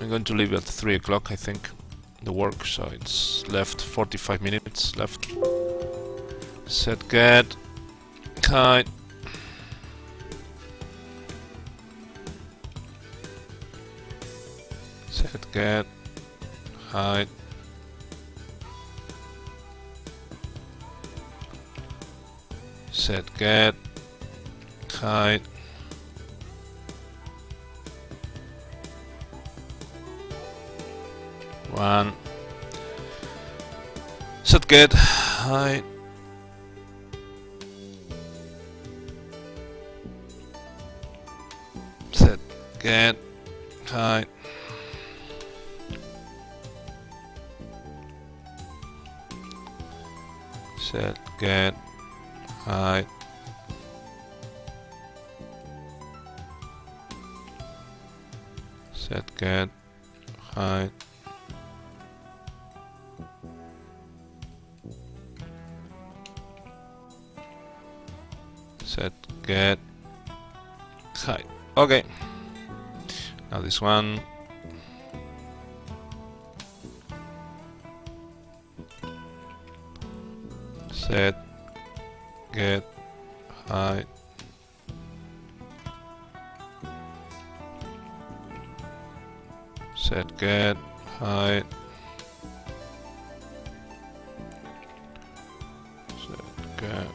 I'm going to leave at 3 o'clock, I think, the work, so it's left 45 minutes left. Set get. Hide. Set get. Hide. Set get. Hide. 1. Set get. Hide. Set get. Hide. Set get. Hide. Set get. Hide. Set get. Hide. Okay. Now this one. Set get. Hide. Set get. Hide. Set get.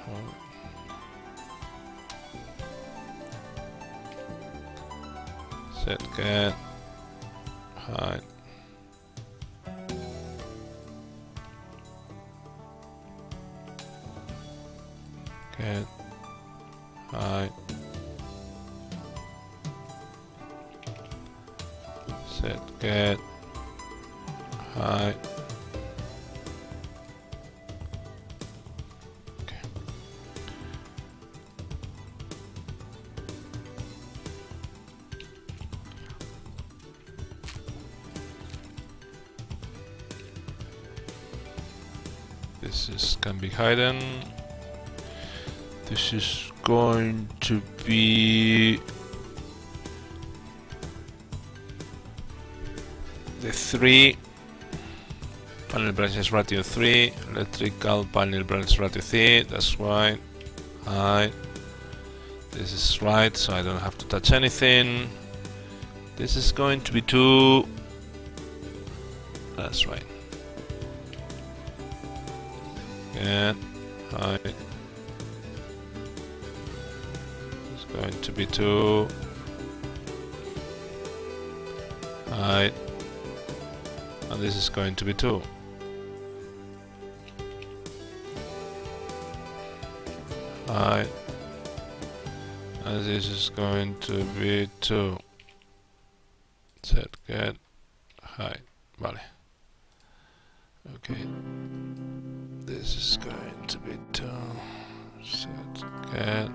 Hide. Set get. Hide. get height, set get height. Okay. This can be hidden. This is going to be the 3 panel branches ratio 3, electrical panel branch ratio 3. That's right. Right. This is right, so I don't have to touch anything. This is going to be 2. That's right. Yeah. Height. It's going to be 2. Height. And this is going to be 2. Height. And this is going to be 2. Set get height. Vale. Okay. This is going to be 2. Set get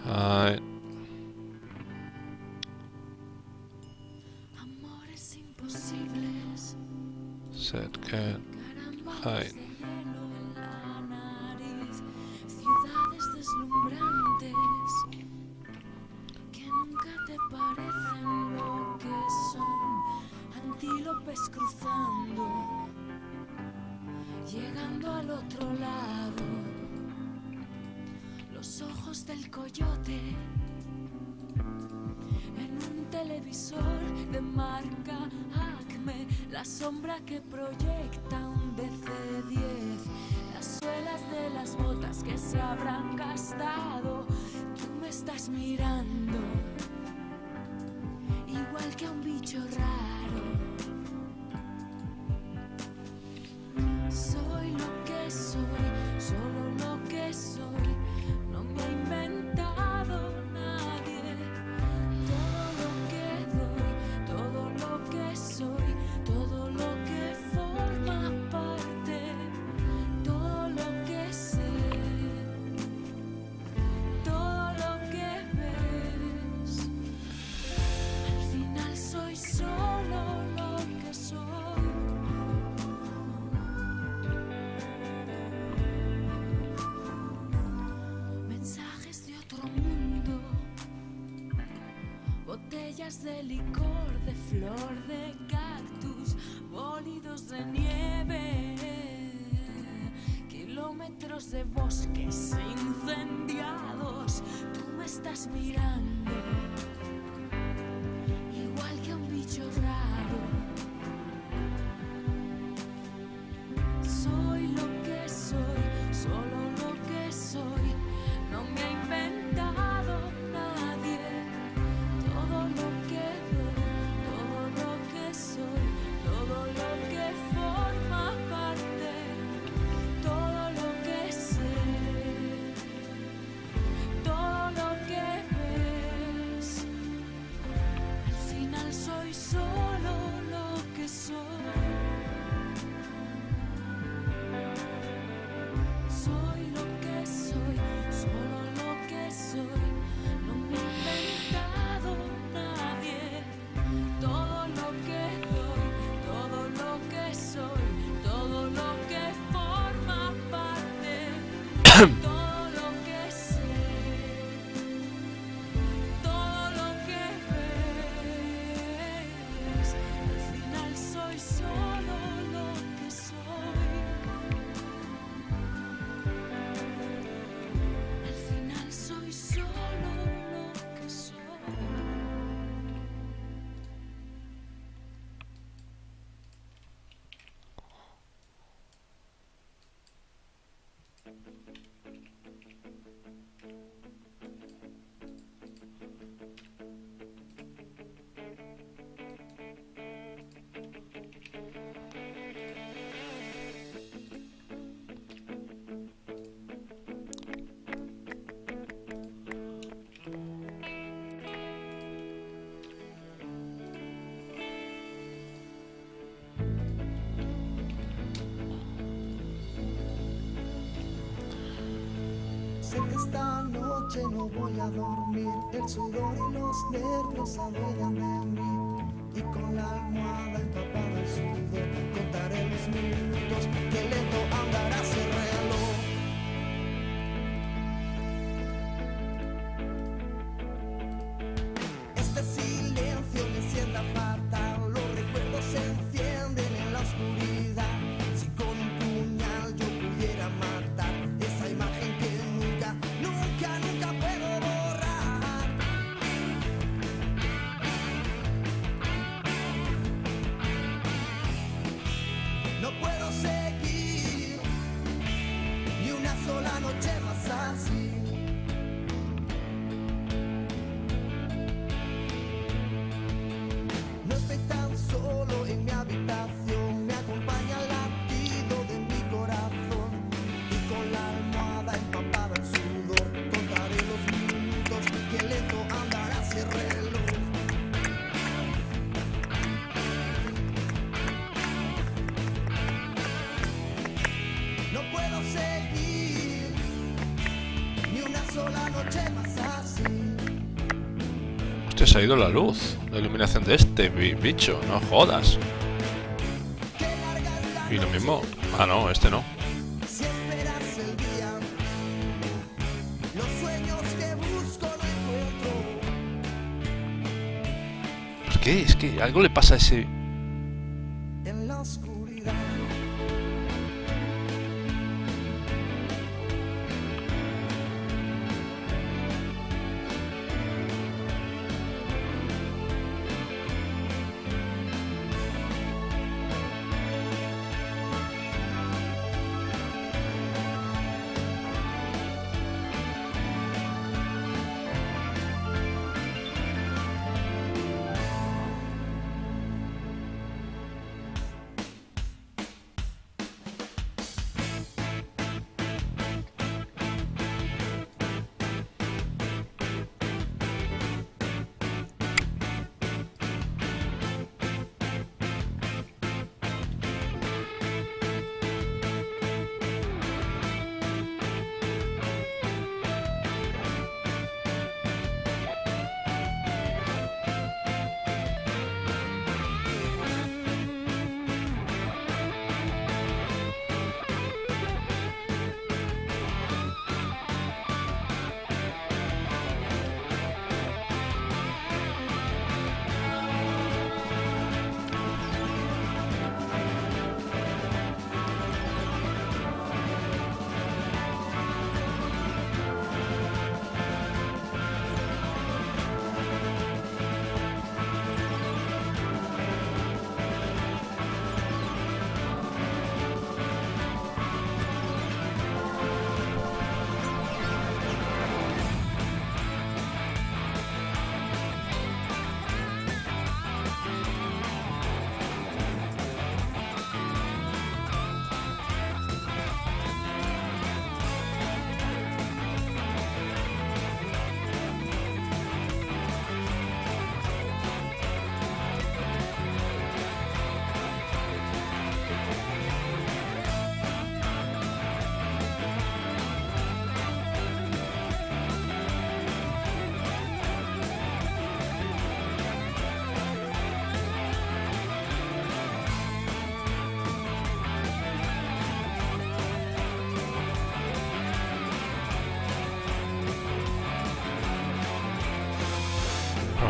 height. Amores imposibles, Set get height. de hielo en la nariz, ciudades deslumbrantes que nunca te parecen lo que son, antílopes cruzando, llegando al otro lado, los ojos del coyote en un televisor de marca Acme, la sombra que proyecta un DC-10, las suelas de las botas que se habrán gastado. Tú me estás mirando igual que a un bicho raro. Soy lo que soy, solo lo que soy, no me ha inventado nadie. Todo lo que doy, todo lo que soy, todo lo que forma parte, todo lo que sé, todo lo que ves. Al final soy solo lo que soy. Mensajes de otro mundo, botellas de licor, de flor, de cactus, bólidos de nieve, kilómetros de bosques incendiados. Tú me estás mirando igual que a un bicho raro. Soy lo que soy, solo lo que soy, no me ha inventado nadie. Todo lo que doy, todo lo que soy, todo lo que forma parte, todo lo que sé, todo lo que ves. esta noche no voy a dormir. El sudor y los nervios adueñan de mí. Y con la almohada empapada en sudor contaré los minutos que lento andará ese reloj. Este silencio me sienta fatal. Los recuerdos se encienden en la oscuridad. Si con un puñal yo pudiera matar esa imagen que nunca, nunca, nunca puedo borrar. No puedo seguir ni una sola noche más así. No estoy tan solo en mi habitación, me acompaña el latido de mi corazón. Y con la almohada empapada en sudor contaré los minutos que lento andará ese reloj. No puedo seguir ni una sola noche más así. Hostia, se ha ido la luz. La iluminación de este bicho. No jodas. Qué larga es la Y lo noche, mismo. Ah, no, este no. si esperas el día. Los sueños que busco no encuentro. ¿Por qué? Es que algo le pasa a ese... En la oscuridad.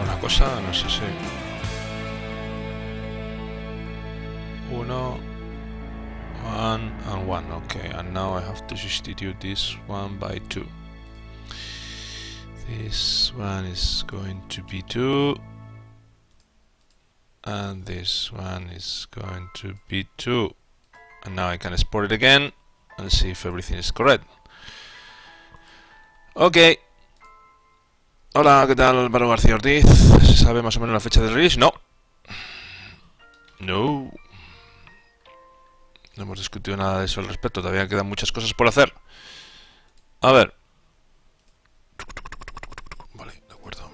Una cosa, no sé si... Uno... One and one, okay. And now I have to substitute this one by 2. This one is going to be 2. And this one is going to be 2. And now I can export it again and see if everything is correct. Ok. Hola, ¿qué tal? Álvaro García Ortiz. ¿Se sabe más o menos la fecha de release? No. No. No hemos discutido nada de eso al respecto. Todavía quedan muchas cosas por hacer. A ver. Vale, de acuerdo.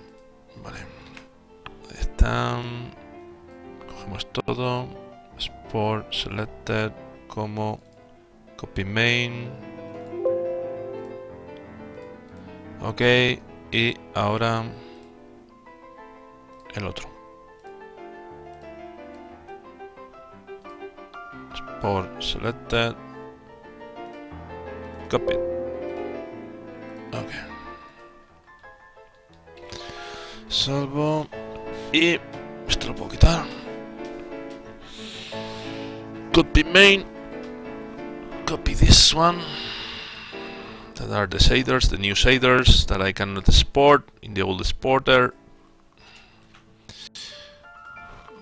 Vale. Ahí está. Cogemos todo. Export, selected, como copy main. Ok, y ahora el otro. Export selected. Copy. Ok. Salvo. Y esto lo puedo quitar. Copy main. Copy this one. That are the shaders, the new shaders that I cannot export in the old exporter.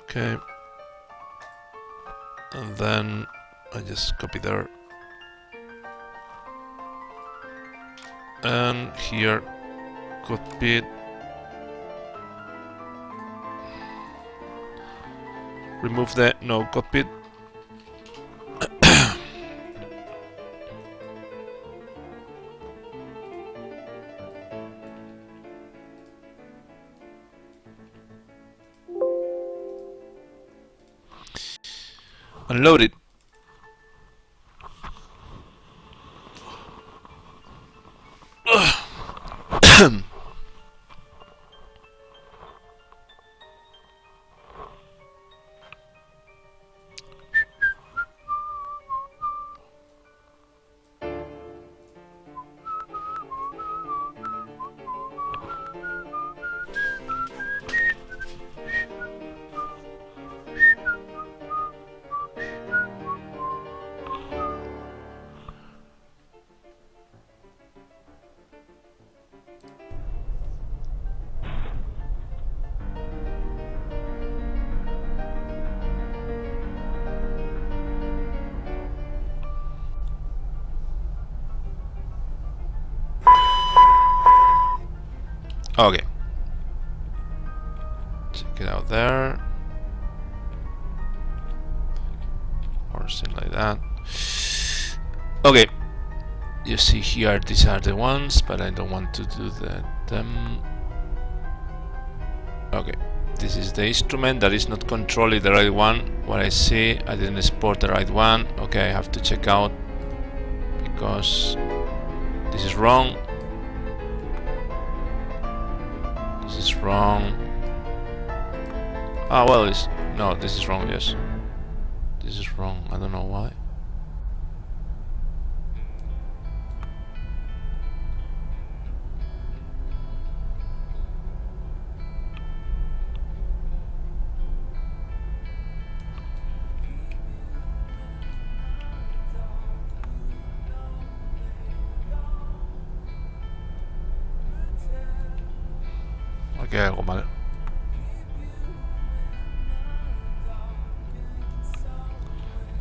Okay. And then I just copy there. And here, copy it. Remove the no copy. Unload it. Okay. Check it out there. Or something like that. Okay. You see here, these are the ones, but I don't want to do them. Okay. This is the instrument that is not controlling the right one. What I see, I didn't export the right one. Okay, I have to check out because this is wrong. This is wrong. Ah, well, no, this is wrong, yes. This is wrong, I don't know why. Aquí hay algo mal.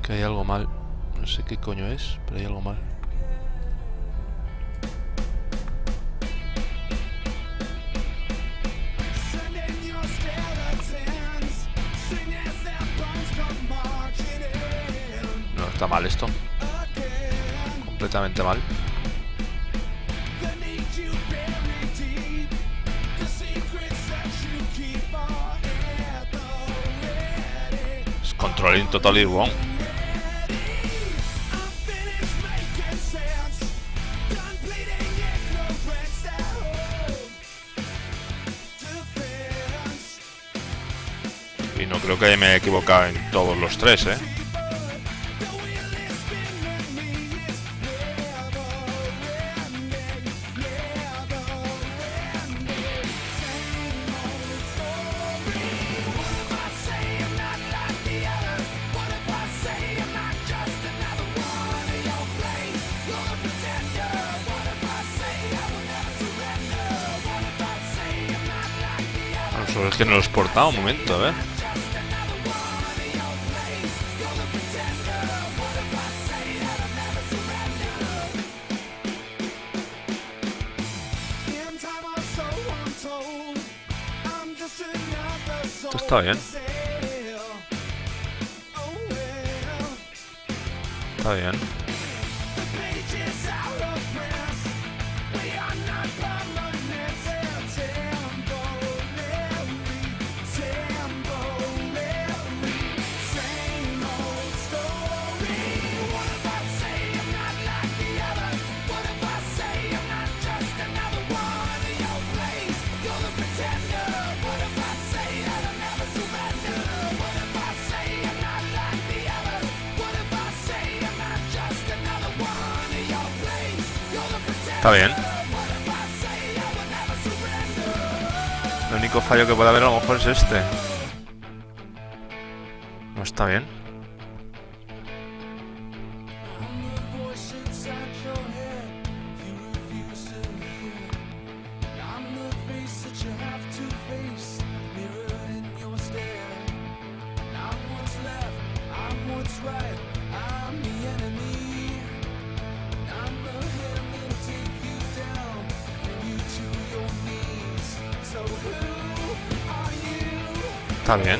Que hay algo mal. No sé qué coño es, pero hay algo mal. No, está mal esto. Completamente mal. Es controlling totally wrong. Y no creo que me haya equivocado en todos los tres, ¿eh? Solo es que no lo he exportado, un momento, a ver. Esto está bien. Está bien. Está bien. El único fallo que puede haber a lo mejor es este. No está bien. Está bien.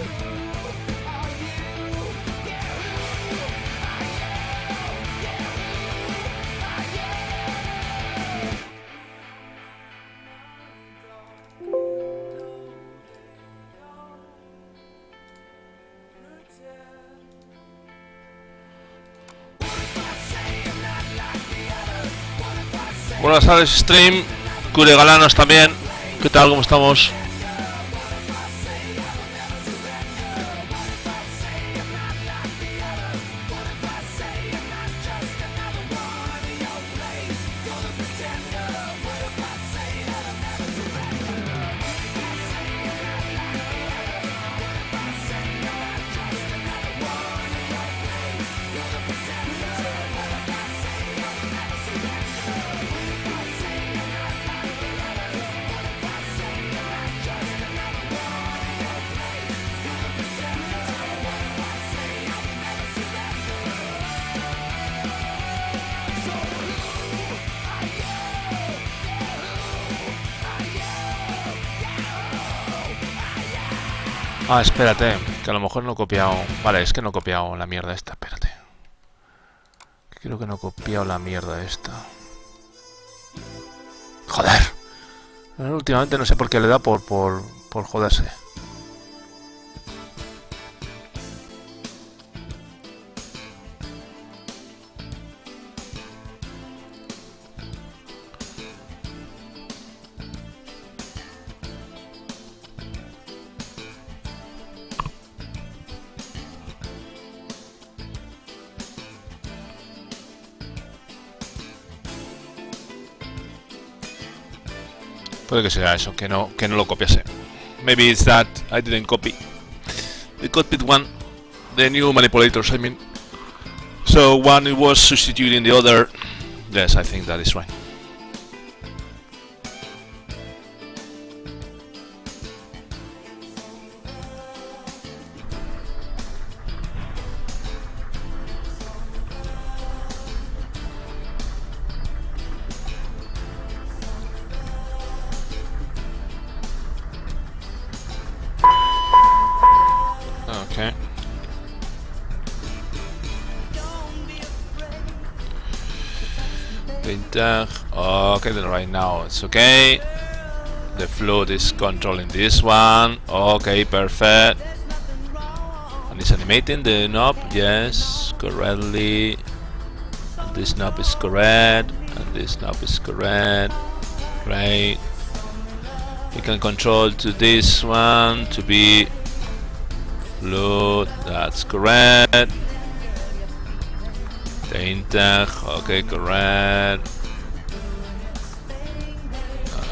Buenas tardes, stream. Cure Galanos también. ¿Qué tal? ¿Cómo estamos? Ah, espérate, que a lo mejor no he copiado... Vale, es que no he copiado la mierda esta, espérate. Creo que no he copiado la mierda esta. Joder. Últimamente no sé por qué le da por joderse. Puede que sea eso, que no lo copiase. Maybe it's that I didn't copy. The copied one, the new manipulators, I mean. So one was substituting the other. Yes, I think that is right. Okay. Okay, then right now it's okay. The float is controlling this one. Okay, perfect. And it's animating the knob. Yes, correctly. And this knob is correct. And this knob is correct. Great. We can control to this one to be float. That's correct. The intake, okay, correct.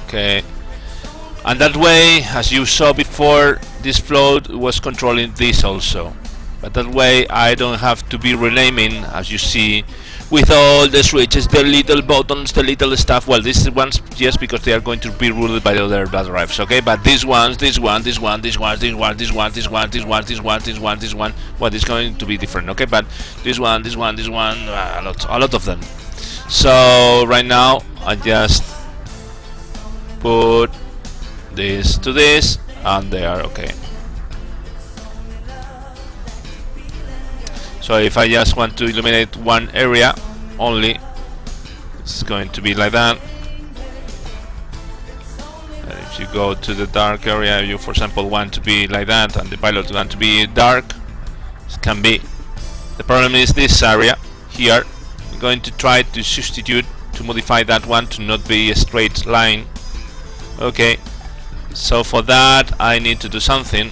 Okay, and that way, as you saw before, this float was controlling this also. But that way I don't have to be renaming, as you see, with all the switches, the little buttons, the little stuff. Well, these ones, yes, because they are going to be ruled by the other blood drives, okay? But these ones, this one, this one, this one, this one, this one, this one, this one, this one, this one, this one, well, it's going to be different, okay? But this one, this one, this one, a lot of them. So right now I just put this to this, and they are okay. So if I just want to illuminate one area only, it's going to be like that. And if you go to the dark area, you for example want to be like that, and the pilot want to be dark, it can be. The problem is this area here. I'm going to try to substitute, to modify that one to not be a straight line. Okay, so for that I need to do something.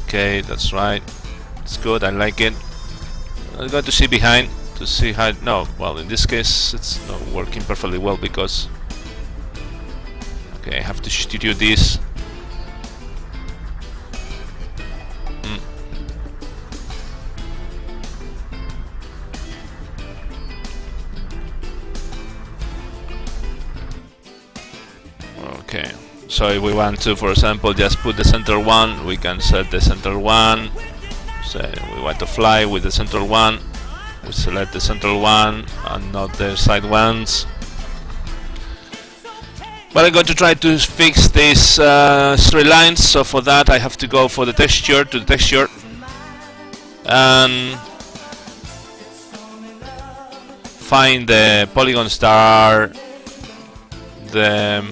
Okay, that's right. It's good, I like it. I'm going to see behind to see how. No, well, in this case it's not working perfectly well because. Okay, I have to studio this. Okay, so if we want to, for example, just put the center one, we can set the center one. So we want to fly with the center one, we select the center one and not the side ones. But I'm going to try to fix these straight lines, so for that I have to go for the texture, to the texture, and find the polygons that are the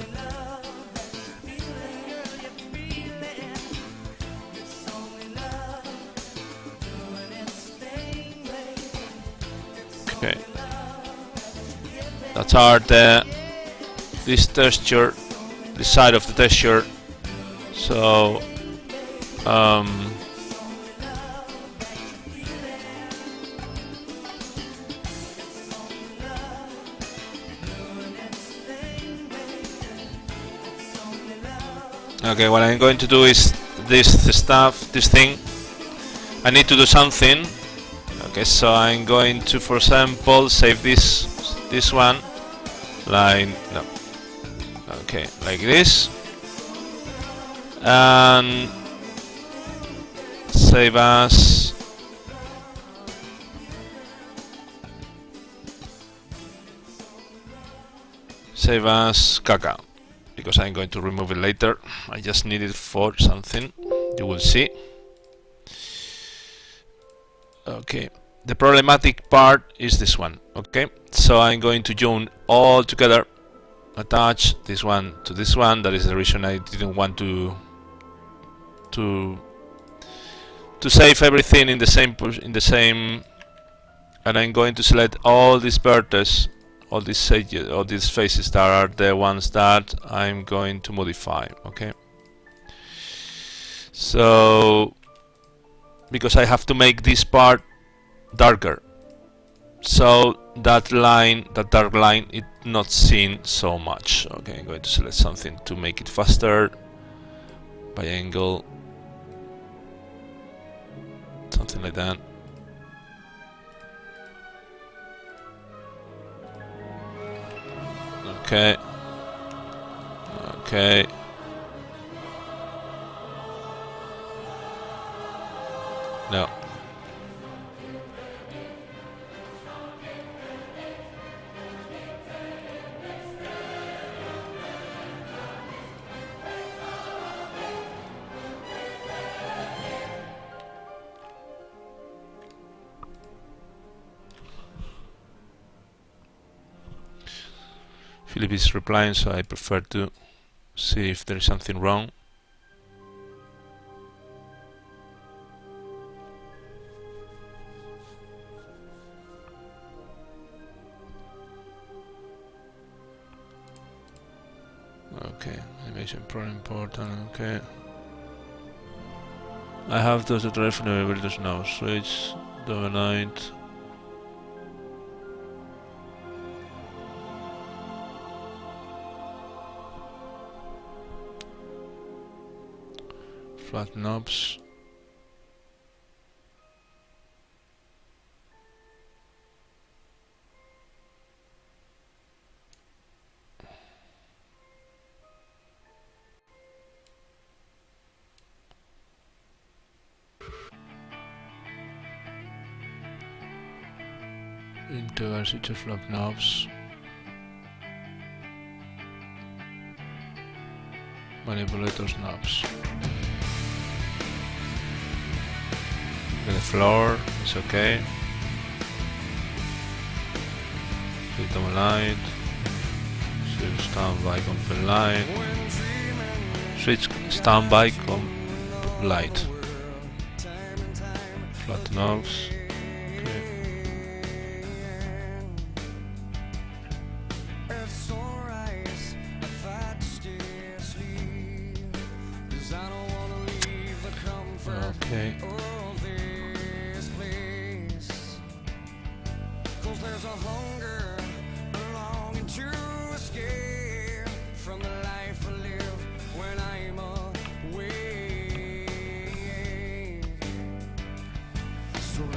okay, that are this texture, this side of the texture. So okay, what I'm going to do is this stuff, this thing. I need to do something. Okay, so I'm going to, for example, save this one, like no. Okay, like this, and save as caca, because I'm going to remove it later. I just need it for something, you will see. Okay, the problematic part is this one. Okay, so I'm going to join all together, attach this one to this one. That is the reason I didn't want to save everything in the same. And I'm going to select all these vertices, all these edges, all these faces that are the ones that I'm going to modify. Okay, so because I have to make this part darker, so that line, that dark line, it's not seen so much. Okay, I'm going to select something to make it faster, by angle, something like that. Okay, okay. No. Philip is replying, so I prefer to see if there is something wrong. Okay, animation problem important. Okay, I have those that reference now. Switch, dominate. Flat knobs. Integrate flap knobs. Manipulators knobs. The floor is okay. Click on light. Switch standby comp light. Switch standby comp light. Flat knobs. Okay. Okay.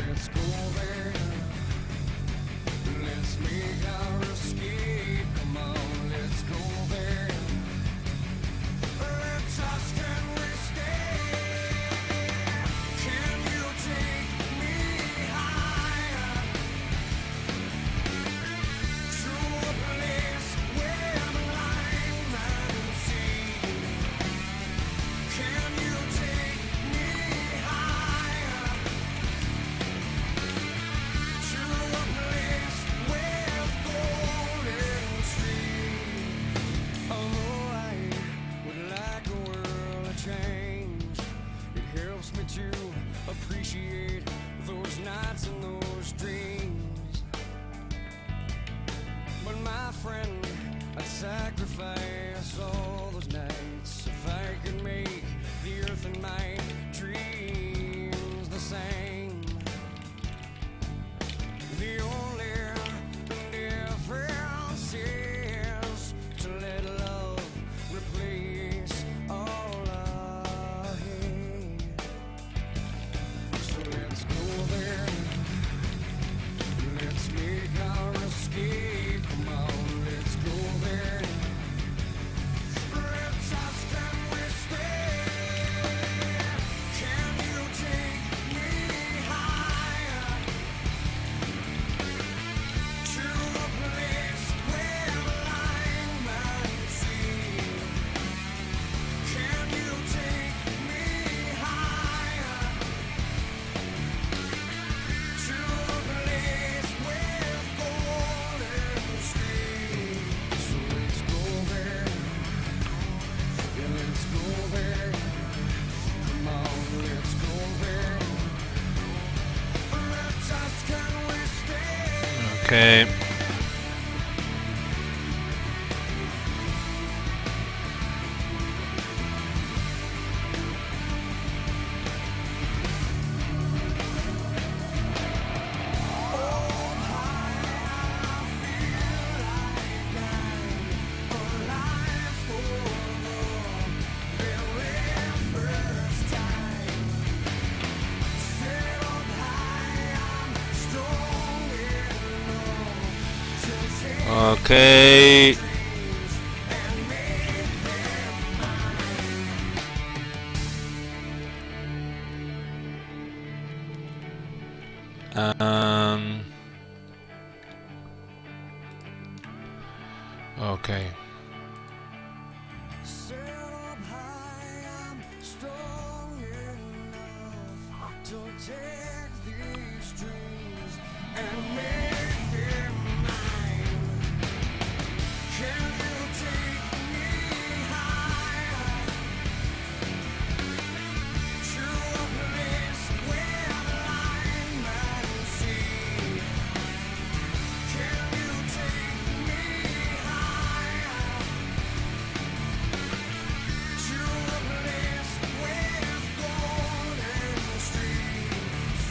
let's go there. Let's make our escape. Come on, let's go there. Just can we stay? Can you take me higher to a place where the blind man see? Can you take me higher to a place with golden streams? Although I would like a world to change, it helps me to appreciate those nights and those dreams. But my friend, I'd sacrifice all those nights if I could make the earth and my dreams the same. The only difference is to let love replace all our hate. So let's go there. Let's make our escape. Come on, let's go there. Just can we stay? Can you take me higher to a place where the blind man see? Can you take me higher to a place with golden streams? So let's go there. Yeah, let's go there. Come on, let's go there. Just can we stay? Okay. Okay. Okay. Set up high, I'm strong enough to take these dreams and make them mine. Can you take me higher to a place where blind man see? Can you take me higher to a place with golden streams?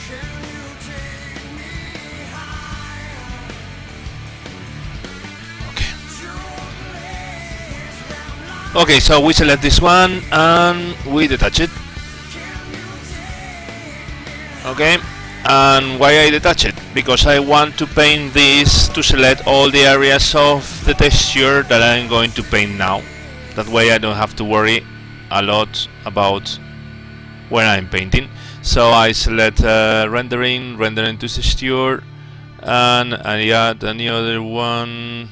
Can you take me higher Okay. to a place where blind? Okay, so we select this one and we detach it. Okay, and why I detach it? Because I want to paint this to select all the areas of the texture that I'm going to paint now. That way I don't have to worry a lot about when I'm painting. So I select rendering to texture, and I add any other one,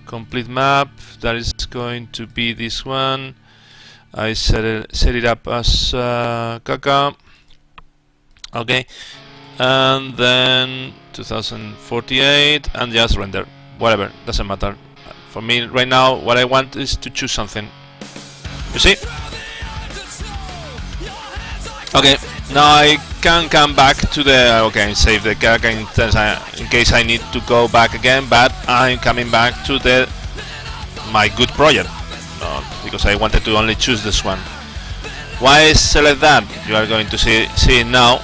complete map. That is going to be this one. I set it up as Kaka. Okay, and then 2048 and just render, whatever, doesn't matter for me right now. What I want is to choose something, you see. Okay, now I can come back to the, okay, save the Kaka in case I need to go back again, but I'm coming back to my good project, because I wanted to only choose this one. Why select that? You are going to see it now.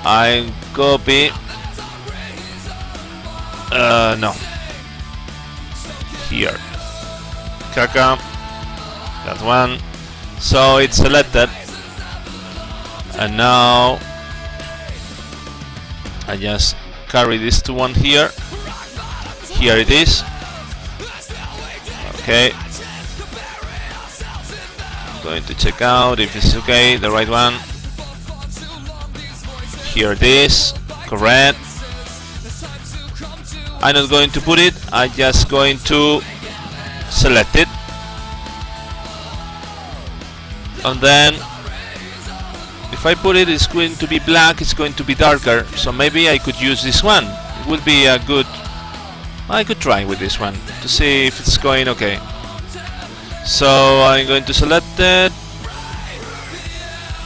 I copy. No. Here. Kaka. That one. So it's selected. And now I just carry this to one here. Here it is. Okay. I'm going to check out if it's okay, the right one. Here it is. Correct. I'm not going to put it, I'm just going to select it. And then if I put it, it's going to be black, it's going to be darker, so maybe I could use this one. It would be a good... I could try with this one to see if it's going okay. So I'm going to select it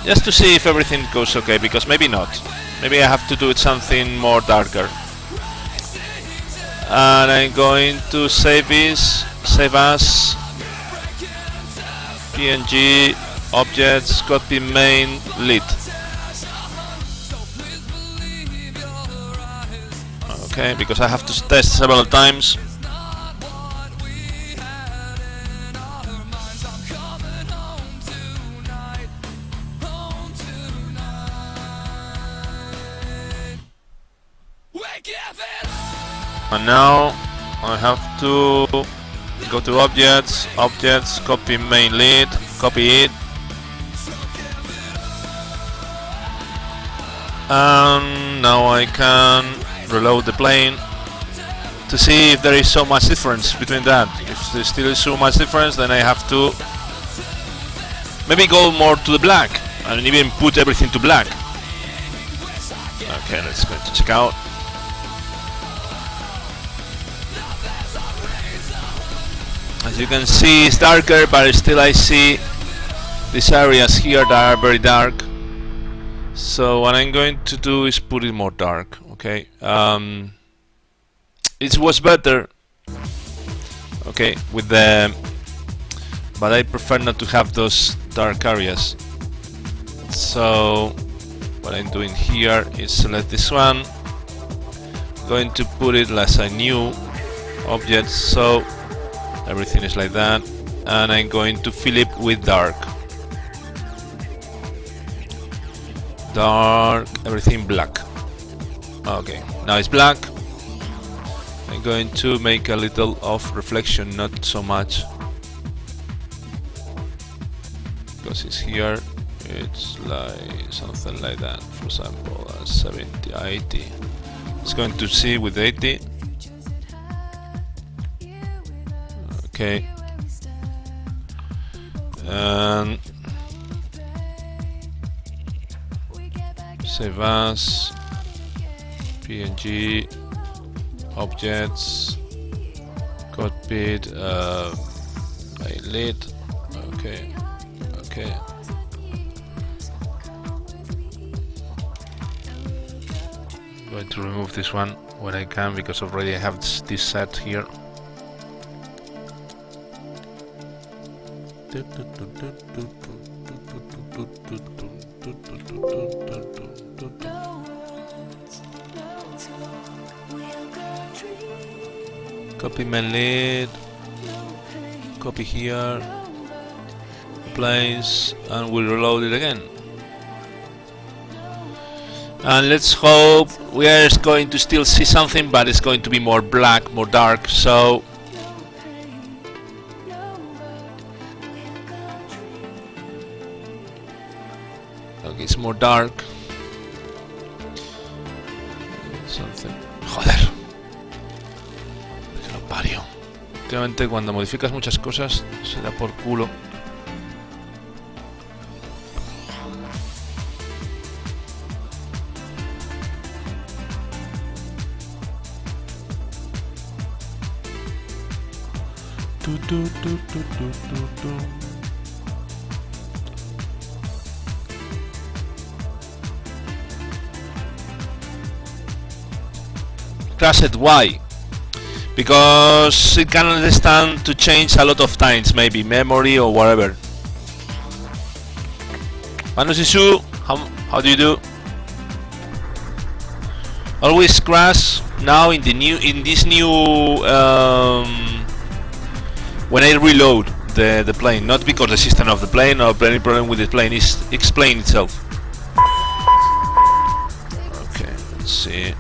just to see if everything goes okay, because maybe not. Maybe I have to do it something more darker. And I'm going to save this, save as PNG objects, copy main lead. Okay, because I have to test several times. And now I have to go to objects, copy main lead, copy it. And now I can reload the plane to see if there is so much difference between that. If there still is so much difference, then I have to maybe go more to the black and even put everything to black. Okay, let's go to check out. As you can see, it's darker, but still I see these areas here that are very dark. So what I'm going to do is put it more dark. Okay, it was better. Okay, with the, but I prefer not to have those dark areas. So what I'm doing here is select this one. I'm going to put it as a new object. So everything is like that, and I'm going to fill it with dark, everything black. Okay, now it's black. I'm going to make a little of reflection, not so much, because it's here. It's like something like that. For example, 70, 80. It's going to see with 80. Okay, and save as PNG objects, cockpit, lead. Okay, okay. I'm going to remove this one when I can, because already I have this set here. Copy main lead, copy here, place, and we'll reload it again. And let's hope we are going to still see something, but it's going to be more black, more dark. So okay, it's more dark. Something. Joder. Que lo parió. Últimamente cuando modificas muchas cosas se da por culo. Crashed, why? Because it can understand to change a lot of times, maybe memory or whatever. Manu Sisu, how do you do? Always crash now in this new when I reload the plane, not because the system of the plane or any problem with the plane is explain itself. Okay, Let's see.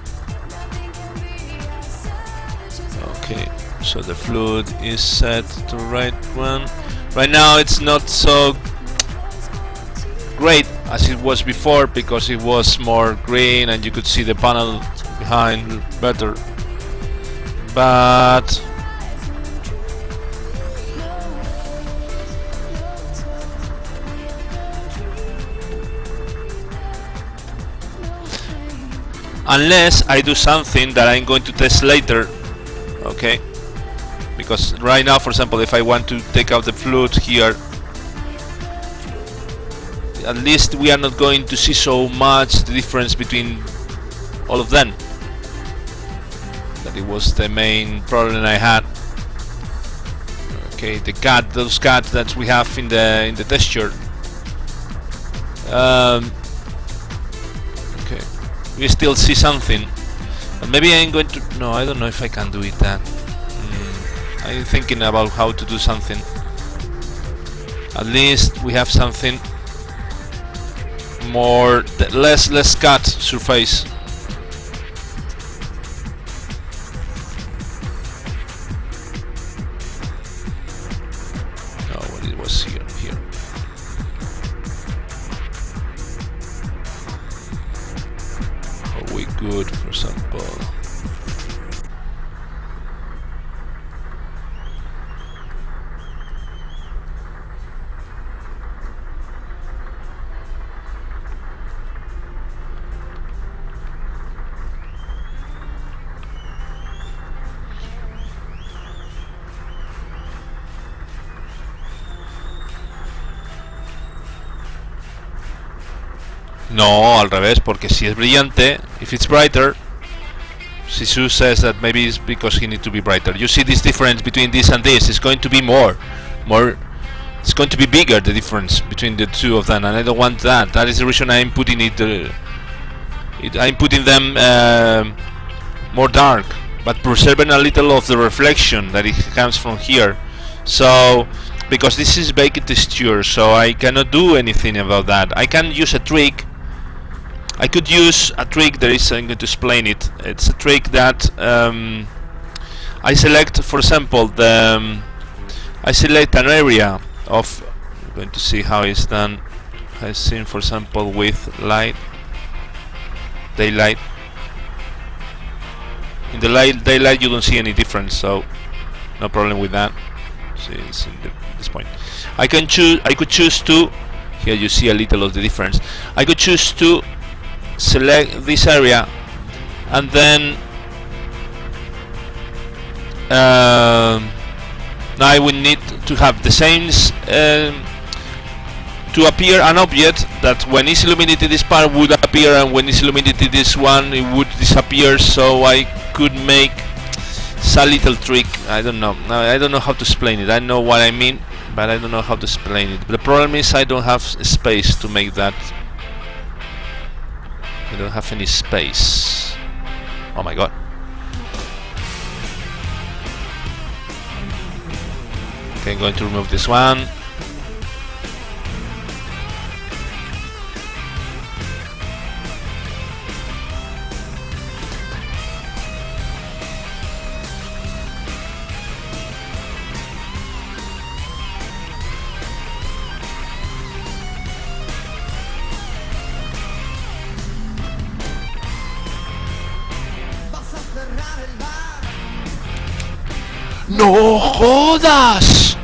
Okay, so the fluid is set to right one. Right now it's not so great as it was before because it was more green and you could see the panel behind better. But unless I do something that I'm going to test later, okay? Because right now, for example, if I want to take out the fluid here, at least we are not going to see so much the difference between all of them. That it was the main problem I had. Okay, the cut, those cuts that we have in the texture. Okay, we still see something. But maybe I'm going to. No, I don't know if I can do it that. I'm thinking about how to do something. At least we have something more, less cut surface. Oh, what it was here. Are we good, for example? No, al revés, porque si es brillante, if it's brighter, Sisu says that maybe it's because he needs to be brighter. You see this difference between this and this, it's going to be more, it's going to be bigger, the difference between the two of them, and I don't want that. That is the reason I'm putting I'm putting them more dark, but preserving a little of the reflection that it comes from here. So, because this is baked texture, so I cannot do anything about that. I can use a trick. I could use a trick. I'm going to explain it. It's a trick that I select, for example, I select an area of. I'm going to see how it's done. I've seen, for example, with daylight. In the daylight, you don't see any difference, so no problem with that. See, it's in this point. I could choose to. Here you see a little of the difference. I could choose to select this area and then now I would need to have the same to appear an object that when it's illuminated this part would appear, and when it's illuminated this one it would disappear. So I could make a little trick. I don't know how to explain it. I know what I mean, but I don't know how to explain it. The problem is I don't have space to make that. I don't have any space. Oh my god. Okay, I'm going to remove this one. ¡No jodas!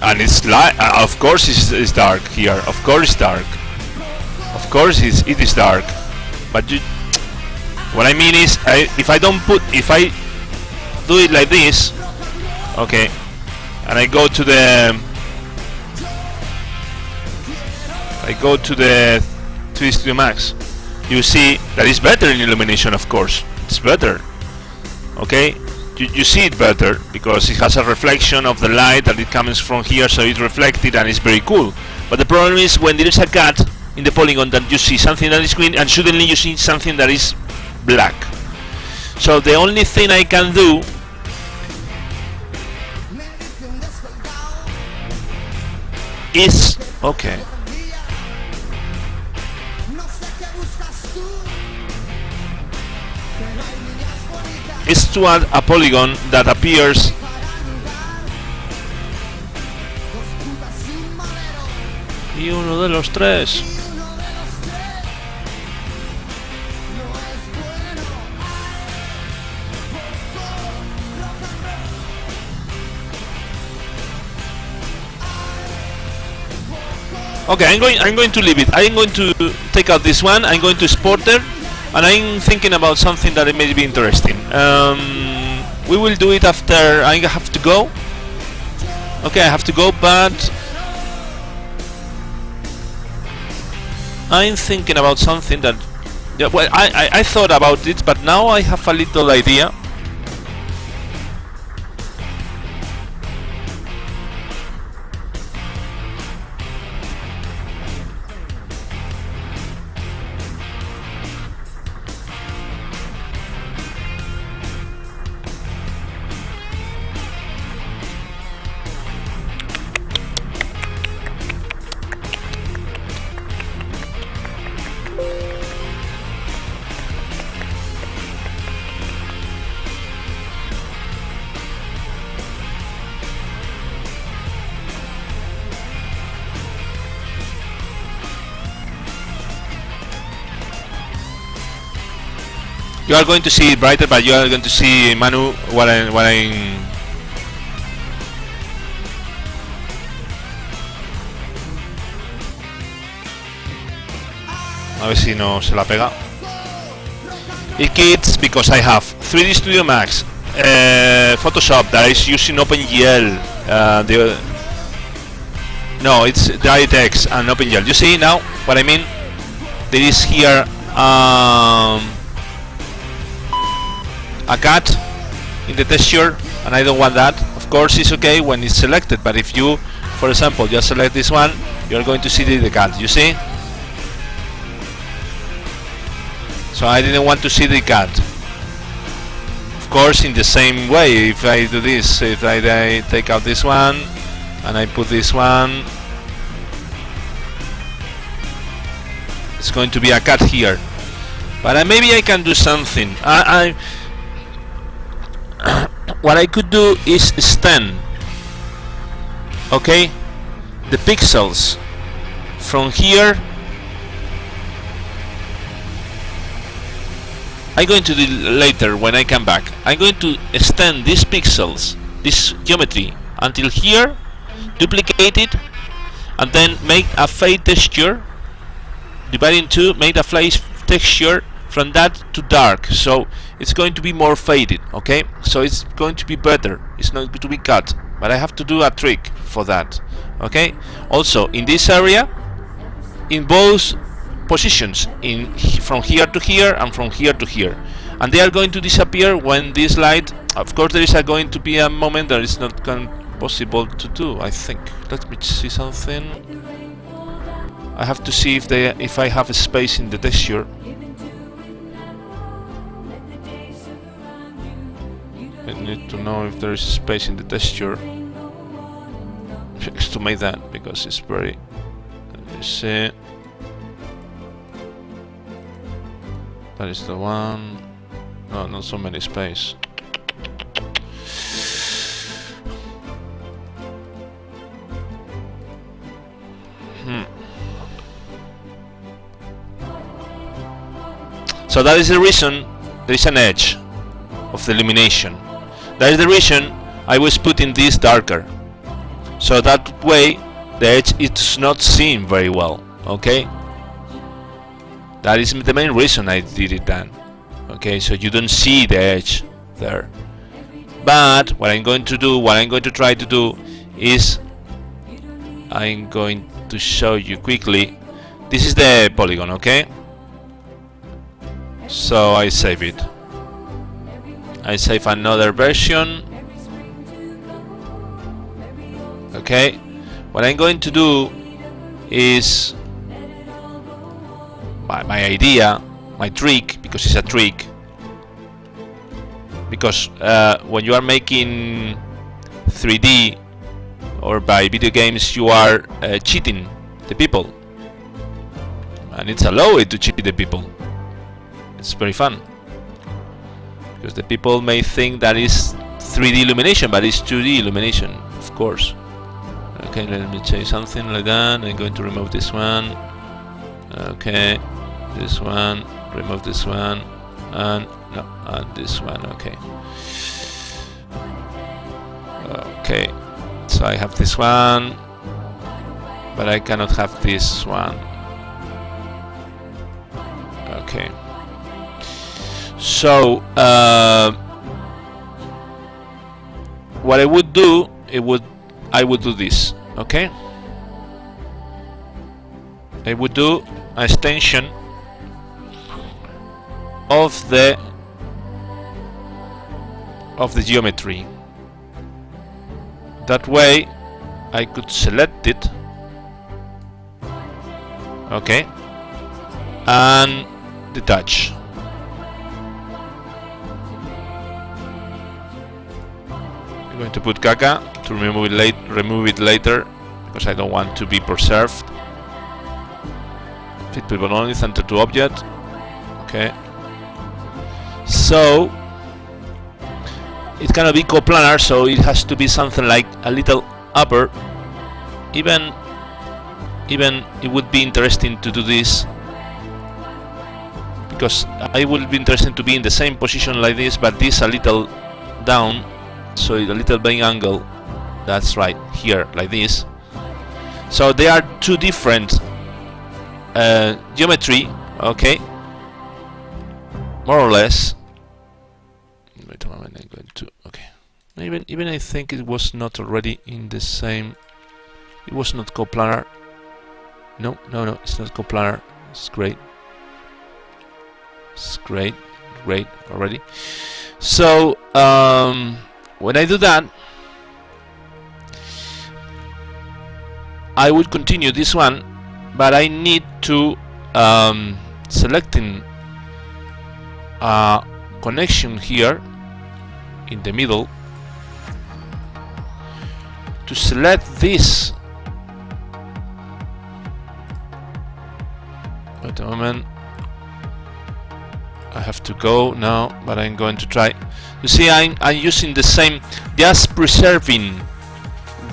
And it's light. Of course, it's dark here. Of course, it's dark. Of course, it is dark. But what I mean is, if I do it like this, okay, and I go to the 3D Studio Max, you see that it's better in illumination. Of course, it's better. Okay, you see it better because it has a reflection of the light that it comes from here, so it's reflected and it's very cool. But the problem is when there is a cut in the polygon that you see something that is green and suddenly you see something that is black. So the only thing I can do is okay. Is to add a polygon that appears y uno de los tres. Okay, I'm going to leave it. I'm going to take out this one. I'm going to export it, and I'm thinking about something that may be interesting. We will do it after I have to go. Okay, I have to go, but I'm thinking about something that, yeah, well, I thought about it, but now I have a little idea. You are going to see it brighter, but you are going to see, Manu, what I'm a ver si no se la pega. It kits because I have 3D Studio Max, Photoshop that is using OpenGL, no, it's DirectX and OpenGL. You see now what I mean? There is here a cut in the texture, and I don't want that. Of course it's okay when it's selected, but if you, for example, just select this one, you're going to see the cut, you see? So I didn't want to see the cut. Of course, in the same way, if I do this, if I take out this one and I put this one, it's going to be a cut here. But maybe I can do something. What I could do is extend, okay, the pixels from here. I'm going to do later when I come back. I'm going to extend these pixels, this geometry, until here, duplicate it, and then make a fade texture, divide in two, make a fade texture from that to dark, so it's going to be more faded, okay? So it's going to be better, it's not going to be cut, but I have to do a trick for that, okay? Also, in this area, in both positions, from here to here and from here to here, and they are going to disappear when this light, of course there is going to be a moment that is not possible to do, I think. Let me see something. I have to see if I have a space in the texture. I need to know if there is space in the texture to make that, because it's very, let me see. That is the one. No, not so many space. So that is the reason there is an edge of the illumination. That is the reason I was putting this darker. So that way the edge is not seen very well, okay? That is the main reason I did it then. Okay, so you don't see the edge there. But what I'm going to do, what I'm going to try to do is I'm going to show you quickly. This is the polygon, okay? So I save it. I save another version. Okay, what I'm going to do is my idea, my trick, because it's a trick. Because when you are making 3D or by video games, you are cheating the people, and it's allowed to cheat the people. It's very fun because the people may think that is 3D illumination, but it's 2D illumination, of course. Okay, let me change something like that. I'm going to remove this one. Okay, this one, remove this one, and no, and this one. Okay. Okay, so I have this one, but I cannot have this one. Okay. So what I would do, I would do this. Okay. I would do an extension of the geometry. That way I could select it, okay, and detach. I'm going to put caca to remove it later because I don't want to be preserved. Fit people only, center to object. Okay. So it cannot be coplanar, so it has to be something like a little upper. Even it would be interesting to do this because I would be interested to be in the same position like this, but this a little down, so it's a little big angle. That's right, here, like this. So they are two different geometry, okay, more or less. Wait a moment, I'm going to, okay. Even I think it was not already in the same. It was not coplanar. No, it's not coplanar. It's great. It's great already. So when I do that, I would continue this one, but I need to selecting a connection here in the middle to select this. Wait a moment, I have to go now, but I'm going to try. You see, I'm using the same, just preserving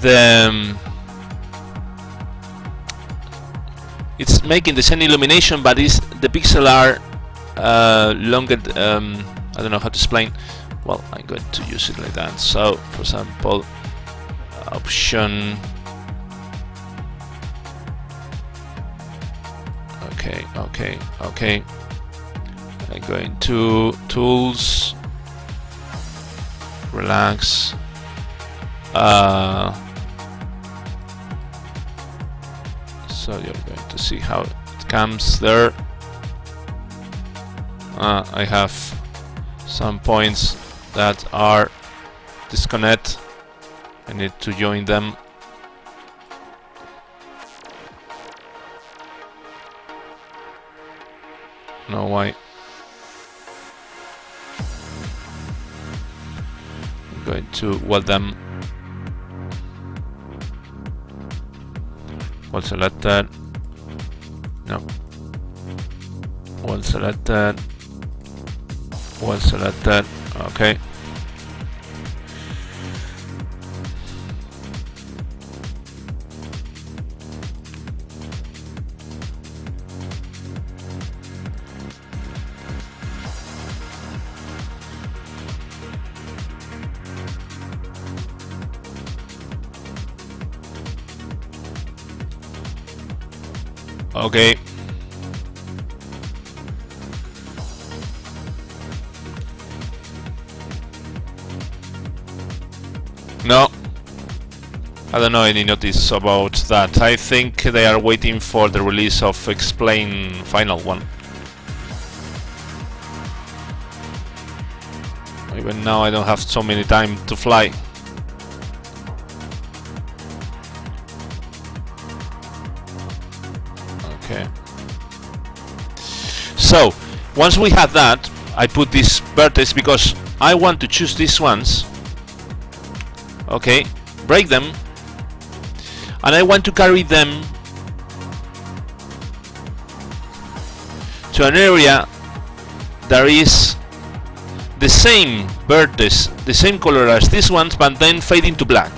the it's making the same illumination, but it's the pixel are longer. I don't know how to explain. Well, I'm going to use it like that. So, for example, option. Okay. I'm going to tools, relax. So you're going to see how it comes there. I have some points that are disconnect. I need to join them. No, why? I'm going to weld them. Well selected. No. Well selected. Well selected. Okay. Okay. No. I don't know any notice about that. I think they are waiting for the release of Explain Final one. Even now I don't have so many time to fly. Okay. So once we have that, I put this vertex because I want to choose these ones. Okay, break them, and I want to carry them to an area that is the same vertex, the same color as these ones, but then fading to black.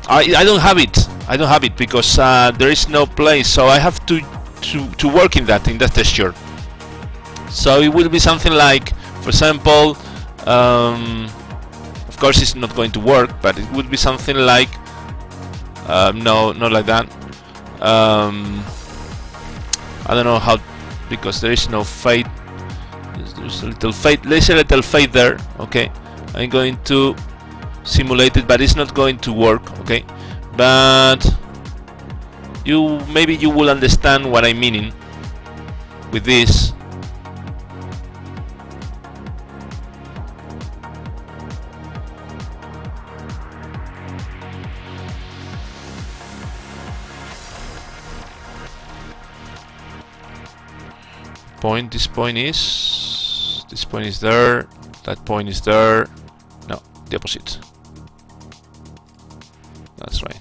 I don't have it. I don't have it because there is no place, so I have to work in that texture. So it will be something like, for example, of course it's not going to work, but it would be something like no, not like that. I don't know how, because there is no fade. There's a little fade. There's a little fade there. Okay, I'm going to simulate it, but it's not going to work. Okay, but maybe you will understand what I'm meaning with this. This point is there, that point is there. No, the opposite. That's right.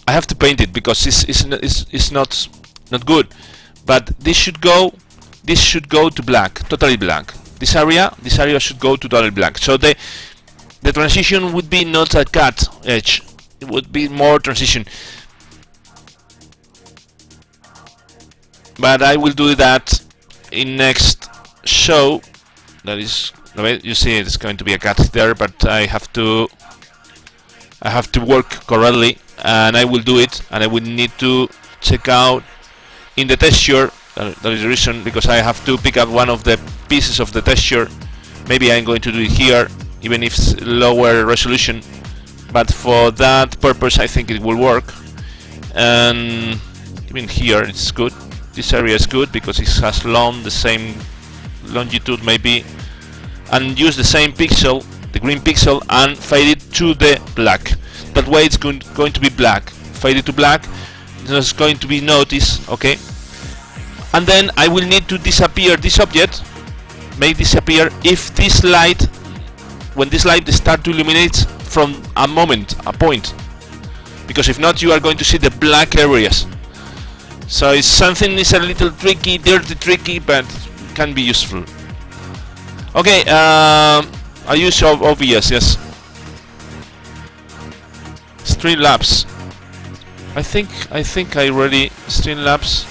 I have to paint it because it's not good, but this should go to black, totally black. This area should go to totally black. So the transition would be not a cut edge, it would be more transition. But I will do that in next show. That is, you see it's going to be a cut there, but I have to work correctly, and I will do it, and I will need to check out in the texture. That is the reason, because I have to pick up one of the pieces of the texture. Maybe I'm going to do it here, even if it's lower resolution, but for that purpose I think it will work. And even here it's good. This area is good because it has the same longitude maybe, and use the same pixel, the green pixel, and fade it to the black. That way it's going to be black, fade it to black. It's going to be noticed. Okay, and then I will need to disappear this object, make disappear if this light, when this light starts to illuminate from a point, because if not you are going to see the black areas. So it's something is a little tricky, dirty tricky, but can be useful. Okay, I use OBS, yes. Streamlabs. I think I already Streamlabs.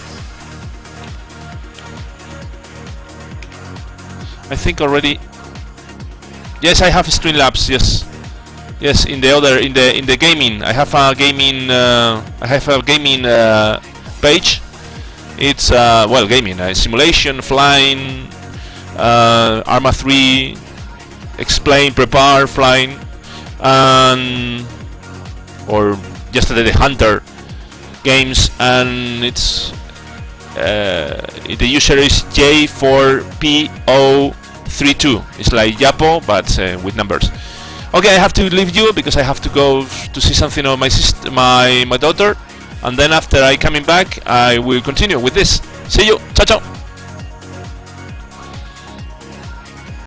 I think already. Yes, I have Streamlabs. Yes, yes. In the gaming, I have a gaming. Page. It's well, gaming, simulation, flying, Arma 3, explain, prepare, flying, or yesterday the Hunter games, and it's the user is J4PO32. It's like Yapo, but with numbers. Okay, I have to leave you because I have to go to see something of my daughter. And then after I coming back, I will continue with this. See you. Ciao, ciao.